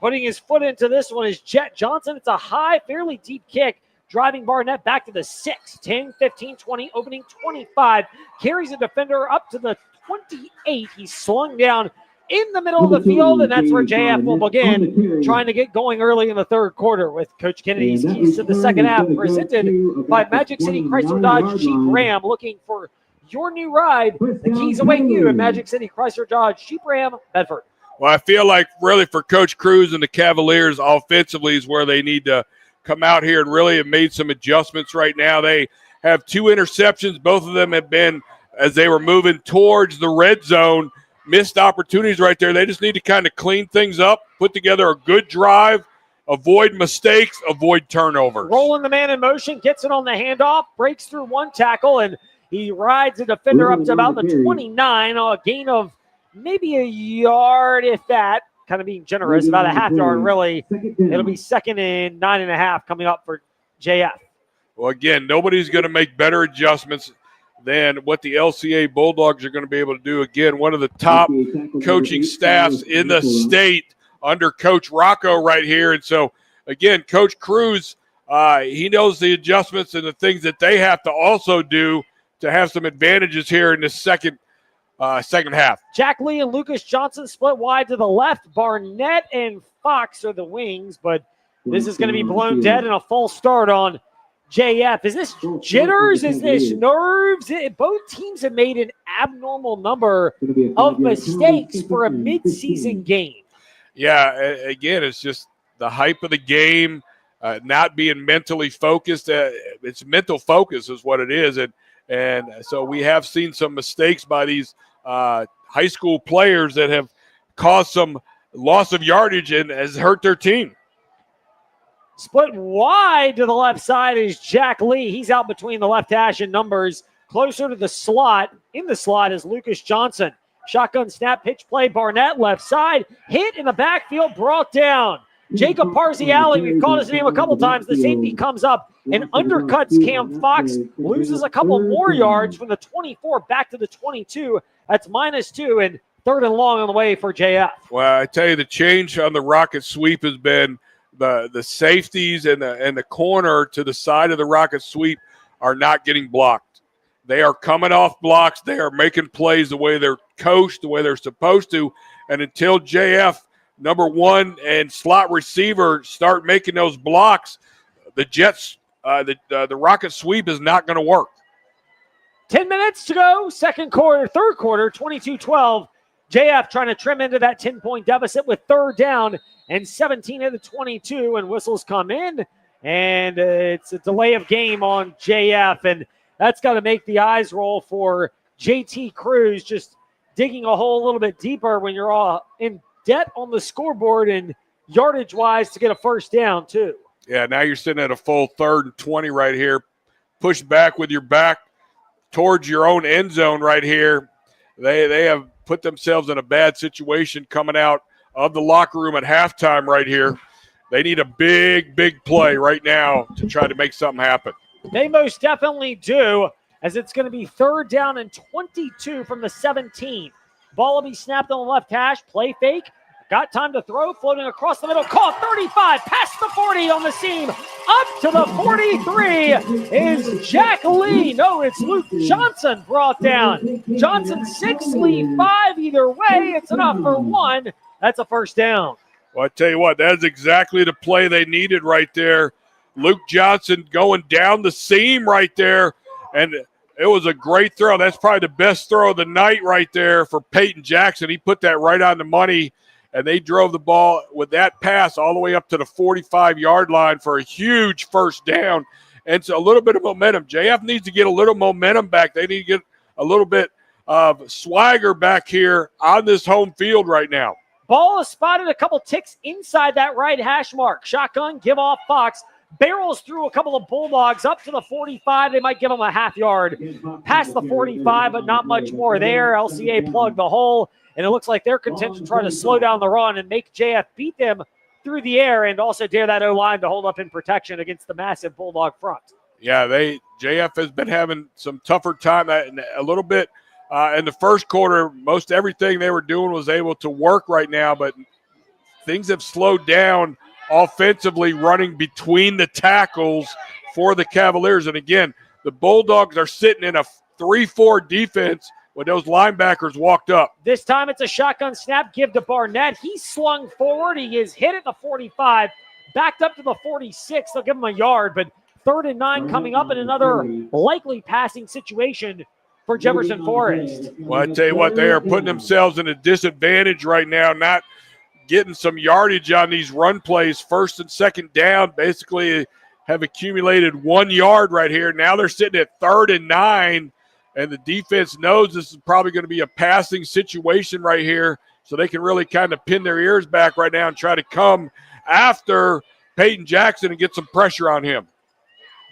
Putting his foot into this one is Jet Johnson. It's a high, fairly deep kick, driving Barnett back to the 6, 10, 15, 20, opening 25. Carries a defender up to the 28. He's slung down in the middle of the field, and that's where JF will begin trying to get going early in the third quarter with Coach Kennedy's keys to the second half, presented by Magic City Chrysler Dodge Jeep Ram. Looking for your new ride, the keys await you at Magic City Chrysler Dodge Jeep Ram, Bedford. Well, I feel like really for Coach Cruz and the Cavaliers offensively is where they need to come out here and really have made some adjustments right now. They have 2 interceptions. Both of them have been as they were moving towards the red zone. Missed opportunities right there. They just need to kind of clean things up, put together a good drive, avoid mistakes, avoid turnovers. Rolling the man in motion, gets it on the handoff, breaks through one tackle, and he rides the defender up to about the 29, a gain of maybe a yard, if that. Kind of being generous, about a half yard, really. It'll be 2nd and 9.5 coming up for JF. Well, again, nobody's going to make better adjustments than what the LCA Bulldogs are going to be able to do. Again, one of the top coaching staffs in the state under Coach Rocco right here. And so, again, Coach Cruz, he knows the adjustments and the things that they have to also do to have some advantages here in the second half. Jack Lee and Lucas Johnson split wide to the left. Barnett and Fox are the wings, but this is going to be blown dead and a false start on JF. Is this jitters? Is this nerves? Both teams have made an abnormal number of mistakes for a midseason game. Yeah, again, it's just the hype of the game, not being mentally focused. It's mental focus is what it is. And so we have seen some mistakes by these high school players that have caused some loss of yardage and has hurt their team. Split wide to the left side is Jack Lee. He's out between the left hash and numbers. Closer to the slot, in the slot, is Lucas Johnson. Shotgun snap, pitch play, Barnett left side. Hit in the backfield, brought down. Jacob Parziale, we've called his name a couple times. The safety comes up and undercuts Cam Fox. Loses a couple more yards from the 24 back to the 22. That's -2 and 3rd and long on the way for JF. Well, I tell you, the change on the rocket sweep has been the safeties and the corner to the side of the rocket sweep are not getting blocked. They are coming off blocks. They are making plays the way they're coached, the way they're supposed to. And until JF, number one, and slot receiver start making those blocks, the Jets, the rocket sweep is not going to work. 10 minutes to go, third quarter, 22-12. JF trying to trim into that 10-point deficit with third down and 17 of the 22, and whistles come in, and it's a delay of game on JF, and that's got to make the eyes roll for JT Cruz, just digging a hole a little bit deeper when you're all in debt on the scoreboard and yardage-wise to get a first down, too. Yeah, now you're sitting at a full 3rd and 20 right here. Push back with your back towards your own end zone right here. They have put themselves in a bad situation coming out of the locker room at halftime right here. They need a big, big play right now to try to make something happen. They most definitely do, as it's going to be 3rd down and 22 from the 17. Ball will be snapped on the left hash, play fake. Got time to throw, floating across the middle, caught 35, past the 40 on the seam, up to the 43 is Jack Lee. No, it's Luke Johnson brought down. Johnson 6, Lee 5, either way, it's enough for 1. That's a first down. Well, I tell you what, that's exactly the play they needed right there. Luke Johnson going down the seam right there, and it was a great throw. That's probably the best throw of the night right there for Peyton Jackson. He put that right on the money, and they drove the ball with that pass all the way up to the 45-yard line for a huge first down. And so a little bit of momentum. JF needs to get a little momentum back. They need to get a little bit of swagger back here on this home field right now. Ball is spotted a couple ticks inside that right hash mark. Shotgun, give off Fox. Barrels through a couple of Bulldogs up to the 45. They might give them a half yard past the 45, but not much more there. LCA plugged the hole. And it looks like they're content to try to slow down the run and make JF beat them through the air and also dare that O-line to hold up in protection against the massive Bulldog front. Yeah, JF has been having some tougher time a little bit in the first quarter. Most everything they were doing was able to work right now, but things have slowed down offensively, running between the tackles for the Cavaliers. And again, the Bulldogs are sitting in a 3-4 defense when those linebackers walked up. This time it's a shotgun snap, give to Barnett. He slung forward. He is hit at the 45, backed up to the 46. They'll give him a yard, but 3rd and 9 coming up in another likely passing situation for Jefferson Forest. Well, I tell you what, they are putting themselves in a disadvantage right now, not getting some yardage on these run plays. 1st and 2nd down basically have accumulated 1 yard right here. Now they're sitting at 3rd and 9. And the defense knows this is probably going to be a passing situation right here, so they can really kind of pin their ears back right now and try to come after Peyton Jackson and get some pressure on him.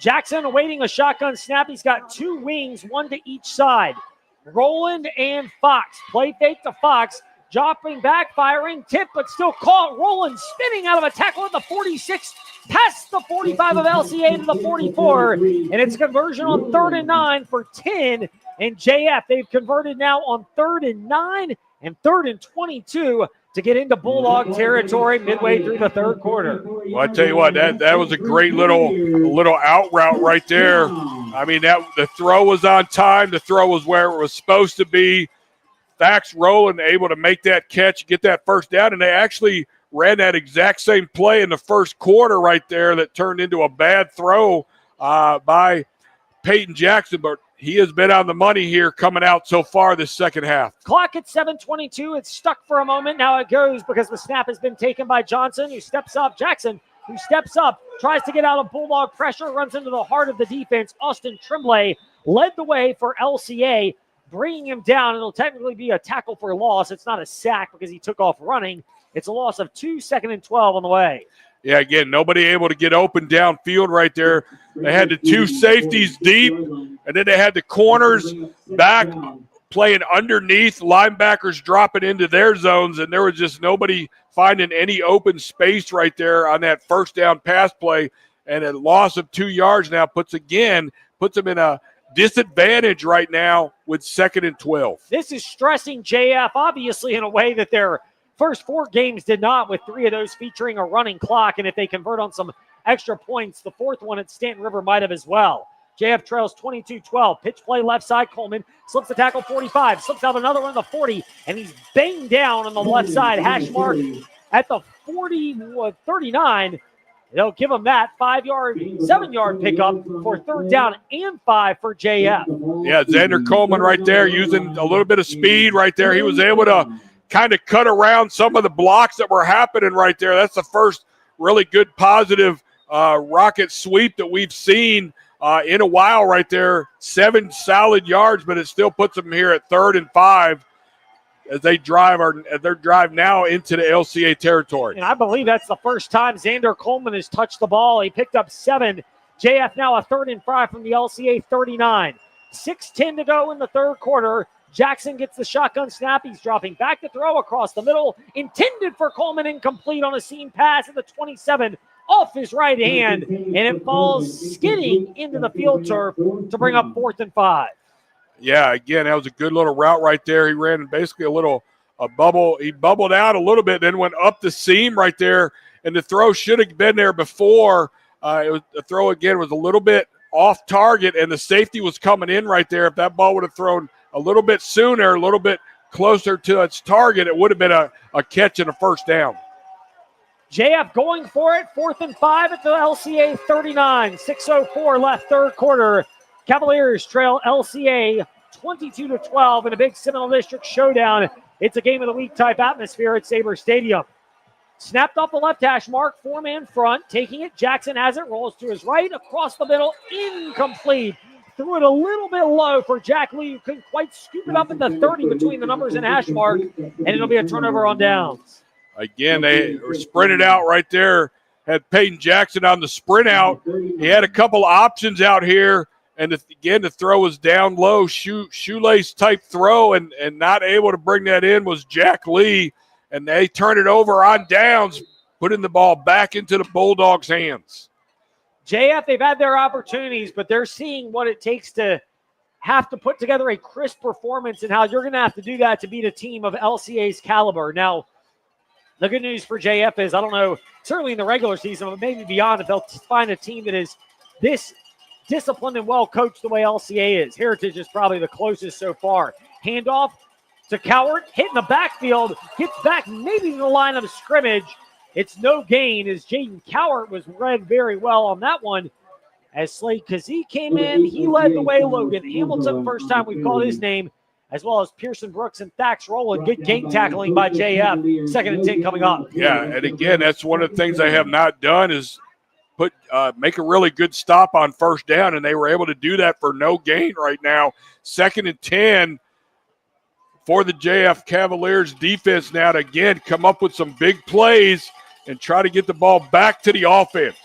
Jackson awaiting a shotgun snap. He's got 2 wings, 1 to each side. Roland and Fox. Play fake to Fox. Dropping back, firing, tip, but still caught. Roland spinning out of a tackle at the 46, past the 45 of LCA to the 44, and it's a conversion on 3rd and 9 for 10. And JF, they've converted now on 3rd and 9 and 3rd and 22 to get into Bulldog territory midway through the 3rd quarter. Well, I tell you what, that was a great little out route right there. I mean, the throw was on time. The throw was where it was supposed to be. Fax Rowland able to make that catch, get that first down, and they actually ran that exact same play in the first quarter right there that turned into a bad throw by Peyton Jackson, but he has been on the money here coming out so far this second half. Clock at 7:22. It's stuck for a moment. Now it goes because the snap has been taken by Johnson, who steps up. Jackson, who steps up, tries to get out of Bulldog pressure, runs into the heart of the defense. Austin Tremblay led the way for LCA, bringing him down. It'll technically be a tackle for loss. It's not a sack because he took off running. It's a loss of 2, 2nd and 12 on the way. Yeah, again, nobody able to get open downfield right there. They had the 2 safeties deep, and then they had the corners back playing underneath, linebackers dropping into their zones, and there was just nobody finding any open space right there on that first down pass play. And a loss of 2 yards now puts them in a disadvantage right now with 2nd and 12. This is stressing JF, obviously, in a way that their first 4 games did not, with 3 of those featuring a running clock. And if they convert on some extra points, the 4th one at Stanton River might have as well. JF trails 22-12. Pitch play left side. Coleman slips the tackle 45. Slips out another one at the 40. And he's banged down on the left side. Hash mark at the 39. They'll give him that 7-yard pickup for third down and 5 for JF. Yeah, Xander Coleman right there using a little bit of speed right there. He was able to kind of cut around some of the blocks that were happening right there. That's the first really good positive rocket sweep that we've seen in a while right there. 7 solid yards, but it still puts them here at 3rd and 5 as they drive now into the LCA territory. And I believe that's the first time Xander Coleman has touched the ball. He picked up 7. JF now a 3rd and 5 from the LCA 39. 6:10 to go in the third quarter. Jackson gets the shotgun snap. He's dropping back to throw across the middle. Intended for Coleman, incomplete on a seam pass at the 27 off his right hand. And it falls skidding into the field turf to bring up 4th and 5. Yeah, again, that was a good little route right there. He ran basically a bubble. He bubbled out a little bit, then went up the seam right there. And the throw should have been there before. The throw, again, was a little bit off target, and the safety was coming in right there. If that ball would have thrown a little bit sooner, a little bit closer to its target, it would have been a catch and a first down. JF going for it. 4th and 5 at the LCA 39. 6:04 left third quarter. Cavaliers trail LCA 22-12 in a big Seminole District showdown. It's a game of the week type atmosphere at Sabre Stadium. Snapped off the left hash mark, 4-man front. Taking it, Jackson has it, rolls to his right, across the middle, incomplete. Threw it a little bit low for Jack Lee, who couldn't quite scoop it up at the 30 between the numbers and hash mark, and it'll be a turnover on downs. Again, they were sprinted out right there. Had Peyton Jackson on the sprint out. He had a couple options out here. And again, the throw was down low, shoelace type throw, and not able to bring that in was Jack Lee. And they turned it over on downs, putting the ball back into the Bulldogs' hands. JF, they've had their opportunities, but they're seeing what it takes to have to put together a crisp performance and how you're going to have to do that to beat a team of LCA's caliber. Now, the good news for JF is, I don't know, certainly in the regular season, but maybe beyond, if they'll find a team that is this disciplined and well coached the way LCA is. Heritage is probably the closest so far. Handoff to Cowart, hitting the backfield, gets back maybe to the line of scrimmage. It's no gain as Jaden Cowart was read very well on that one. As Slade Kazee came in, he led the way. Logan Hamilton, first time we've called his name, as well as Pearson Brooks and Thax Rowland. Good game tackling by JF. 2nd and 10 coming up. Yeah, and again, that's one of the things they have not done is make a really good stop on first down, and they were able to do that for no gain right now. 2nd and 10 for the JF Cavaliers defense now to, again, come up with some big plays and try to get the ball back to the offense.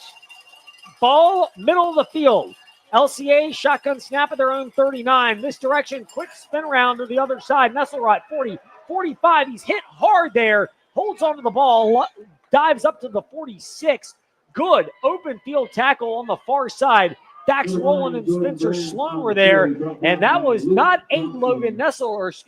Ball middle of the field. LCA shotgun snap at their own 39. Misdirection, quick spin around to the other side. Nesselrod, 40, 45. He's hit hard there. Holds onto the ball, dives up to the 46. Good open field tackle on the far side. Dax Rowland and Spencer Sloan were there, and that was not Silas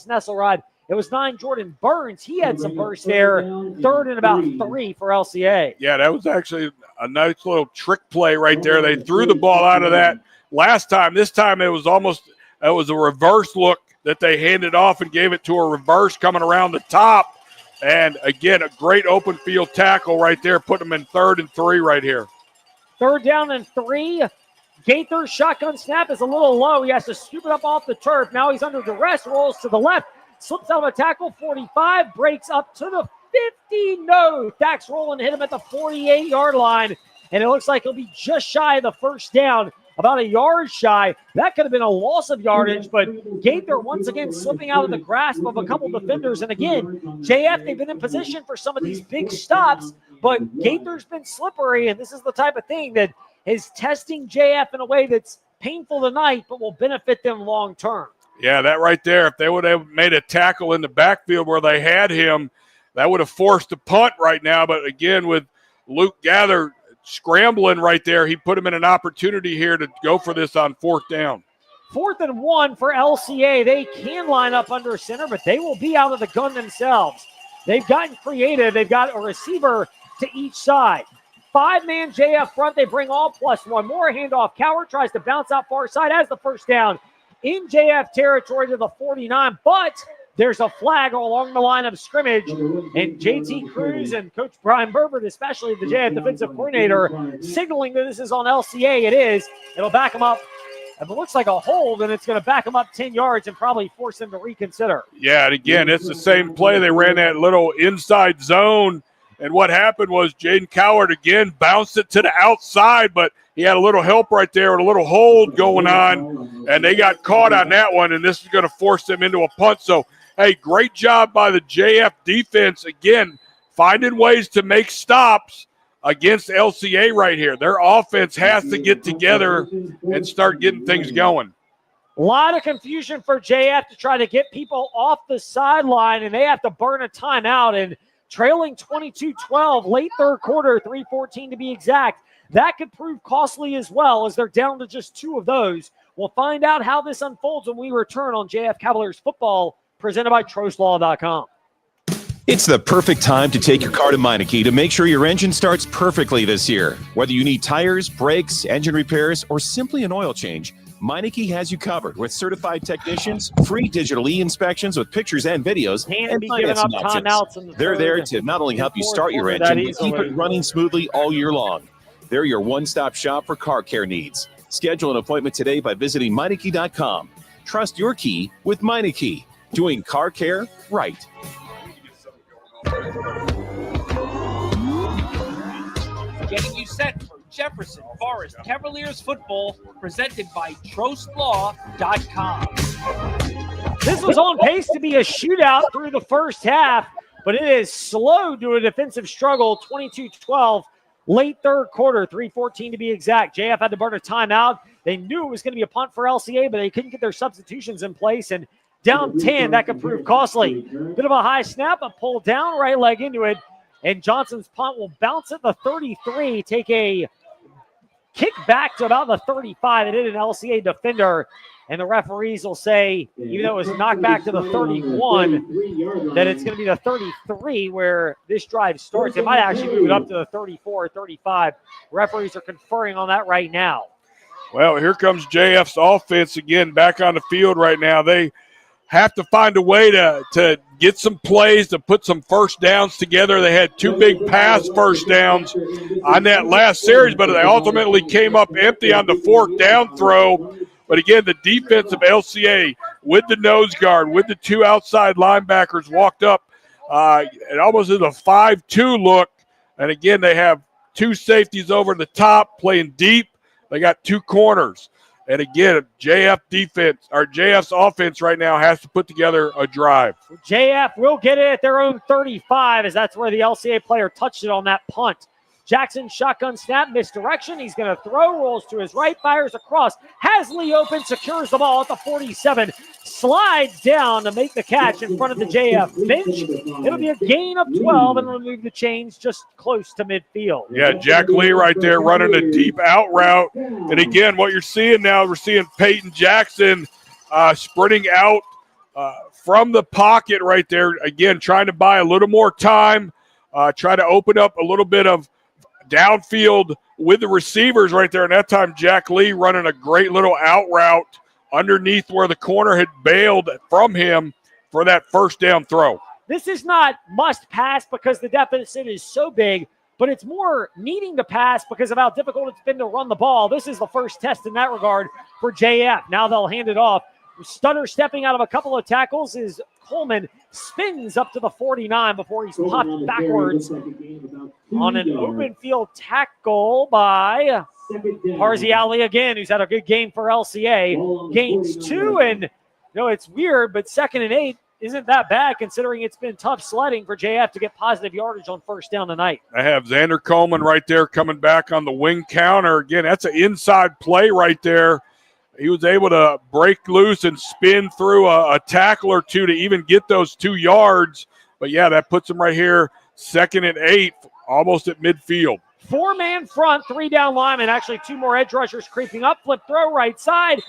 Nesselrod. It was 9 Jordan Burns. He had some burst there. 3rd and about 3 for LCA. Yeah, that was actually a nice little trick play right there. They threw the ball out of that last time. This time it was a reverse look that they handed off and gave it to a reverse coming around the top. And, again, a great open field tackle right there, putting them in 3rd and 3 right here. 3rd down and 3. Gaither's shotgun snap is a little low. He has to scoop it up off the turf. Now he's under duress, rolls to the left, slips out of a tackle, 45, breaks up to the 50. No, Dax Rowland hit him at the 48-yard line, and it looks like he'll be just shy of the first down, about a yard shy. That could have been a loss of yardage, but Gaither once again slipping out of the grasp of a couple defenders. And again, JF, they've been in position for some of these big stops, but Gaither's been slippery, and this is the type of thing that is testing JF in a way that's painful tonight, but will benefit them long term. Yeah, that right there, if they would have made a tackle in the backfield where they had him, that would have forced a punt right now. But again, with Luke Gather scrambling right there, he put him in an opportunity here to go for this on 4th down. 4th and 1 for LCA. They can line up under center, but they will be out of the gun themselves. They've gotten creative. They've got a receiver to each side. 5-man JF front. They bring all +1. More handoff. Coward tries to bounce out far side, has the first down in JF territory to the 49, but there's a flag along the line of scrimmage, and JT Cruz and Coach Brian Burbert, especially the JF defensive coordinator, signaling that this is on LCA. It is. It'll back them up. If it looks like a hold, then it's going to back them up 10 yards and probably force them to reconsider. Yeah, and again, it's the same play. They ran that little inside zone, and what happened was Jaden Coward again bounced it to the outside, but he had a little help right there and a little hold going on, and they got caught on that one, and this is going to force them into a punt. So, hey, great job by the JF defense, again, finding ways to make stops against LCA right here. Their offense has to get together and start getting things going. A lot of confusion for JF to try to get people off the sideline, and they have to burn a timeout, and trailing 22-12, late third quarter, 3:14 to be exact. That could prove costly as well, as they're down to just 2 of those. We'll find out how this unfolds when we return on JF Cavaliers football, presented by TrostLaw.com. It's the perfect time to take your car to Meineke to make sure your engine starts perfectly this year. Whether you need tires, brakes, engine repairs, or simply an oil change, Meineke has you covered with certified technicians, free digital e-inspections with pictures and videos, and financing options. They're there to not only help you start your engine, but keep it running smoothly all year long. They're your one-stop shop for car care needs. Schedule an appointment today by visiting Meineke.com. Trust your key with Meineke, doing car care right. Getting you set for Jefferson Forest Cavaliers football, presented by TrostLaw.com. This was on pace to be a shootout through the first half, but it is slow to a defensive struggle, 22-12, late third quarter, 3:14 to be exact. JF had to burn a timeout. They knew it was going to be a punt for LCA, but they couldn't get their substitutions in place, and down 10, that could prove costly. Bit of a high snap, a pull down, right leg into it, and Johnson's punt will bounce at the 33, take a kick back to about the 35. It hit an LCA defender, and the referees will say, even though it was knocked back to the 31, that it's going to be the 33 where this drive starts. It might actually move it up to the 34 or 35. Referees are conferring on that right now. Well, here comes JF's offense again back on the field right now. They have to find a way to get some plays, to put some first downs together. They had 2 big pass first downs on that last series, but they ultimately came up empty on the 4th down throw. But again, the defense of LCA with the nose guard, with the 2 outside linebackers walked up. It almost is a 5-2 look. And again, they have 2 safeties over the top playing deep. They got 2 corners. And again, JF's offense right now has to put together a drive. JF will get it at their own 35, as that's where the LCA player touched it on that punt. Jackson shotgun snap, misdirection. He's going to throw, rolls to his right, fires across. Has Lee open, secures the ball at the 47. Slides down to make the catch in front of the JF bench. It'll be a gain of 12 and remove the chains just close to midfield. Yeah, Jack Lee right there running a deep out route. And again, what you're seeing now, we're seeing Peyton Jackson sprinting out from the pocket right there. Again, trying to buy a little more time, try to open up a little bit of downfield with the receivers right there. And that time, Jack Lee running a great little out route underneath where the corner had bailed from him for that first down throw. This is not must pass because the deficit is so big, but it's more needing to pass because of how difficult it's been to run the ball. This is the first test in that regard for JF. Now they'll hand it off. Stutter stepping out of a couple of tackles is Coleman, spins up to the 49 before he's popped backwards on an open field tackle by Harzi Ali again, who's had a good game for LCA. Gains 2, and it's weird, but 2nd and 8 isn't that bad considering it's been tough sledding for JF to get positive yardage on first down tonight. I have Xander Coleman right there coming back on the wing counter. Again, that's an inside play right there. He was able to break loose and spin through a tackle or 2 to even get those 2 yards. But, yeah, that puts him right here, 2nd and 8, almost at midfield. 4-man front, 3 down linemen. Actually, 2 more edge rushers creeping up. Flip throw right side.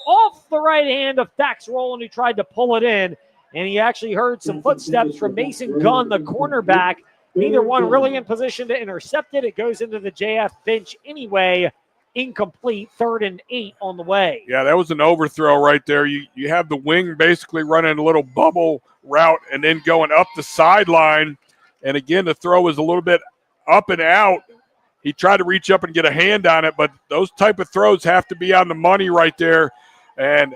Off the right hand of Thax Rowland, who tried to pull it in. And he actually heard some footsteps from Mason Gunn, the cornerback, Neither one really in position to intercept it. It goes into the JF bench anyway. Incomplete, 3rd and 8 on the way. Yeah, that was an overthrow right there. You have the wing basically running a little bubble route and then going up the sideline. And again, the throw was a little bit up and out. He tried to reach up and get a hand on it, but those type of throws have to be on the money right there. And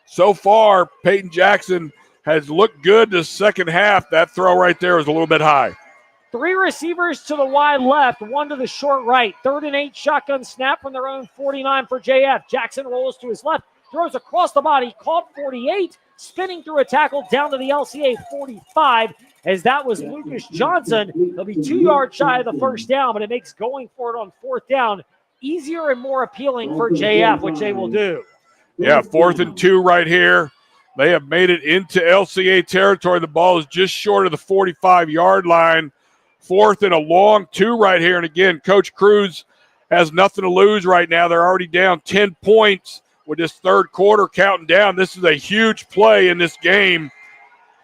so far, Peyton Jackson has looked good the second half. That throw right there was a little bit high. 3 receivers to the wide left, 1 to the short right. 3rd and 8 shotgun snap from their own 49 for JF. Jackson rolls to his left, throws across the body, caught 48, spinning through a tackle down to the LCA 45. As that was Lucas Johnson. He'll be 2 yards shy of the first down, but it makes going for it on 4th down easier and more appealing for JF, which they will do. Yeah, 4th and 2 right here. They have made it into LCA territory. The ball is just short of the 45-yard line. 4th and a long 2 right here. And again, Coach Cruz has nothing to lose right now. They're already down 10 points with this 3rd quarter counting down. This is a huge play in this game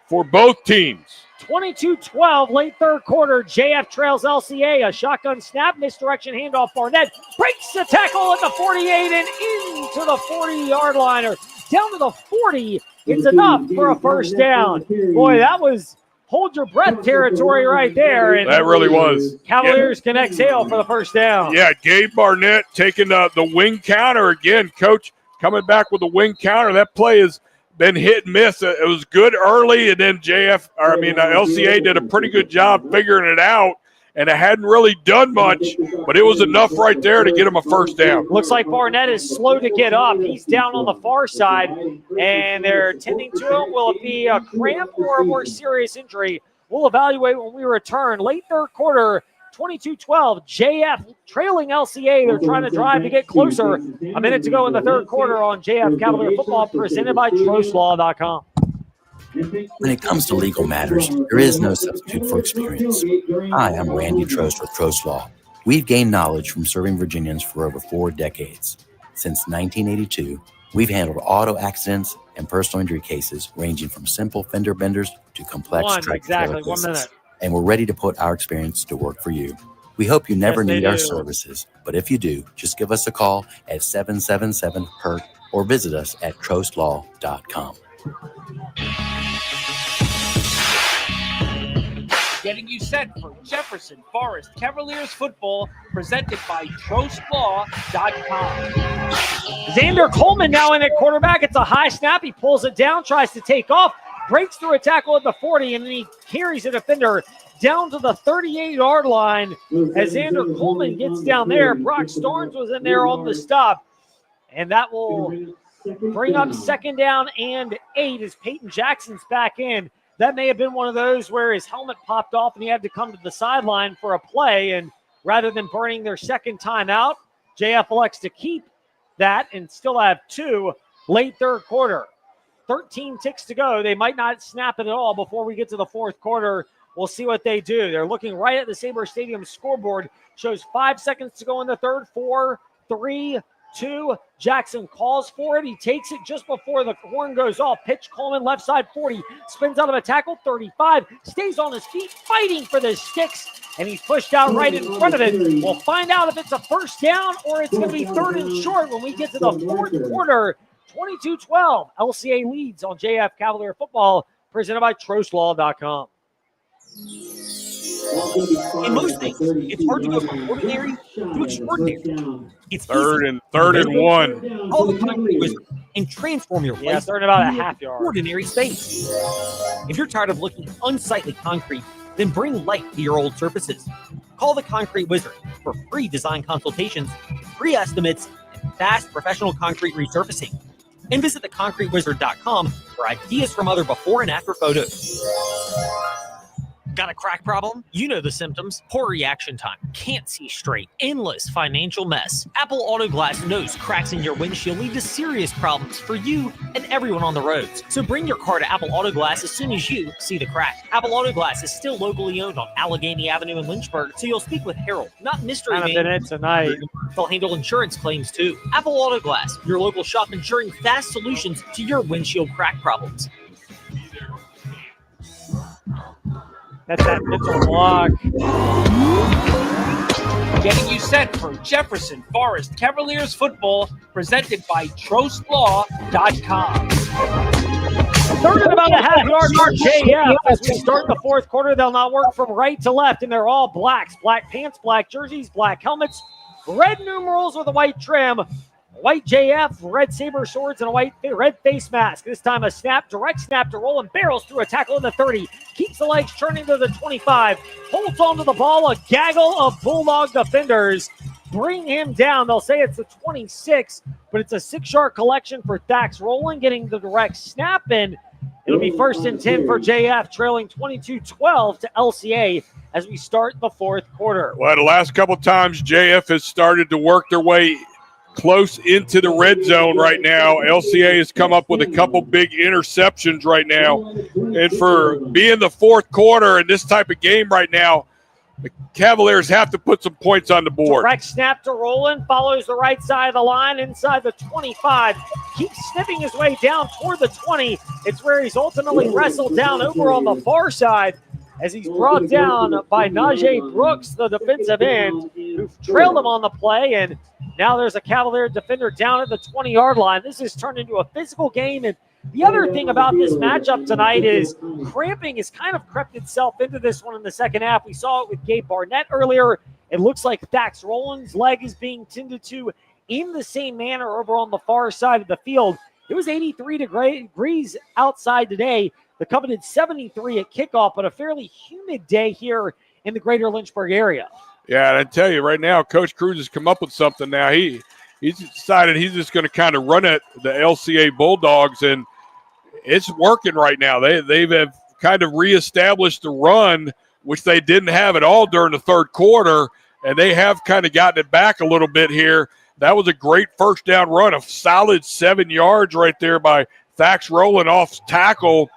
for both teams. 22-12, late 3rd quarter. JF trails LCA. A shotgun snap, misdirection handoff. Barnett breaks the tackle at the 48 and into the 40-yard line, or down to the 40. It's enough for a first down. Boy, that was hold your breath territory right there. And that really was. Cavaliers can exhale for the first down. Yeah, Gabe Barnett taking the wing counter again. Coach coming back with the wing counter. That play has been hit and miss. It was good early, and then LCA did a pretty good job figuring it out, and it hadn't really done much, but it was enough right there to get him a first down. Looks like Barnett is slow to get up. He's down on the far side, and they're tending to him. Will it be a cramp or a more serious injury? We'll evaluate when we return. Late 3rd quarter, 22-12. JF trailing LCA. They're trying to drive to get closer. A minute to go in the 3rd quarter on JF Cavalier Football, presented by TrostLaw.com. When it comes to legal matters, there is no substitute for experience. Hi, I'm Randy Trost with Trost Law. We've gained knowledge from serving Virginians for over 4 decades. Since 1982, we've handled auto accidents and personal injury cases ranging from simple fender benders to complex tractor-trailer cases. And we're ready to put our experience to work for you. We hope you never need our services, but if you do, just give us a call at 777-HURT or visit us at TrostLaw.com. Getting you set for Jefferson Forest Cavaliers football, presented by TrostLaw.com. Xander Coleman now in at quarterback. It's a high snap. He pulls it down, tries to take off, breaks through a tackle at the 40, and then he carries a defender down to the 38-yard line. As Xander Coleman gets down there, Brock Starnes was in there on the stop, and that will bring up 2nd down and 8 as Peyton Jackson's back in. That may have been one of those where his helmet popped off and he had to come to the sideline for a play, and rather than burning their 2nd timeout, JF elects to keep that and still have 2 late 3rd quarter. 13 ticks to go. They might not snap it at all before we get to the 4th quarter. We'll see what they do. They're looking right at the Sabre Stadium scoreboard. Shows 5 seconds to go in the 3rd. 4, 3, 2. Jackson calls for it. He takes it just before the horn goes off. Pitch Coleman, left side 40. Spins out of a tackle, 35. Stays on his feet, fighting for the sticks. And he's pushed out right in front of it. We'll find out if it's a first down or it's going to be 3rd and short when we get to the 4th quarter. 22-12. LCA leads on JF Cavalier football, presented by TrostLaw.com. In most things, it's hard to go from ordinary to extraordinary. It's third and 1. Call the Concrete Wizard and transform your place. They're in about a half yard. Ordinary space. If you're tired of looking at unsightly concrete, then bring light to your old surfaces. Call the Concrete Wizard for free design consultations, free estimates, and fast professional concrete resurfacing. And visit theconcretewizard.com for ideas from other before and after photos. Got a crack problem? You know the symptoms. Poor reaction time, can't see straight, endless financial mess. Apple Auto Glass knows cracks in your windshield lead to serious problems for you and everyone on the roads. So bring your car to Apple Auto Glass as soon as you see the crack. Apple Auto Glass is still locally owned on Allegheny Avenue in Lynchburg, so you'll speak with Harold, not mystery man. Tonight. They'll handle insurance claims too. Apple Auto Glass, your local shop ensuring fast solutions to your windshield crack problems. That's that mental block. Getting you set for Jefferson Forest Cavaliers football, presented by TrostLaw.com. Third and about a half-yard mark, JF. As we start the fourth quarter, they'll now work from right to left, and they're all blacks. Black pants, black jerseys, black helmets, red numerals with a white trim, white JF, red saber swords, and a red face mask. This time a snap, direct snap to roll, and barrels through a tackle in the 30. Keeps the legs turning to the 25. Holds onto the ball, a gaggle of Bulldog defenders bring him down. They'll say it's the 26, but it's a 6-yard collection for Thax Rowland, getting the direct snap, and it'll be 1st and 10 for JF, trailing 22-12 to LCA as we start the fourth quarter. Well, the last couple times JF has started to work their way close into the red zone right now. LCA has come up with a couple big interceptions right now. And for being the fourth quarter in this type of game right now, the Cavaliers have to put some points on the board. Direct snap to Rowland, follows the right side of the line, inside the 25. Keeps snipping his way down toward the 20. It's where he's ultimately wrestled down over on the far side as he's brought down by Najee Brooks, the defensive end, who trailed him on the play. And now there's a Cavalier defender down at the 20-yard line. This has turned into a physical game, and the other thing about this matchup tonight is cramping has kind of crept itself into this one in the second half. We saw it with Gabe Barnett earlier. It looks like Thax Rowland's leg is being tended to in the same manner over on the far side of the field. It was 83 degrees outside today. The coveted 73 at kickoff, but a fairly humid day here in the greater Lynchburg area. Yeah, and I tell you right now, Coach Cruz has come up with something now. He's decided he's just going to kind of run at the LCA Bulldogs, and it's working right now. They've kind of reestablished the run, which they didn't have at all during the third quarter, and they have kind of gotten it back a little bit here. That was a great first down run, a solid 7 yards right there by Thax Rowland off tackle,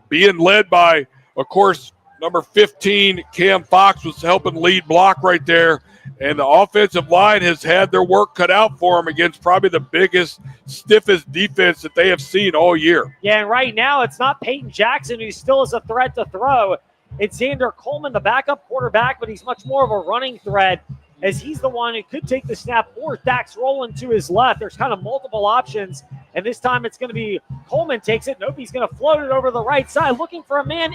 being led by, of course, number 15, Cam Fox was helping lead block right there. And the offensive line has had their work cut out for them against probably the biggest, stiffest defense that they have seen all year. Yeah, and right now it's not Peyton Jackson who still is a threat to throw. It's Xander Coleman, the backup quarterback, but he's much more of a running threat as he's the one who could take the snap or Thax Rowland to his left. There's kind of multiple options, and this time it's going to be Coleman takes it. Nope, he's going to float it over the right side, looking for a man.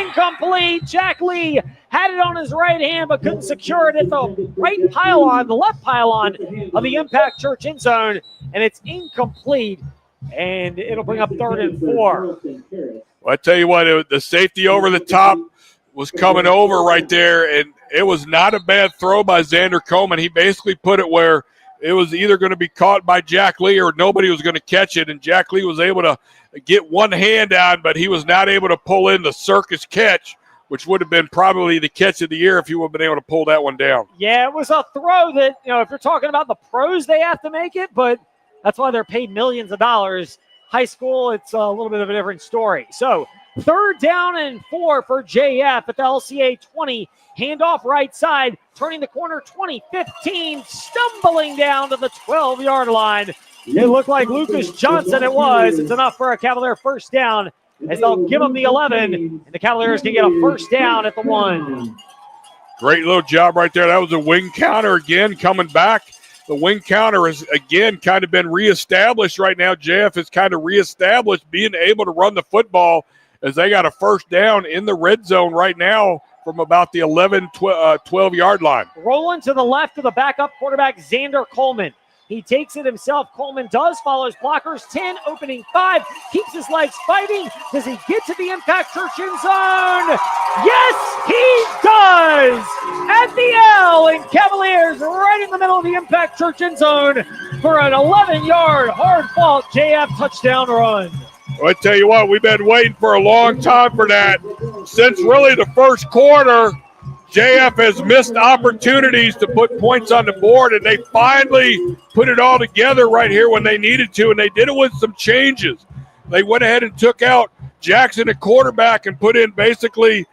Incomplete. Jack Lee had it on his right hand, but couldn't secure it at the right pylon, the left pylon of the Impact Church end zone, and it's incomplete, and it'll bring up 3rd and 4. Well, I tell you what, the safety over the top was coming over right there, and it was not a bad throw by Xander Coleman. He basically put it where it was either going to be caught by Jack Lee or nobody was going to catch it, and Jack Lee was able to get one hand on, but he was not able to pull in the circus catch, which would have been probably the catch of the year if he would have been able to pull that one down. Yeah, it was a throw that, if you're talking about the pros, they have to make it, but that's why they're paid millions of dollars. High school, it's a little bit of a different story. So 3rd down and 4 for JF at the LCA 20. Handoff right side, turning the corner, 20-15, stumbling down to the 12-yard line. It looked like Lucas Johnson it was. It's enough for a Cavalier first down as they'll give them the 11, and the Cavaliers can get a first down at the 1. Great little job right there. That was a wing counter again coming back. The wing counter has, again, kind of been reestablished right now. JF has kind of reestablished being able to run the football as they got a first down in the red zone right now from about the 11, 12-yard line. Rolling to the left of the backup quarterback, Xander Coleman. He takes it himself. Coleman does follow his blockers. 10, opening 5. Keeps his legs fighting. Does he get to the Impact Church end zone? Yes, he does! At the L, and Cavaliers right in the middle of the Impact Church end zone for an 11-yard hard-fought JF touchdown run. Well, I tell you what, we've been waiting for a long time for that. Since really the first quarter, JF has missed opportunities to put points on the board, and they finally put it all together right here when they needed to, and they did it with some changes. They went ahead and took out Jackson at quarterback and put in basically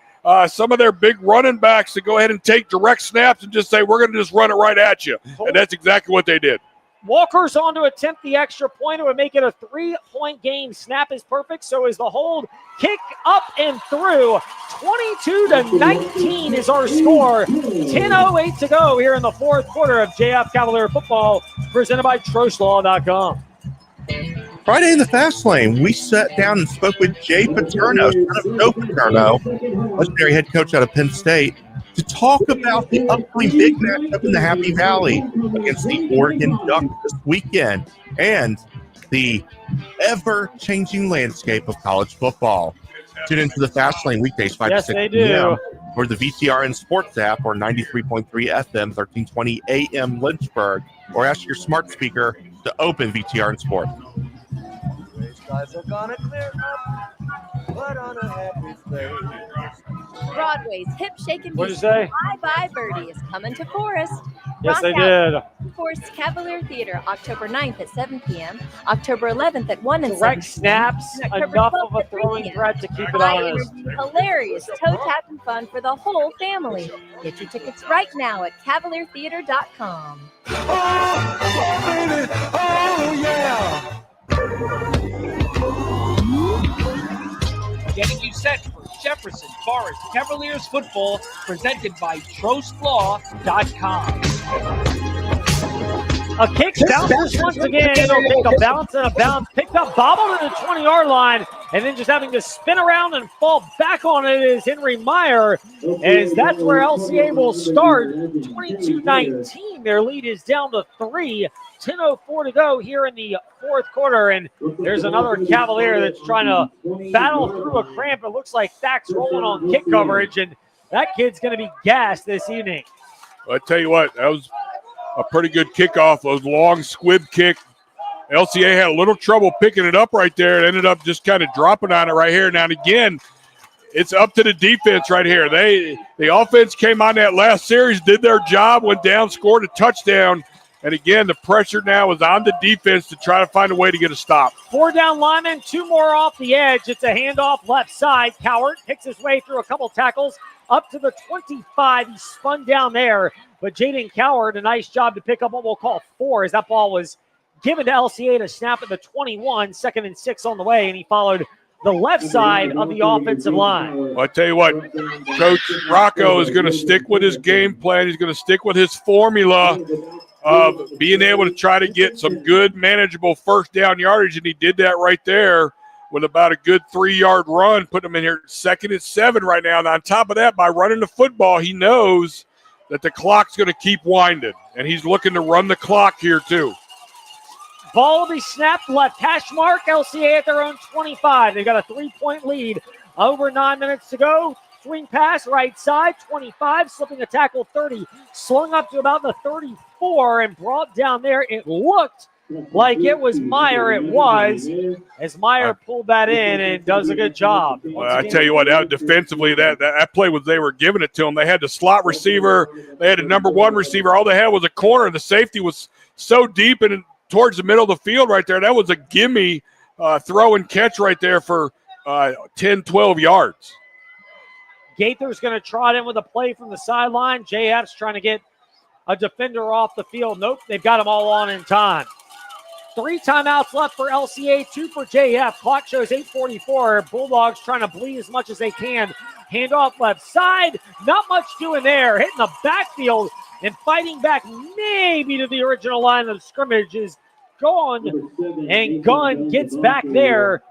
some of their big running backs to go ahead and take direct snaps and just say, we're going to just run it right at you. And that's exactly what they did. Walker's on to attempt the extra point. It would make it a 3-point game. Snap is perfect. So is the hold. Kick up and through. 22-19 is our score. 10:08 to go here in the fourth quarter of JF Cavalier football, presented by TrostLaw.com. Friday in the Fast Lane, we sat down and spoke with Jay Paterno, son of Joe Paterno, legendary head coach out of Penn State, to talk about the upcoming big matchup in the Happy Valley against the Oregon Ducks this weekend and the ever-changing landscape of college football. Tune into the Fast Lane weekdays 5 to 6 p.m. or the VTRN Sports app or 93.3 FM, 1320 AM Lynchburg, or ask your smart speaker to open VTRN Sports. Guys are gonna clear up, but on a happy face. Broadway's hip-shaking What'd you say? Bye Bye Birdie is coming to Forest. Yes, they Rock out did. Forest Cavalier Theater, October 9th at 7 p.m., October 11th at 1 and 7 Direct snaps, and October enough 12th of a at 3 throwing p.m. threat to keep it High honest. energy, hilarious, toe-tapping fun for the whole family. Get your tickets right now at cavaliertheater.com. Oh, yeah! Getting you set for Jefferson Forest Cavaliers football, presented by TrostLaw.com. A kick bounces once again. It'll take a bounce and a bounce. Picked up, bobbled to the 20-yard line, and then just having to spin around and fall back on it is Henry Meyer, as that's where LCA will start. 22-19. Their lead is down to 3. 10:04 to go here in the fourth quarter, and there's another Cavalier that's trying to battle through a cramp. It looks like Thac's rolling on kick coverage, and that kid's going to be gassed this evening. I tell you what, that was a pretty good kickoff. Those long squib kick. LCA had a little trouble picking it up right there. It ended up just kind of dropping on it right here. Now, and again, it's up to the defense right here. The offense came on that last series, did their job, went down, scored a touchdown. And again, the pressure now is on the defense to try to find a way to get a stop. 4 down linemen, 2 more off the edge. It's a handoff left side. Cowart picks his way through a couple tackles up to the 25. He spun down there, but Jaden Cowart, a nice job to pick up what we'll call 4, as that ball was given to LCA to snap at the 21, 2nd and 6 on the way, and he followed the left side of the offensive line. Well, I tell you what, Coach Rocco is going to stick with his game plan. He's going to stick with his formula of being able to try to get some good, manageable first down yardage, and he did that right there with about a good 3-yard run, putting him in here 2nd and 7 right now. And on top of that, by running the football, he knows that the clock's going to keep winding, and he's looking to run the clock here too. Ball will be snapped left hash mark. LCA at their own 25. They've got a 3-point lead. Over 9 minutes to go. Swing pass right side, 25, slipping a tackle 30, slung up to about the 34 and brought down there. It looked like it was Meyer. It was, as Meyer pulled that in and does a good job. Well, I tell you what, defensively, that play was they were giving it to him. They had the slot receiver. They had a number 1 receiver. All they had was a corner. The safety was so deep and towards the middle of the field right there. That was a gimme throw and catch right there for 10, 12 yards. Gaither's going to trot in with a play from the sideline. JF's trying to get a defender off the field. Nope, they've got them all on in time. 3 timeouts left for LCA, 2 for JF. Clock shows 8:44. Bulldogs trying to bleed as much as they can. Handoff left side. Not much doing there. Hitting the backfield and fighting back maybe to the original line of scrimmage is gone. And Gunn gets back there.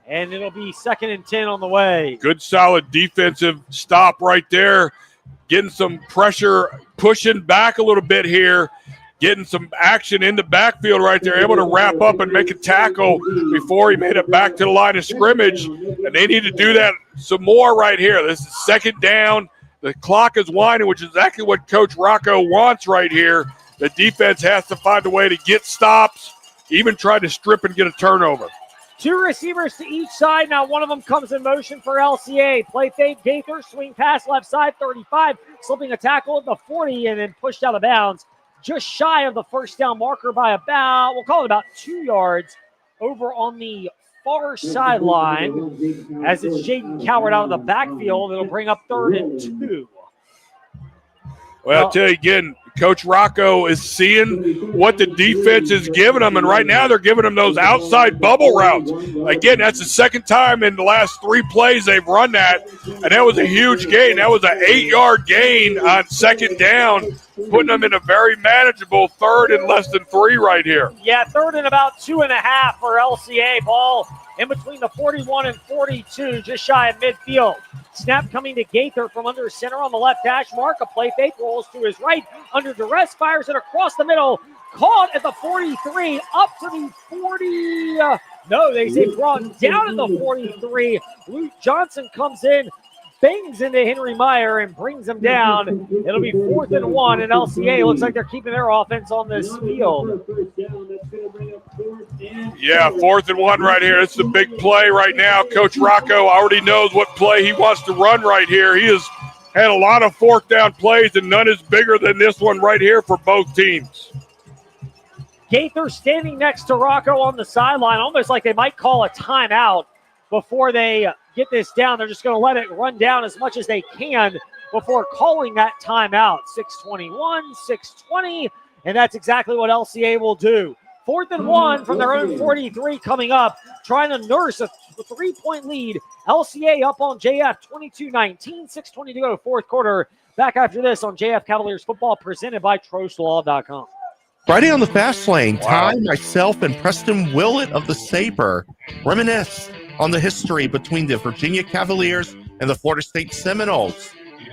And it'll be 2nd and 10 on the way. Good, solid defensive stop right there. Getting some pressure, pushing back a little bit here. Getting some action in the backfield right there. Able to wrap up and make a tackle before he made it back to the line of scrimmage. And they need to do that some more right here. This is 2nd down. The clock is winding, which is exactly what Coach Rocco wants right here. The defense has to find a way to get stops, even try to strip and get a turnover. 2 receivers to each side. Now one of them comes in motion for LCA. Play fake, Gaither, swing pass left side, 35, slipping a tackle at the 40 and then pushed out of bounds. Just shy of the first down marker by about, we'll call it about 2 yards over on the far sideline. As it's Jaden Cowart out of the backfield, it'll bring up 3rd and 2. Well, I'll tell you again, Coach Rocco is seeing what the defense is giving them, and right now they're giving them those outside bubble routes. Again, that's the second time in the last 3 plays they've run that, and that was a huge gain. That was an 8-yard gain on second down, putting them in a very manageable 3rd and less than 3 right here. Yeah, 3rd and about 2.5 for LCA. Ball in between the 41 and 42, just shy of midfield. Snap coming to Gaither from under center on the left hash mark. A play fake, rolls to his right, under duress, fires it across the middle. Caught at the 43, up to the 40. No, they say brought down at the 43. Luke Johnson comes in, bangs into Henry Meyer and brings him down. It'll be 4th and 1, and LCA looks like they're keeping their offense on this field. Yeah, 4th and 1 right here. It's the big play right now. Coach Rocco already knows what play he wants to run right here. He has had a lot of 4th down plays, and none is bigger than this one right here for both teams. Gaither standing next to Rocco on the sideline, almost like they might call a timeout before they get this down. They're just going to let it run down as much as they can before calling that timeout. 6:21, 6:20, and that's exactly what LCA will do. 4th and 1 from their own 43 coming up, trying to nurse a 3-point lead. LCA up on JF 22-19, 6:20 to go, 4th quarter. Back after this on JF Cavaliers football, presented by TrostLaw.com. Friday on the Fast Lane, Ty, myself, and Preston Willett of the Sabre reminisce on the history between the Virginia Cavaliers and the Florida State Seminoles.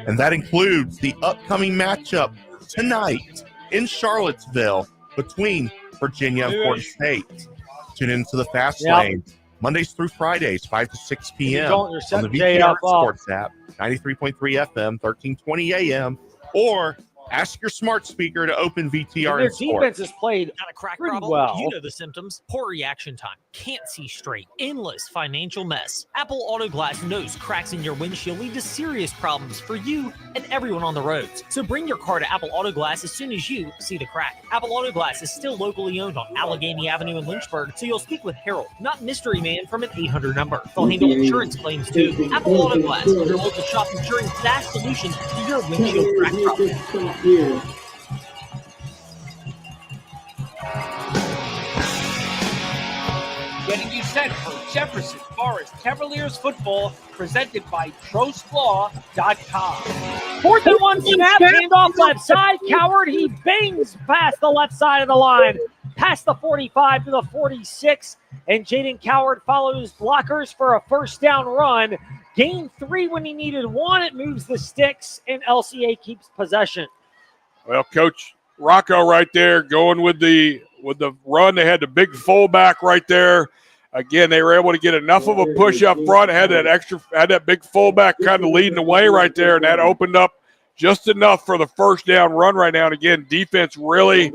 And that includes the upcoming matchup tonight in Charlottesville between Virginia and Florida State. Tune into the Fast Lane Mondays through Fridays, 5 to 6 p.m. on the VTR Sports app, 93.3 FM, 1320 a.m., or ask your smart speaker to open VTR Their and defense has played Got a crack pretty problem? well. You know the symptoms. Poor reaction time. Can't see straight. Endless financial mess. Apple Auto Glass knows cracks in your windshield lead to serious problems for you and everyone on the roads. So bring your car to Apple Auto Glass as soon as you see the crack. Apple Auto Glass is still locally owned on Allegheny Avenue in Lynchburg, so you'll speak with Harold, not Mystery Man from an 800 number. They'll handle insurance claims too. Apple Auto Glass, your local shop ensuring fast solutions to your windshield crack problem. Getting you set for Jefferson Forest Cavaliers football, presented by TrostLaw.com. 4th and 1 snap, handoff left side. Coward, he bangs past the left side of the line, past the 45 to the 46, and Jaden Coward follows blockers for a 1st down run. Gained 3 when he needed 1. It moves the sticks, and LCA keeps possession. Well, Coach Rocco right there going with the run. They had the big fullback right there. Again, they were able to get enough of a push up front, had that big fullback kind of leading the way right there, and that opened up just enough for the 1st down run right now. And again, defense really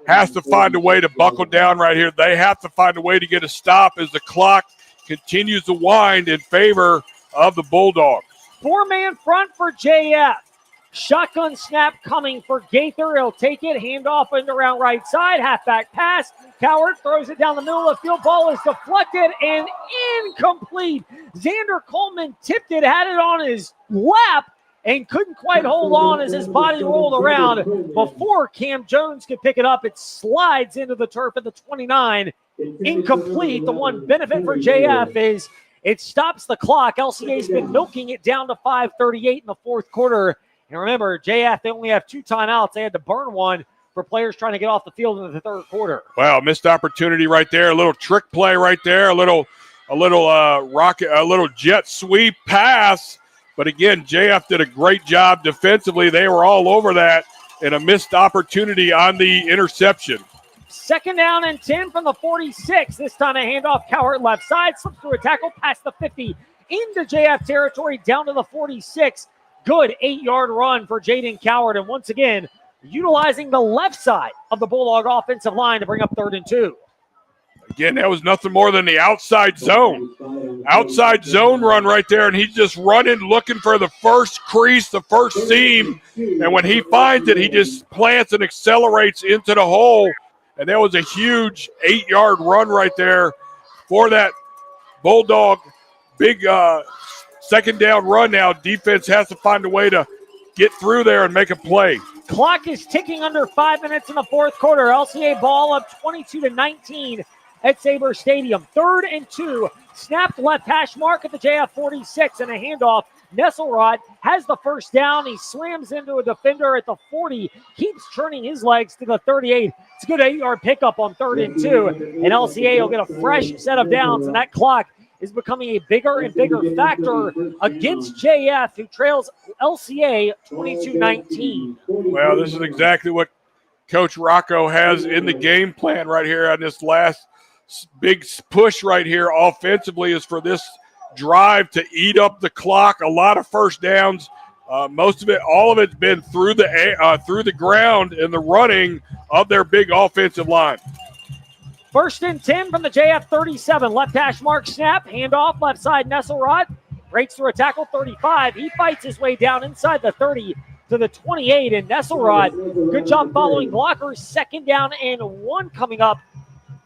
has to find a way to buckle down right here. They have to find a way to get a stop as the clock continues to wind in favor of the Bulldogs. 4-man front for JF. Shotgun snap coming for Gaither. He'll take it. Handoff and around right side. Halfback pass. Coward throws it down the middle of the field. Ball is deflected and incomplete. Xander Coleman tipped it, had it on his lap, and couldn't quite hold on as his body rolled around. Before Cam Jones could pick it up, it slides into the turf at the 29. Incomplete. The one benefit for JF is it stops the clock. LCA's been milking it down to 5:38 in the 4th quarter. And remember, JF, they only have 2 timeouts. They had to burn one for players trying to get off the field in the 3rd quarter. Wow, missed opportunity right there. A little trick play right there. A little jet sweep pass. But again, JF did a great job defensively. They were all over that, and a missed opportunity on the interception. 2nd down and 10 from the 46. This time a handoff, Coward left side, slips through a tackle past the 50 into JF territory, down to the 46. Good 8-yard run for Jaden Coward, and once again, utilizing the left side of the Bulldog offensive line to bring up 3rd and 2. Again, that was nothing more than the outside zone. Outside zone run right there, and he's just running, looking for the first crease, the first seam, and when he finds it, he just plants and accelerates into the hole, and that was a huge 8-yard run right there for that Bulldog big 2nd down run now. Defense has to find a way to get through there and make a play. Clock is ticking under 5 minutes in the fourth quarter. LCA ball up 22-19 at Sabre Stadium. 3rd and 2. Snapped left hash mark at the JF 46 and a handoff. Nesselrod has the first down. He slams into a defender at the 40. Keeps turning his legs to the 38. It's a good 8-yard pickup on 3rd and 2. And LCA will get a fresh set of downs, and that clock is becoming a bigger and bigger factor against JF, who trails LCA 22-19. Well, this is exactly what Coach Rocco has in the game plan right here on this last big push right here offensively, is for this drive to eat up the clock. A lot of first downs. Most of it, all of it's been through the ground in the running of their big offensive line. 1st and 10 from the JF 37. Left hash mark snap. Handoff left side. Nesselrod breaks through a tackle 35. He fights his way down inside the 30 to the 28. And Nesselrod, good job following blockers. 2nd down and 1 coming up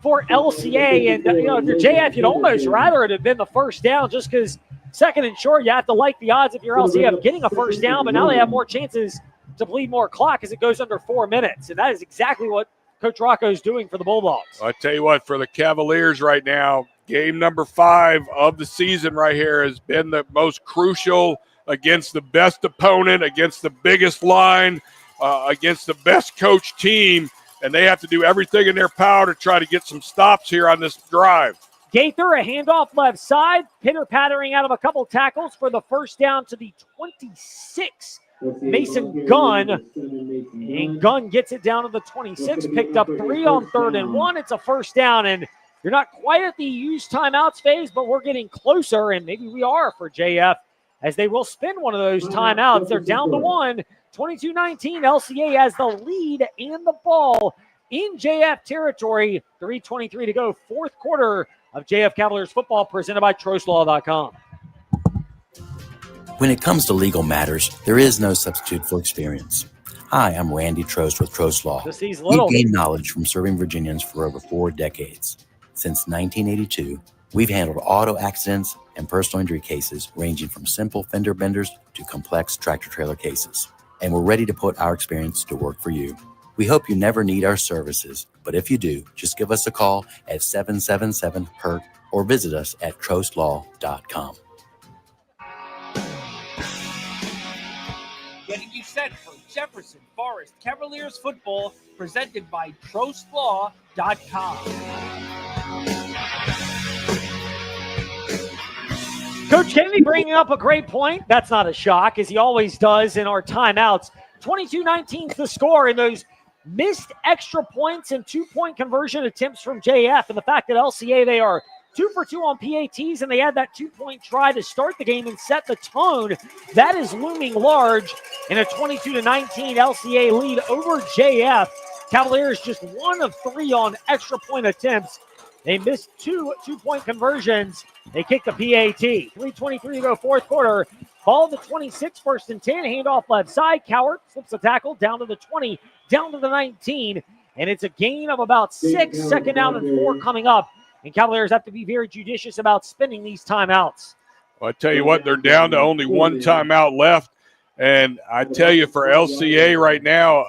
for LCA. And, if you're JF, you'd almost rather it have been the first down, just because 2nd and short, you have to like the odds if you're LCA of getting a first down. But now they have more chances to bleed more clock as it goes under 4 minutes. And that is exactly what Coach Rocco is doing for the Bulldogs. I tell you what, for the Cavaliers right now, game number 5 of the season right here has been the most crucial against the best opponent, against the biggest line, against the best coach team, and they have to do everything in their power to try to get some stops here on this drive. Gaither, a handoff left side, pitter-pattering out of a couple tackles for the first down to the 26. Mason Gunn, and Gunn gets it down to the 26, picked up 3 on 3rd and 1. It's a first down, and you're not quite at the use timeouts phase, but we're getting closer, and maybe we are for JF, as they will spend one of those timeouts. They're down to 1, 22-19. LCA has the lead and the ball in JF territory. 3:23 to go, fourth quarter of JF Cavaliers football, presented by TrostLaw.com. When it comes to legal matters, there is no substitute for experience. Hi, I'm Randy Trost with Trost Law. We've gained knowledge from serving Virginians for over 4 decades. Since 1982, we've handled auto accidents and personal injury cases ranging from simple fender benders to complex tractor-trailer cases. And we're ready to put our experience to work for you. We hope you never need our services, but if you do, just give us a call at 777-HURT or visit us at TrostLaw.com. Getting you set for Jefferson Forest Cavaliers football, presented by TrostLaw.com. Coach Kennedy bringing up a great point. That's not a shock, as he always does in our timeouts. 22-19 is the score, and those missed extra points and 2-point conversion attempts from JF, and the fact that LCA, they are 2 for 2 on PATs, and they had that 2-point try to start the game and set the tone. That is looming large in a 22-19 LCA lead over JF. Cavaliers just 1 of 3 on extra point attempts. They missed 2 2-point conversions. They kicked the PAT. 3:23 to go, fourth quarter. Ball to 26, 1st and 10. Handoff left side. Cowart slips a tackle down to the 20, down to the 19. And it's a gain of about 6. 2nd down and 4 coming up. And Cavaliers have to be very judicious about spending these timeouts. Well, I tell you what, they're down to only 1 timeout left. And I tell you, for LCA right now,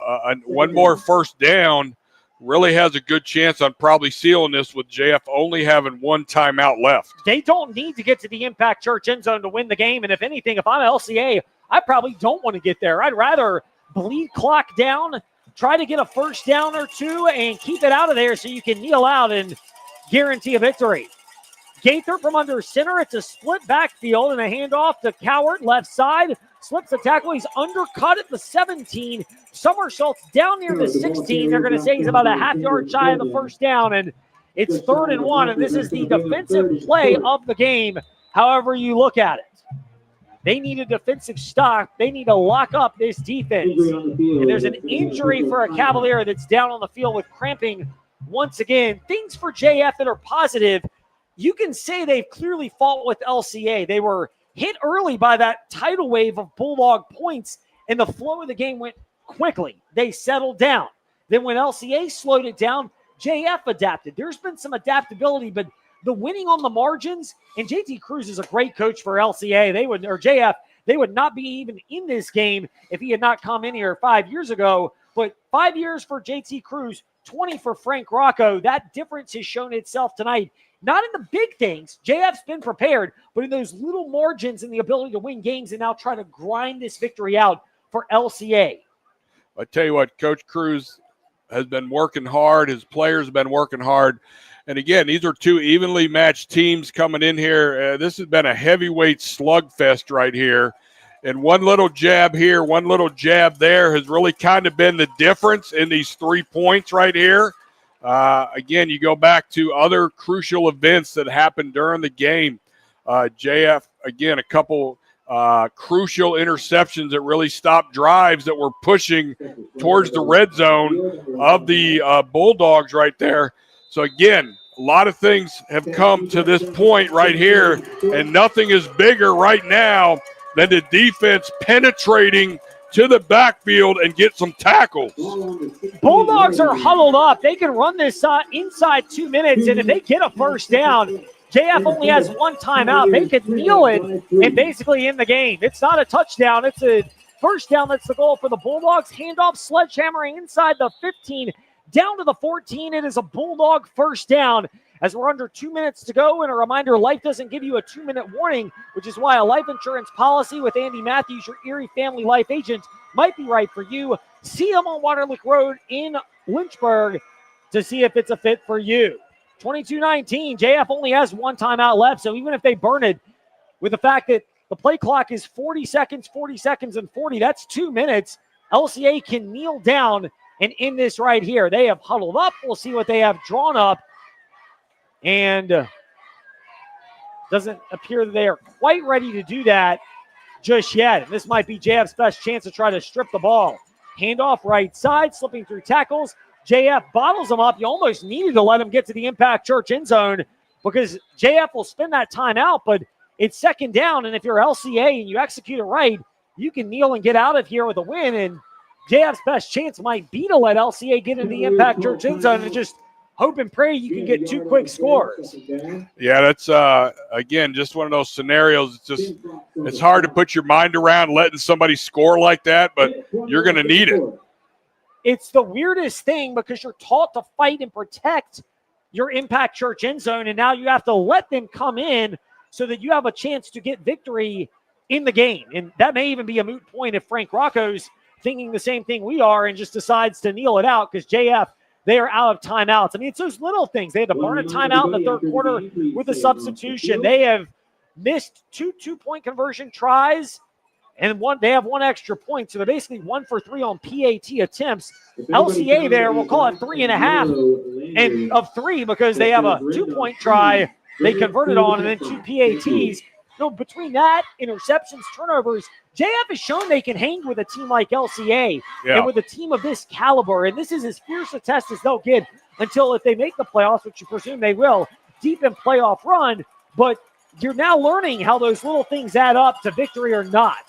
one more first down really has a good chance on probably sealing this, with JF only having 1 timeout left. They don't need to get to the Impact Church end zone to win the game. And if anything, if I'm LCA, I probably don't want to get there. I'd rather bleed clock down, try to get a first down or 2, and keep it out of there so you can kneel out and guarantee a victory. Gaither from under center. It's a split backfield and a handoff to Cowart, left side. Slips the tackle. He's undercut at the 17. Somersaults down near the 16. They're going to say he's about a half-yard shy of the first down, and it's 3rd and 1, and this is the defensive play of the game, however you look at it. They need a defensive stop. They need to lock up this defense. And there's an injury for a Cavalier that's down on the field with cramping once again. Things for JF that are positive. You can say they've clearly fought with LCA. They were hit early by that tidal wave of Bulldog points, and the flow of the game went quickly. They settled down. Then when LCA slowed it down, JF adapted. There's been some adaptability, but the winning on the margins, and JT Cruz is a great coach for LCA. JF, They would not be even in this game if he had not come in here 5 years ago. But 5 years for JT Cruz, 20 for Frank Rocco. That difference has shown itself tonight. Not in the big things. JF's been prepared, but in those little margins and the ability to win games and now try to grind this victory out for LCA. I tell you what, Coach Cruz has been working hard. His players have been working hard. And again, these are two evenly matched teams coming in here. This has been a heavyweight slugfest right here. And one little jab here, one little jab there has really kind of been the difference in these 3 points right here. Again, you go back to other crucial events that happened during the game. JF, again, a couple crucial interceptions that really stopped drives that were pushing towards the red zone of the Bulldogs right there. So, again, a lot of things have come to this point right here, and nothing is bigger right now than the defense penetrating to the backfield and get some tackles. Bulldogs are huddled up. They can run this inside 2 minutes, and if they get a first down, JF only has one timeout. They could kneel it and basically end the game. It's not a touchdown. It's a first down. That's the goal for the Bulldogs. Handoff, sledgehammering inside the 15, down to the 14. It is a Bulldog first down as we're under 2 minutes to go. And a reminder, life doesn't give you a 2-minute warning, which is why a life insurance policy with Andy Matthews, your Erie Family Life agent, might be right for you. See him on Waterloo Road in Lynchburg to see if it's a fit for you. 22-19, JF only has one timeout left, so even if they burn it, with the fact that the play clock is 40 seconds, and 40, that's 2 minutes, LCA can kneel down and end this right here. They have huddled up. We'll see what they have drawn up. And doesn't appear that they are quite ready to do that just yet. And this might be JF's best chance to try to strip the ball. Handoff right side, slipping through tackles. JF bottles them up. You almost needed to let him get to the Impact Church end zone because JF will spend that time out, but it's second down. And if you're LCA and you execute it right, you can kneel and get out of here with a win. And JF's best chance might be to let LCA get into the Impact Church end zone and just hope and pray you can get 2 quick scores. Yeah, that's, again, just one of those scenarios. It's hard to put your mind around letting somebody score like that, but you're going to need it. It's the weirdest thing because you're taught to fight and protect your Impact Church end zone, and now you have to let them come in so that you have a chance to get victory in the game. And that may even be a moot point if Frank Rocco's thinking the same thing we are and just decides to kneel it out because JF, they are out of timeouts. I mean, it's those little things. They had to burn a timeout in the third quarter with a substitution. They have missed 2 two-point conversion tries, and they have 1 extra point. So they're basically 1 for 3 on PAT attempts. LCA there, we'll call it 3.5 and of 3 because they have a 2-point try they converted on and then 2 PATs. No, between that, interceptions, turnovers, JF has shown they can hang with a team like LCA and with a team of this caliber. And this is as fierce a test as they'll get until if they make the playoffs, which you presume they will, deep in playoff run. But you're now learning how those little things add up to victory or not.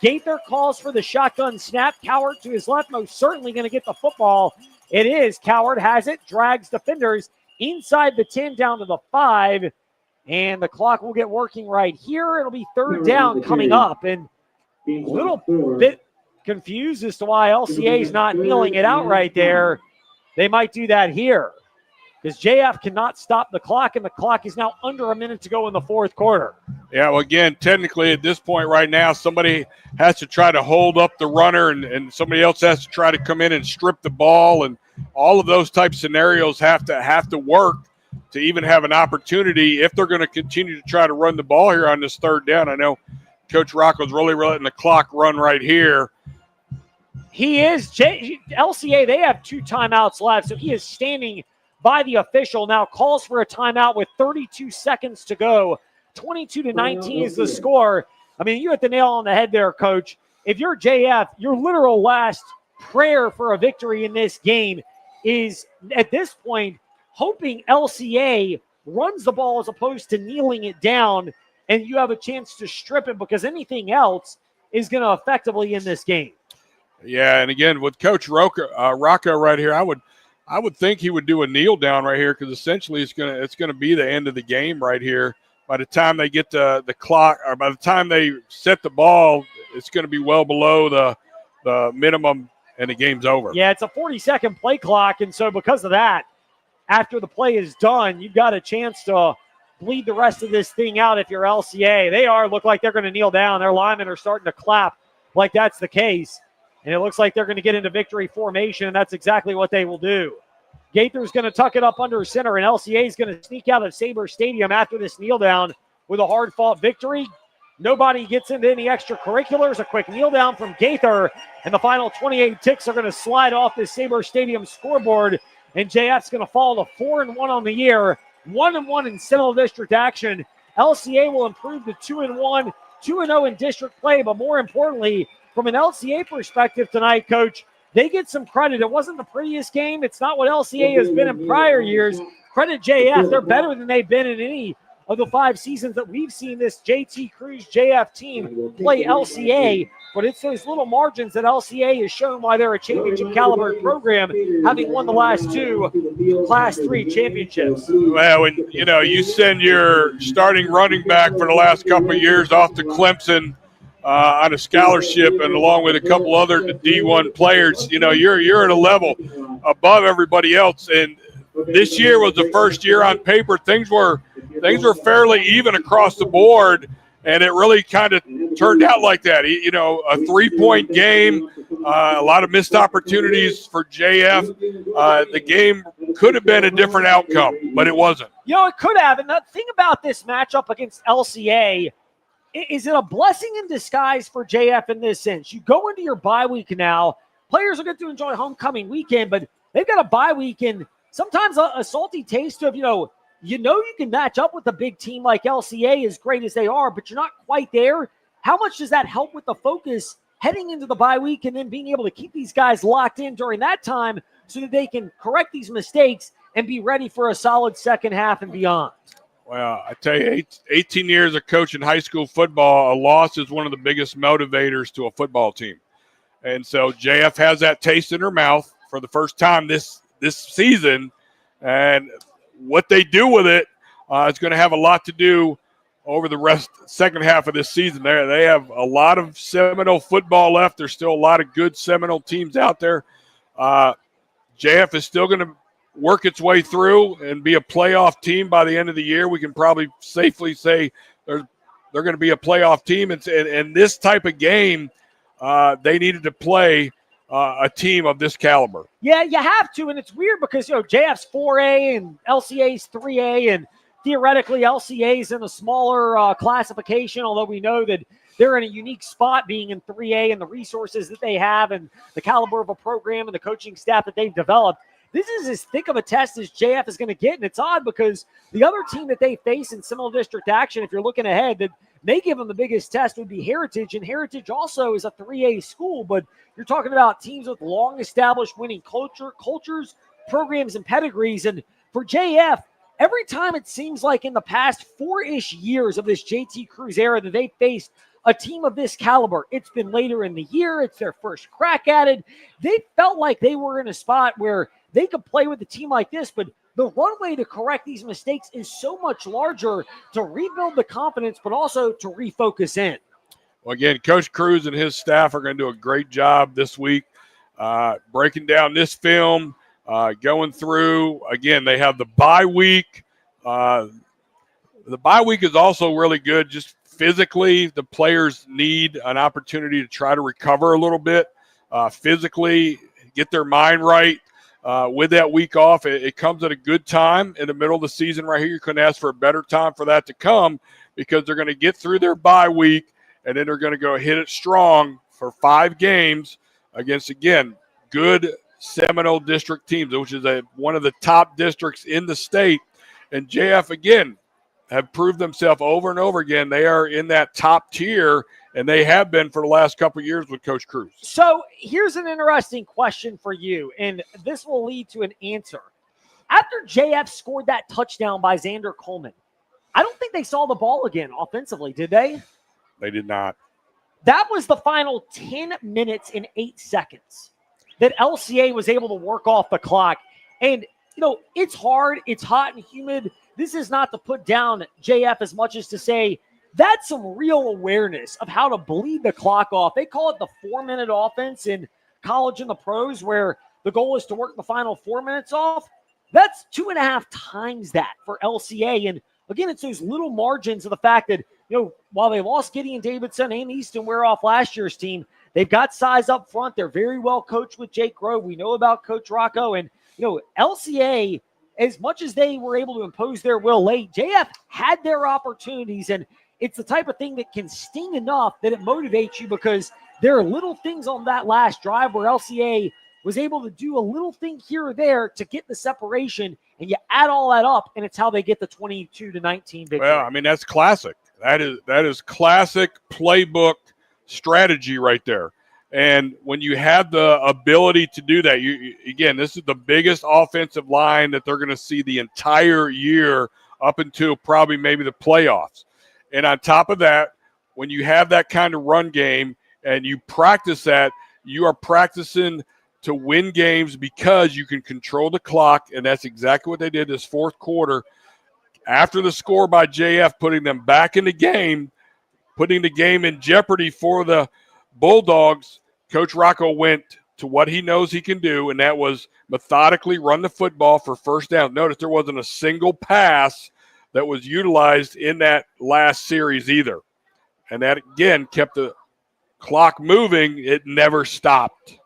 Gaither calls for the shotgun snap. Coward to his left, most certainly going to get the football. It is. Coward has it, drags defenders inside the 10 down to the 5. And the clock will get working right here. It'll be third down coming up. And a little bit confused as to why LCA is not kneeling it out right there. They might do that here because JF cannot stop the clock, and the clock is now under a minute to go in the fourth quarter. Yeah, well, again, technically at this point right now, somebody has to try to hold up the runner and somebody else has to try to come in and strip the ball, and all of those type scenarios have to work to even have an opportunity if they're going to continue to try to run the ball here on this third down. I know Coach Rocco's really letting the clock run right here. He is. LCA, they have 2 timeouts left, so he is standing by the official. Now calls for a timeout with 32 seconds to go. 22-19 is the score. I mean, you hit the nail on the head there, Coach. If you're JF, your literal last prayer for a victory in this game is, at this point, hoping LCA runs the ball as opposed to kneeling it down, and you have a chance to strip it because anything else is going to effectively end this game. Yeah, and again, with Coach Rocco right here, I would think he would do a kneel down right here because essentially it's gonna be the end of the game right here by the time they get to the clock, or by the time they set the ball, it's going to be well below the minimum, and the game's over. Yeah, it's a 40-second play clock, and so because of that, after the play is done, you've got a chance to bleed the rest of this thing out if you're LCA. They look like they're going to kneel down. Their linemen are starting to clap like that's the case, and it looks like they're going to get into victory formation, and that's exactly what they will do. Gaither's going to tuck it up under center, and LCA is going to sneak out of Sabre Stadium after this kneel down with a hard-fought victory. Nobody gets into any extracurriculars. A quick kneel down from Gaither, and the final 28 ticks are going to slide off this Sabre Stadium scoreboard, and JF's going to fall to 4-1 on the year, 1-1 in Central District action. LCA will improve to 2-1, 2-0 in district play, but more importantly, from an LCA perspective tonight, Coach, they get some credit. It wasn't the prettiest game. It's not what LCA has been in prior years. Credit JF. They're better than they've been in any of the 5 seasons that we've seen this JT Cruz JF team play LCA. But it's those little margins that LCA has shown why they're a championship caliber program, having won the last 2 Class 3 championships. Well, when you send your starting running back for the last couple of years off to Clemson on a scholarship, and along with a couple other D1 players, you're at a level above everybody else. And this year was the first year on paper things were fairly even across the board, and it really kind of turned out like that. A 3-point game, a lot of missed opportunities for JF. The game could have been a different outcome, but it wasn't. It could have. And the thing about this matchup against LCA, is it a blessing in disguise for JF in this sense? You go into your bye week now. Players are going to enjoy homecoming weekend, but they've got a bye week, and sometimes a salty taste of, you can match up with a big team like LCA as great as they are, but you're not quite there. How much does that help with the focus heading into the bye week and then being able to keep these guys locked in during that time so that they can correct these mistakes and be ready for a solid second half and beyond? Well, I tell you, 18 years of coaching high school football, a loss is one of the biggest motivators to a football team. And so JF has that taste in her mouth for the first time this season, and what they do with it is going to have a lot to do over the second half of this season. They have a lot of Seminole football left. There's still a lot of good Seminole teams out there. JF is still going to work its way through and be a playoff team by the end of the year. We can probably safely say they're going to be a playoff team. And this type of game, they needed to play a team of this caliber. Yeah, you have to, and it's weird because JF's 4A and LCA's 3A, and theoretically LCA's in a smaller classification, although we know that they're in a unique spot being in 3A and the resources that they have and the caliber of a program and the coaching staff that they've developed. This is as thick of a test as JF is going to get, and it's odd because the other team that they face in Seminole District action, if you're looking ahead, that may give them the biggest test would be Heritage, and Heritage also is a 3A school, but you're talking about teams with long-established winning cultures, programs, and pedigrees, and for JF, every time it seems like in the past 4-ish years of this JT Cruz era that they faced a team of this caliber, it's been later in the year, it's their first crack at it, they felt like they were in a spot where they could play with a team like this, but the runway to correct these mistakes is so much larger to rebuild the confidence, but also to refocus in. Well, again, Coach Cruz and his staff are going to do a great job this week breaking down this film, going through. Again, they have the bye week. The bye week is also really good just physically. The players need an opportunity to try to recover a little bit physically, get their mind right. With that week off, it comes at a good time in the middle of the season right here. You couldn't ask for a better time for that to come because they're going to get through their bye week, and then they're going to go hit it strong for 5 games against, again, good Seminole District teams, which is one of the top districts in the state. And JF, again, have proved themselves over and over again. They are in that top tier, and they have been for the last couple of years with Coach Cruz. So here's an interesting question for you, and this will lead to an answer. After JF scored that touchdown by Xander Coleman, I don't think they saw the ball again offensively, did they? They did not. That was the final 10 minutes and 8 seconds that LCA was able to work off the clock. And, it's hard, it's hot and humid. this is not to put down JF as much as to say that's some real awareness of how to bleed the clock off. They call it the 4-minute offense in college and the pros, where the goal is to work the final 4 minutes off. That's 2.5 times that for LCA. And again, it's those little margins of the fact that, while they lost Gideon Davidson and Easton Ware off last year's team, they've got size up front. They're very well coached with Jake Grove. We know about Coach Rocco. And, LCA, as much as they were able to impose their will late, JF had their opportunities. And it's the type of thing that can sting enough that it motivates you, because there are little things on that last drive where LCA was able to do a little thing here or there to get the separation, and you add all that up, and it's how they get the 22-19 victory. Well, I mean, that's classic. That is classic playbook strategy right there. And when you have the ability to do that, again, this is the biggest offensive line that they're going to see the entire year up until probably maybe the playoffs. And on top of that, when you have that kind of run game and you practice that, you are practicing to win games because you can control the clock, and that's exactly what they did this fourth quarter. After the score by JF, putting them back in the game, putting the game in jeopardy for the Bulldogs, Coach Rocco went to what he knows he can do, and that was methodically run the football for first down. Notice there wasn't a single pass that was utilized in that last series either. And that, again, kept the clock moving. It never stopped.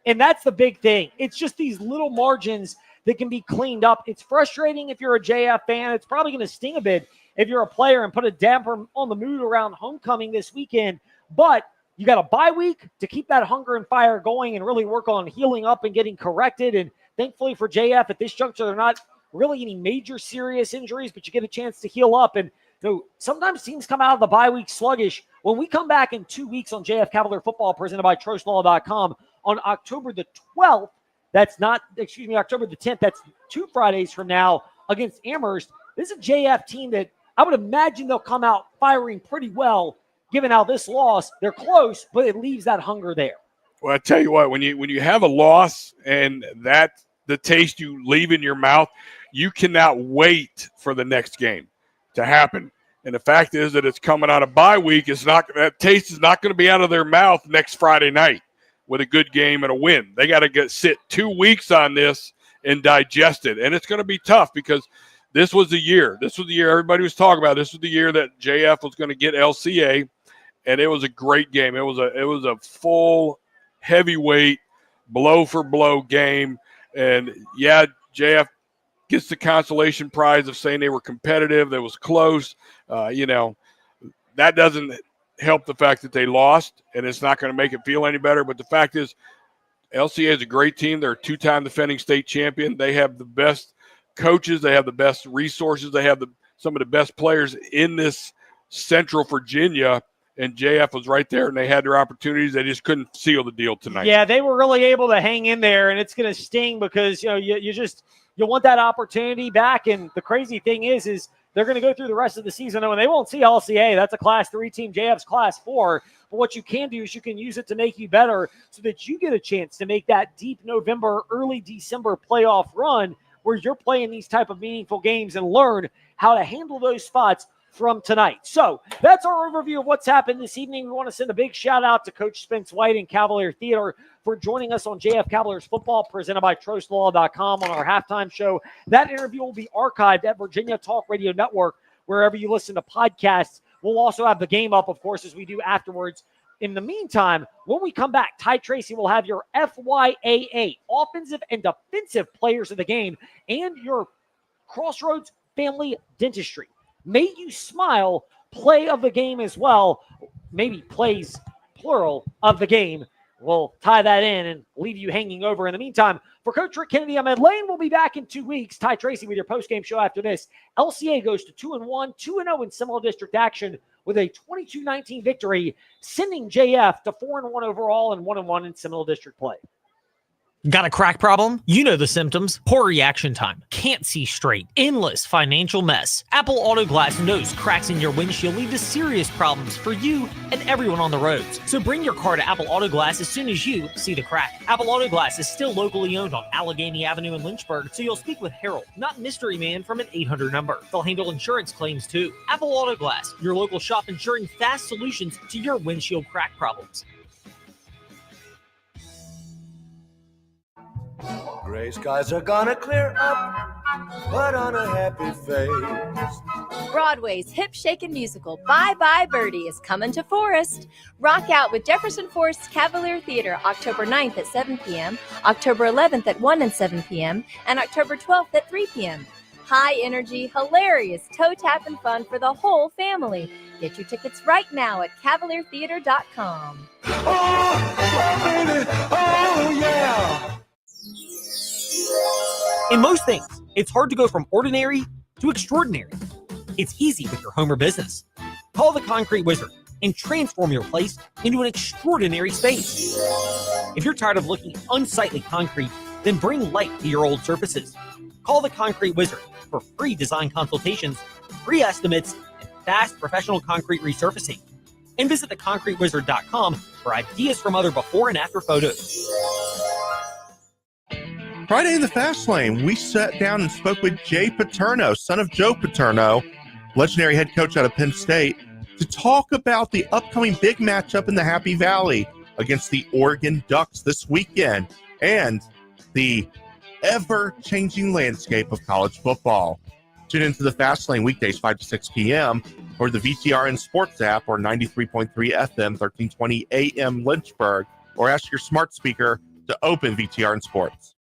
And that's the big thing. It's just these little margins that can be cleaned up. It's frustrating if you're a JF fan. It's probably going to sting a bit if you're a player and put a damper on the mood around homecoming this weekend. But you got a bye week to keep that hunger and fire going and really work on healing up and getting corrected. And thankfully for JF, at this juncture, they're not really any major serious injuries, but you get a chance to heal up. And sometimes teams come out of the bye week sluggish. When we come back in 2 weeks on JF Cavalier Football, presented by TrostLaw.com, on October the 12th, October the 10th, that's 2 Fridays from now, against Amherst. This is a JF team that I would imagine they'll come out firing pretty well, given how this loss, they're close, but it leaves that hunger there. Well, I tell you what, when you have a loss and that the taste you leave in your mouth, you cannot wait for the next game to happen. And the fact is that it's coming out of bye week. That taste is not going to be out of their mouth next Friday night with a good game and a win. They got to sit 2 weeks on this and digest it. And it's going to be tough because this was the year. This was the year everybody was talking about. This was the year that JF was going to get LCA, and it was a great game. It was a full heavyweight blow-for-blow game. And, yeah, JF gets the consolation prize of saying they were competitive, that was close. That doesn't help the fact that they lost, and it's not going to make it feel any better. But the fact is, LCA is a great team. They're a 2-time defending state champion. They have the best coaches. They have the best resources. They have some of the best players in this Central Virginia, and JF was right there, and they had their opportunities. They just couldn't seal the deal tonight. Yeah, they were really able to hang in there, and it's going to sting because you want that opportunity back. And the crazy thing is they're going to go through the rest of the season, and they won't see LCA. That's a Class 3 team. JF's Class 4. But what you can do is you can use it to make you better so that you get a chance to make that deep November, early December playoff run where you're playing these type of meaningful games and learn how to handle those spots from tonight. So that's our overview of what's happened this evening. We want to send a big shout out to Coach Spence White and Cavalier Theater for joining us on JF Cavaliers Football, presented by TrostLaw.com, on our halftime show. That interview will be archived at Virginia Talk Radio Network, wherever you listen to podcasts. We'll also have the game up, of course, as we do afterwards. In the meantime, when we come back, Ty Tracy will have your FYAA, offensive and defensive players of the game, and your Crossroads Family Dentistry May You Smile play of the game as well. Maybe plays, plural, of the game. We'll tie that in and leave you hanging over. In the meantime, for Coach Rick Kennedy, I'm Ed Lane. We'll be back in 2 weeks. Ty Tracy with your postgame show after this. LCA goes to 2-1, 2-0 in Seminole District action with a 22-19 victory, sending JF to 4-1 overall and 1-1 in Seminole District play. Got a crack problem? You know the symptoms. Poor reaction time. Can't see straight. Endless financial mess. Apple Auto Glass knows cracks in your windshield lead to serious problems for you and everyone on the roads. So bring your car to Apple Auto Glass as soon as you see the crack. Apple Auto Glass is still locally owned on Allegheny Avenue in Lynchburg, so you'll speak with Harold, not Mystery Man from an 800 number. They'll handle insurance claims too. Apple Auto Glass, your local shop ensuring fast solutions to your windshield crack problems. Gray skies are gonna clear up, but on a happy face. Broadway's hip-shaking musical Bye Bye Birdie is coming to Forest. Rock out with Jefferson Forest's Cavalier Theater October 9th at 7 p.m., October 11th at 1 and 7 p.m., and October 12th at 3 p.m. High energy, hilarious toe tap and fun for the whole family. Get your tickets right now at cavaliertheater.com. Oh, baby, oh yeah! In most things, it's hard to go from ordinary to extraordinary. It's easy with your home or business. Call the Concrete Wizard and transform your place into an extraordinary space. If you're tired of looking at unsightly concrete, then bring light to your old surfaces. Call the Concrete Wizard for free design consultations, free estimates, and fast professional concrete resurfacing. And visit theconcretewizard.com for ideas from other before and after photos. Friday in the Fast Lane, we sat down and spoke with Jay Paterno, son of Joe Paterno, legendary head coach out of Penn State, to talk about the upcoming big matchup in the Happy Valley against the Oregon Ducks this weekend and the ever-changing landscape of college football. Tune into the Fast Lane weekdays 5 to 6 p.m. or the VTRN Sports app or 93.3 FM, 1320 AM Lynchburg, or ask your smart speaker to open VTRN Sports.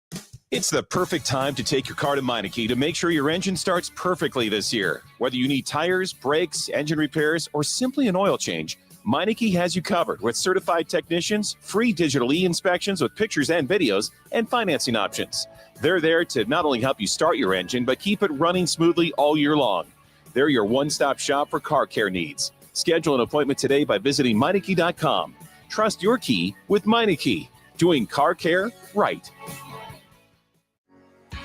It's the perfect time to take your car to Meineke to make sure your engine starts perfectly this year. Whether you need tires, brakes, engine repairs, or simply an oil change, Meineke has you covered with certified technicians, free digital e-inspections with pictures and videos, and financing options. They're there to not only help you start your engine, but keep it running smoothly all year long. They're your one-stop shop for car care needs. Schedule an appointment today by visiting Meineke.com. Trust your key with Meineke, doing car care right.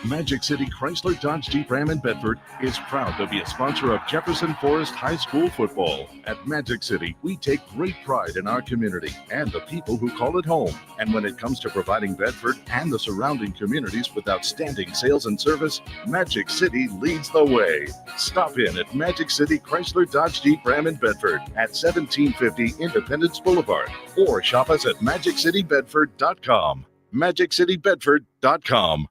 Magic City Chrysler Dodge Jeep Ram in Bedford is proud to be a sponsor of Jefferson Forest High School football. At Magic City, we take great pride in our community and the people who call it home. And when it comes to providing Bedford and the surrounding communities with outstanding sales and service, Magic City leads the way. Stop in at Magic City Chrysler Dodge Jeep Ram in Bedford at 1750 Independence Boulevard or shop us at MagicCityBedford.com. MagicCityBedford.com.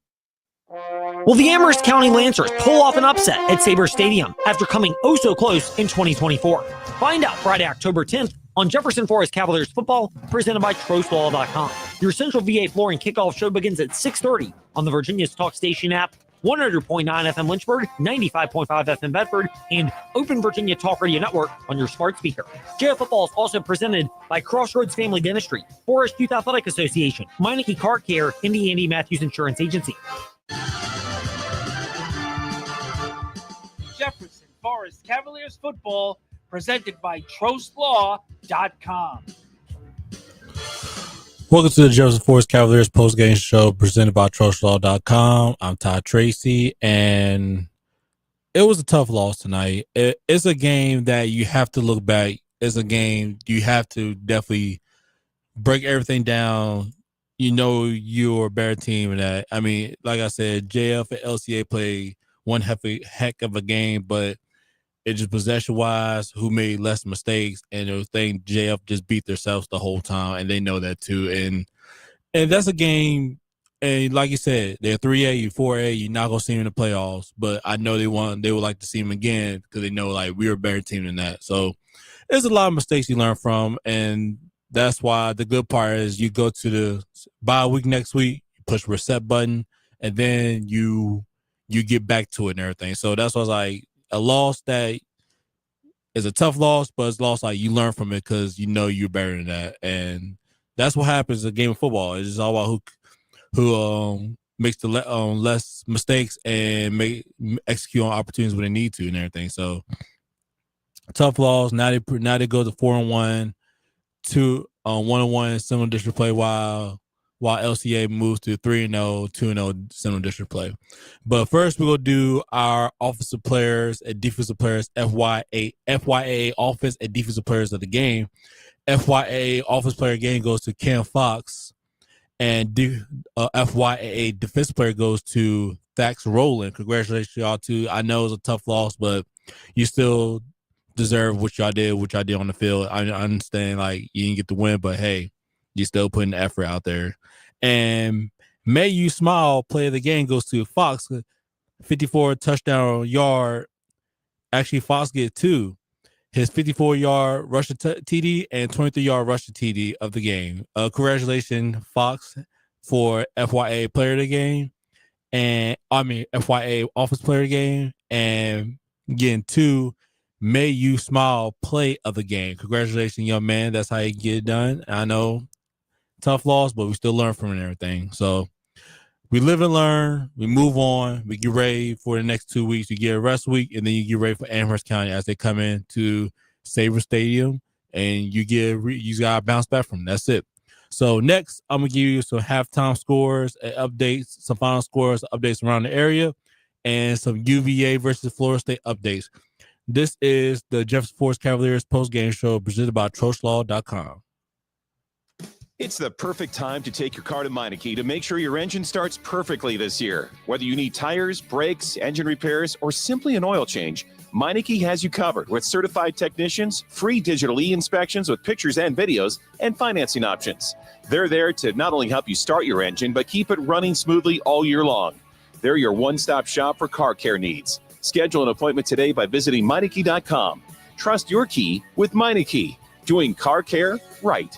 Will the Amherst County Lancers pull off an upset at Sabre Stadium after coming oh so close in 2024? Find out Friday, October 10th on Jefferson Forest Cavaliers football, presented by TrostLaw.com. Your Central VA Flooring kickoff show begins at 6:30 on the Virginia's Talk Station app, 100.9 FM Lynchburg, 95.5 FM Bedford, and Open Virginia Talk Radio Network on your smart speaker. JF Football is also presented by Crossroads Family Dentistry, Forest Youth Athletic Association, Meineke Car Care, and the Andy Matthews Insurance Agency. Jefferson Forest Cavaliers football presented by TrostLaw.com. Welcome to the Jefferson Forest Cavaliers postgame show presented by TrostLaw.com. I'm Todd Tracy, and it was a tough loss tonight. It's a game that you have to look back. It's a game you have to definitely break everything down. You know you're a better team than that. I mean, like I said, JF and LCA played one heck of a game, but it just possession-wise, who made less mistakes, and the thing JF just beat themselves the whole time, and they know that too. And that's a game, and like you said, they're 3A, you 4A, you're not gonna see them in the playoffs, but I know they would like to see them again because they know like we're a better team than that. So there's a lot of mistakes you learn from, and that's why the good part is you go to the bye week next week, you push reset button, and then you get back to it and everything. So that's why I was like, a loss that is a tough loss, but it's a loss like you learn from it because you know you're better than that. And that's what happens in a game of football. It's just all about who makes the less mistakes and execute on opportunities when they need to and everything. So tough loss. Now they go to 4-1, 1-1 similar district play while while LCA moves to 3-0, 2-0 Central District play. But first, we're going to do our offensive players and defensive players, FYA offense and defensive players of the game. FYA offense player game goes to Cam Fox, and FYA defensive player goes to Thax Rowland. Congratulations, y'all, too. I know it was a tough loss, but you still deserve what y'all did on the field. I understand, like, you didn't get the win, but hey, you still putting the effort out there. And May You Smile player of the game goes to Fox, 54 touchdown yard. Actually, Fox get 2. His 54-yard rushing TD and 23-yard rushing TD of the game. Congratulations, Fox, for FYA player of the game. And FYA offense player of the game. And getting 2 May You Smile play of the game. Congratulations, young man. That's how you get it done. I know, tough loss, but we still learn from it and everything. So we live and learn. We move on. We get ready for the next 2 weeks. You get a rest week, and then you get ready for Amherst County as they come into Sabre Stadium, and you got to bounce back from them. That's it. So next, I'm going to give you some halftime scores and updates, some final scores, updates around the area, and some UVA versus Florida State updates. This is the Jefferson Forest Cavaliers post-game show presented by TrostLaw.com. It's the perfect time to take your car to Meineke to make sure your engine starts perfectly this year. Whether you need tires, brakes, engine repairs, or simply an oil change, Meineke has you covered with certified technicians, free digital e-inspections with pictures and videos, and financing options. They're there to not only help you start your engine, but keep it running smoothly all year long. They're your one-stop shop for car care needs. Schedule an appointment today by visiting Meineke.com. Trust your key with Meineke, doing car care right.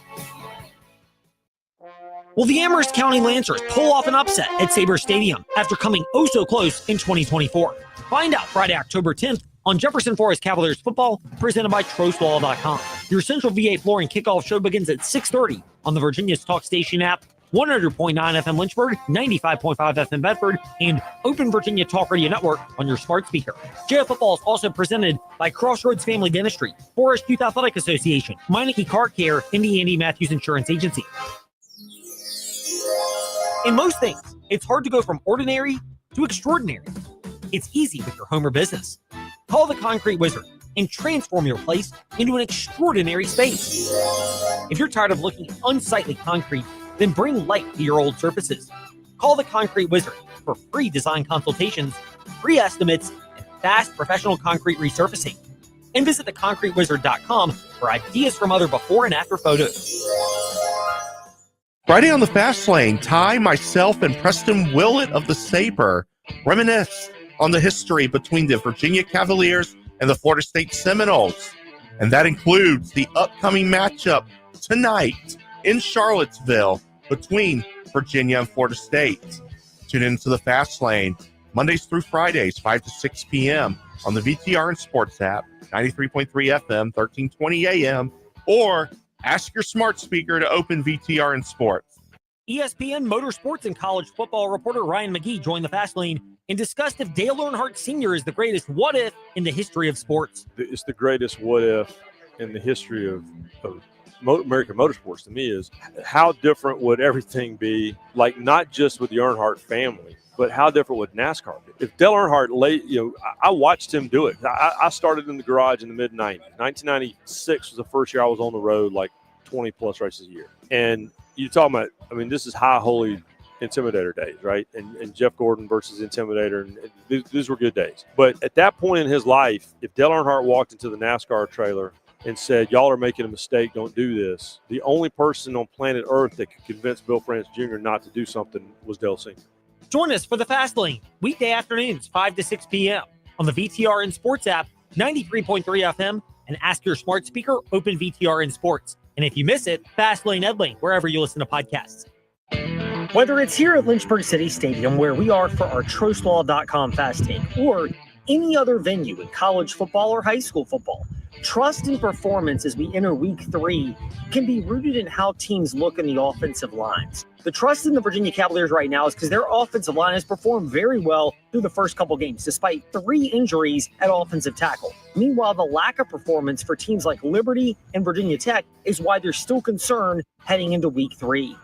Will the Amherst County Lancers pull off an upset at Sabre Stadium after coming oh so close in 2024? Find out Friday, October 10th on Jefferson Forest Cavaliers football, presented by TrostLaw.com. Your Central VA Flooring kickoff show begins at 6:30 on the Virginia's Talk Station app, 100.9 FM Lynchburg, 95.5 FM Bedford, and Open Virginia Talk Radio Network on your smart speaker. JF Football is also presented by Crossroads Family Dentistry, Forest Youth Athletic Association, Meineke Car Care, and the Andy Matthews Insurance Agency. In most things, it's hard to go from ordinary to extraordinary. It's easy with your home or business. Call the Concrete Wizard and transform your place into an extraordinary space. If you're tired of looking at unsightly concrete, then bring light to your old surfaces. Call the Concrete Wizard for free design consultations, free estimates, and fast professional concrete resurfacing. And visit theconcretewizard.com for ideas from other before and after photos. Friday on the Fast Lane, Ty, myself, and Preston Willett of the Sabre reminisce on the history between the Virginia Cavaliers and the Florida State Seminoles. And that includes the upcoming matchup tonight in Charlottesville between Virginia and Florida State. Tune into the Fast Lane Mondays through Fridays, 5 to 6 p.m. on the VTR and Sports app, 93.3 FM, 1320 AM, or ask your smart speaker to open VTR and Sports. ESPN motorsports and college football reporter Ryan McGee joined the Fast Lane and discussed if Dale Earnhardt Sr. is the greatest what if in the history of sports. It's the greatest what if in the history of American motorsports to me. Is how different would everything be, like not just with the Earnhardt family, but how different would NASCAR be? If Dale Earnhardt, I watched him do it. I started in the garage in the mid-'90s. 1996 was the first year I was on the road, like 20-plus races a year. And you're talking about, this is high holy Intimidator days, right? And Jeff Gordon versus Intimidator, and these were good days. But at that point in his life, if Dale Earnhardt walked into the NASCAR trailer and said, y'all are making a mistake, don't do this, the only person on planet Earth that could convince Bill France Jr. not to do something was Dale Sr. Join us for the Fast Lane, weekday afternoons, 5 to 6 p.m. on the VTR and Sports app, 93.3 FM, and ask your smart speaker, open VTR and Sports. And if you miss it, Fast Lane Edling, wherever you listen to podcasts. Whether it's here at Lynchburg City Stadium, where we are for our TrostLaw.com Fast Take, or any other venue in college football or high school football, trust and performance as we enter Week 3 can be rooted in how teams look in the offensive lines. The trust in the Virginia Cavaliers right now is because their offensive line has performed very well through the first couple games, despite 3 injuries at offensive tackle. Meanwhile, the lack of performance for teams like Liberty and Virginia Tech is why they're still concerned heading into Week 3.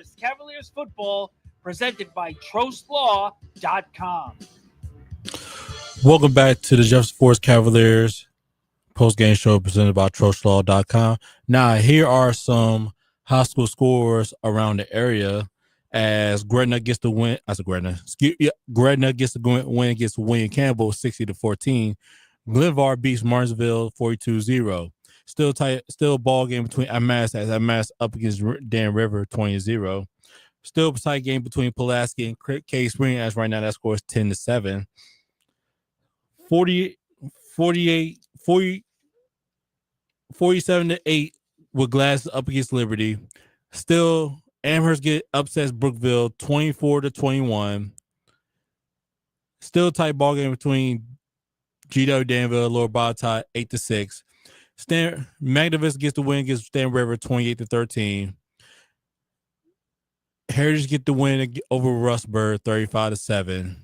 Forest Cavaliers football, presented by TrostLaw.com. Welcome back to the Jefferson Forest Cavaliers post-game show presented by TrostLaw.com. Now, here are some high school scores around the area as Gretna gets the win. Gretna gets the win against William Campbell 60-14. Glenvar beats Martinsville 42-0. Still tight, still ball game between Amass as Amass up against Dan River 20-0. Still a tight game between Pulaski and Cave Spring as right now that score is 10-7. 47-8 with Glass up against Liberty. Still, Amherst upsets Brookville 24-21. Still tight ball game between GW Danville and Lower Bottom 8-6. Magnavis gets the win against Stan River 28-13. Heritage get the win over Rustburg 35-7.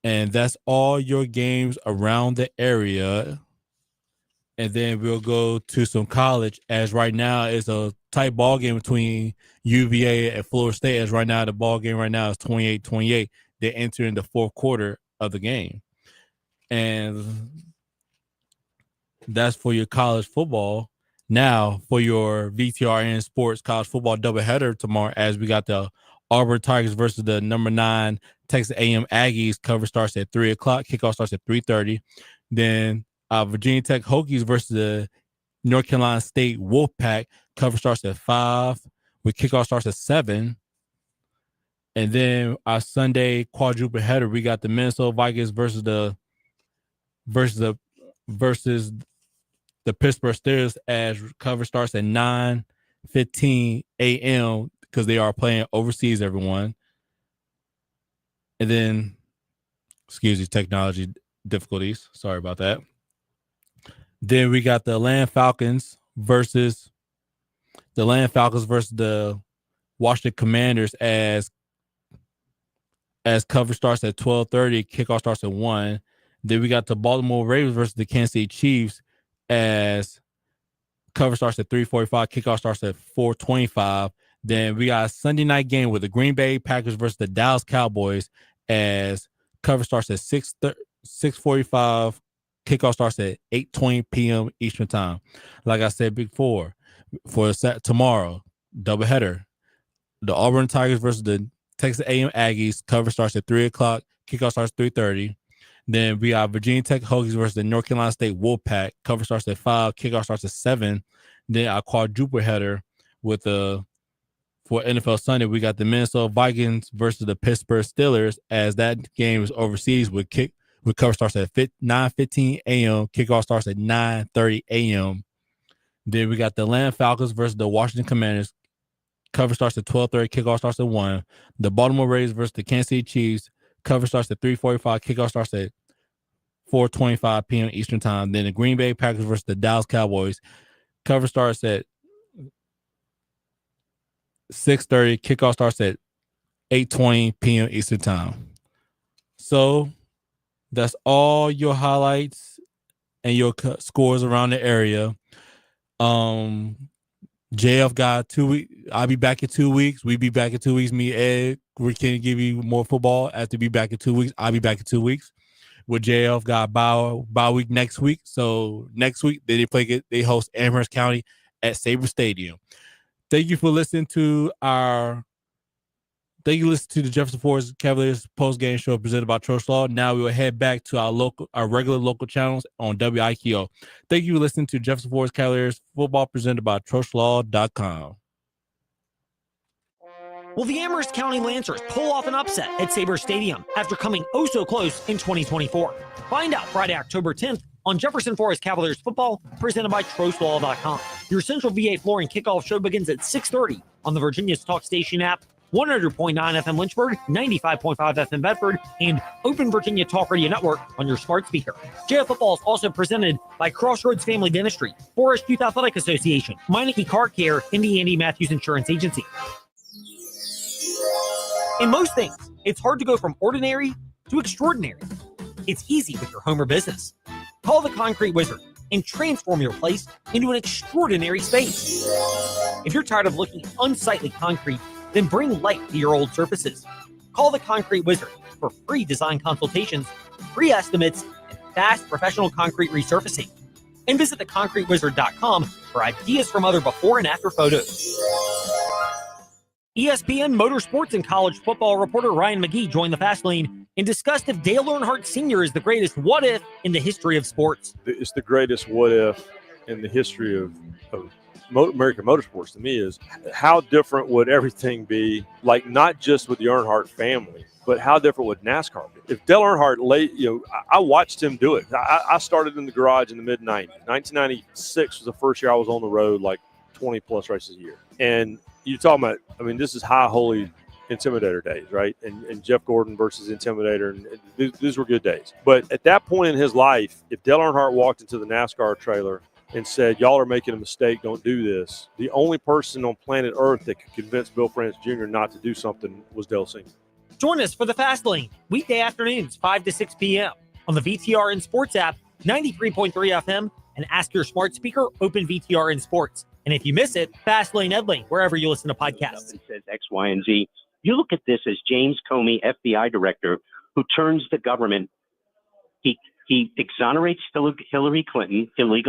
And that's all your games around the area. And then we'll go to some college, as right now is a tight ball game between UVA and Florida State, as right now the ball game right now is 28-28. They enter in the fourth quarter of the game. And that's for your college football. Now for your VTRN Sports college football doubleheader tomorrow, as we got the Auburn Tigers versus the number 9 Texas A&M Aggies. Cover starts at 3 o'clock. Kickoff starts at 3:30. Then Virginia Tech Hokies versus the North Carolina State Wolfpack. Cover starts at 5. With kickoff starts at 7. And then our Sunday quadruple header, we got the Minnesota Vikings versus the Pittsburgh Steelers, as cover starts at 9:15 a.m. because they are playing overseas, everyone. And then, excuse me, technology difficulties. Sorry about that. Then we got the Atlanta Falcons versus the Washington Commanders, as cover starts at 12:30, kickoff starts at 1. Then we got the Baltimore Ravens versus the Kansas City Chiefs, as cover starts at 3:45, kickoff starts at 4:25. Then we got a Sunday night game with the Green Bay Packers versus the Dallas Cowboys, as cover starts at 6:45, kickoff starts at 8:20 p.m. Eastern time. Like I said before, for tomorrow, doubleheader, the Auburn Tigers versus the Texas A&M Aggies, cover starts at 3 o'clock, kickoff starts at 3:30. Then we got Virginia Tech Hokies versus the North Carolina State Wolfpack, cover starts at 5, kickoff starts at 7. Then our quadruple header for NFL Sunday, we got the Minnesota Vikings versus the Pittsburgh Steelers, as that game is overseas with cover starts at 9:15 a.m. Kickoff starts at 9:30 a.m. Then we got the Atlanta Falcons versus the Washington Commanders. Cover starts at 12:30. Kickoff starts at 1. The Baltimore Ravens versus the Kansas City Chiefs. Cover starts at 3:45. Kickoff starts at 4:25 p.m. Eastern time. Then the Green Bay Packers versus the Dallas Cowboys. Cover starts at 6:30. Kickoff starts at 8:20 p.m. Eastern time. So that's all your highlights and your scores around the area. JF got 2 weeks. I'll be back in 2 weeks. We be back in 2 weeks. Me, Ed, we can give you more football. After be back in 2 weeks, I'll be back in 2 weeks. With JF got bye week next week. So next week they host Amherst County at Sabre Stadium. Thank you for listening to the Jefferson Forest Cavaliers post-game show presented by Trost Law. Now we will head back to our regular local channels on WIKO. Thank you for listening to Jefferson Forest Cavaliers football presented by TrostLaw.com. Will the Amherst County Lancers pull off an upset at Sabre Stadium after coming oh so close in 2024? Find out Friday, October 10th on Jefferson Forest Cavaliers football presented by TrostLaw.com. Your Central VA Flooring kickoff show begins at 6:30 on the Virginia's Talk Station app, 100.9 FM Lynchburg, 95.5 FM Bedford, and Open Virginia Talk Radio Network on your smart speaker. JF Football is also presented by Crossroads Family Dentistry, Forest Youth Athletic Association, Meineke Car Care, and the Andy Matthews Insurance Agency. In most things, it's hard to go from ordinary to extraordinary. It's easy with your home or business. Call the Concrete Wizard and transform your place into an extraordinary space. If you're tired of looking at unsightly concrete, then bring light to your old surfaces. Call the Concrete Wizard for free design consultations, free estimates, and fast professional concrete resurfacing. And visit theconcretewizard.com for ideas from other before and after photos. ESPN Motorsports and College Football reporter Ryan McGee joined the Fast Lane and discussed if Dale Earnhardt Sr. is the greatest what if in the history of sports. It's the greatest what if in the history of American motorsports to me is how different would everything be, like not just with the Earnhardt family, but how different would NASCAR be? If Dale Earnhardt, I watched him do it. I started in the garage in the mid-'90s. 1996 was the first year I was on the road, like 20-plus races a year. And you're talking about, this is high holy Intimidator days, right? And Jeff Gordon versus Intimidator, and these were good days. But at that point in his life, if Dale Earnhardt walked into the NASCAR trailer and said, y'all are making a mistake, don't do this, the only person on planet Earth that could convince Bill France Jr. not to do something was Dale Sr. Join us for the Fast Lane, weekday afternoons, 5 to 6 p.m. on the VTR in Sports app, 93.3 FM, and ask your smart speaker, open VTR in Sports. And if you miss it, Fast Lane Edling, wherever you listen to podcasts. It says X, Y, and Z. You look at this as James Comey, FBI director, who turns the government. He exonerates Hillary Clinton illegally.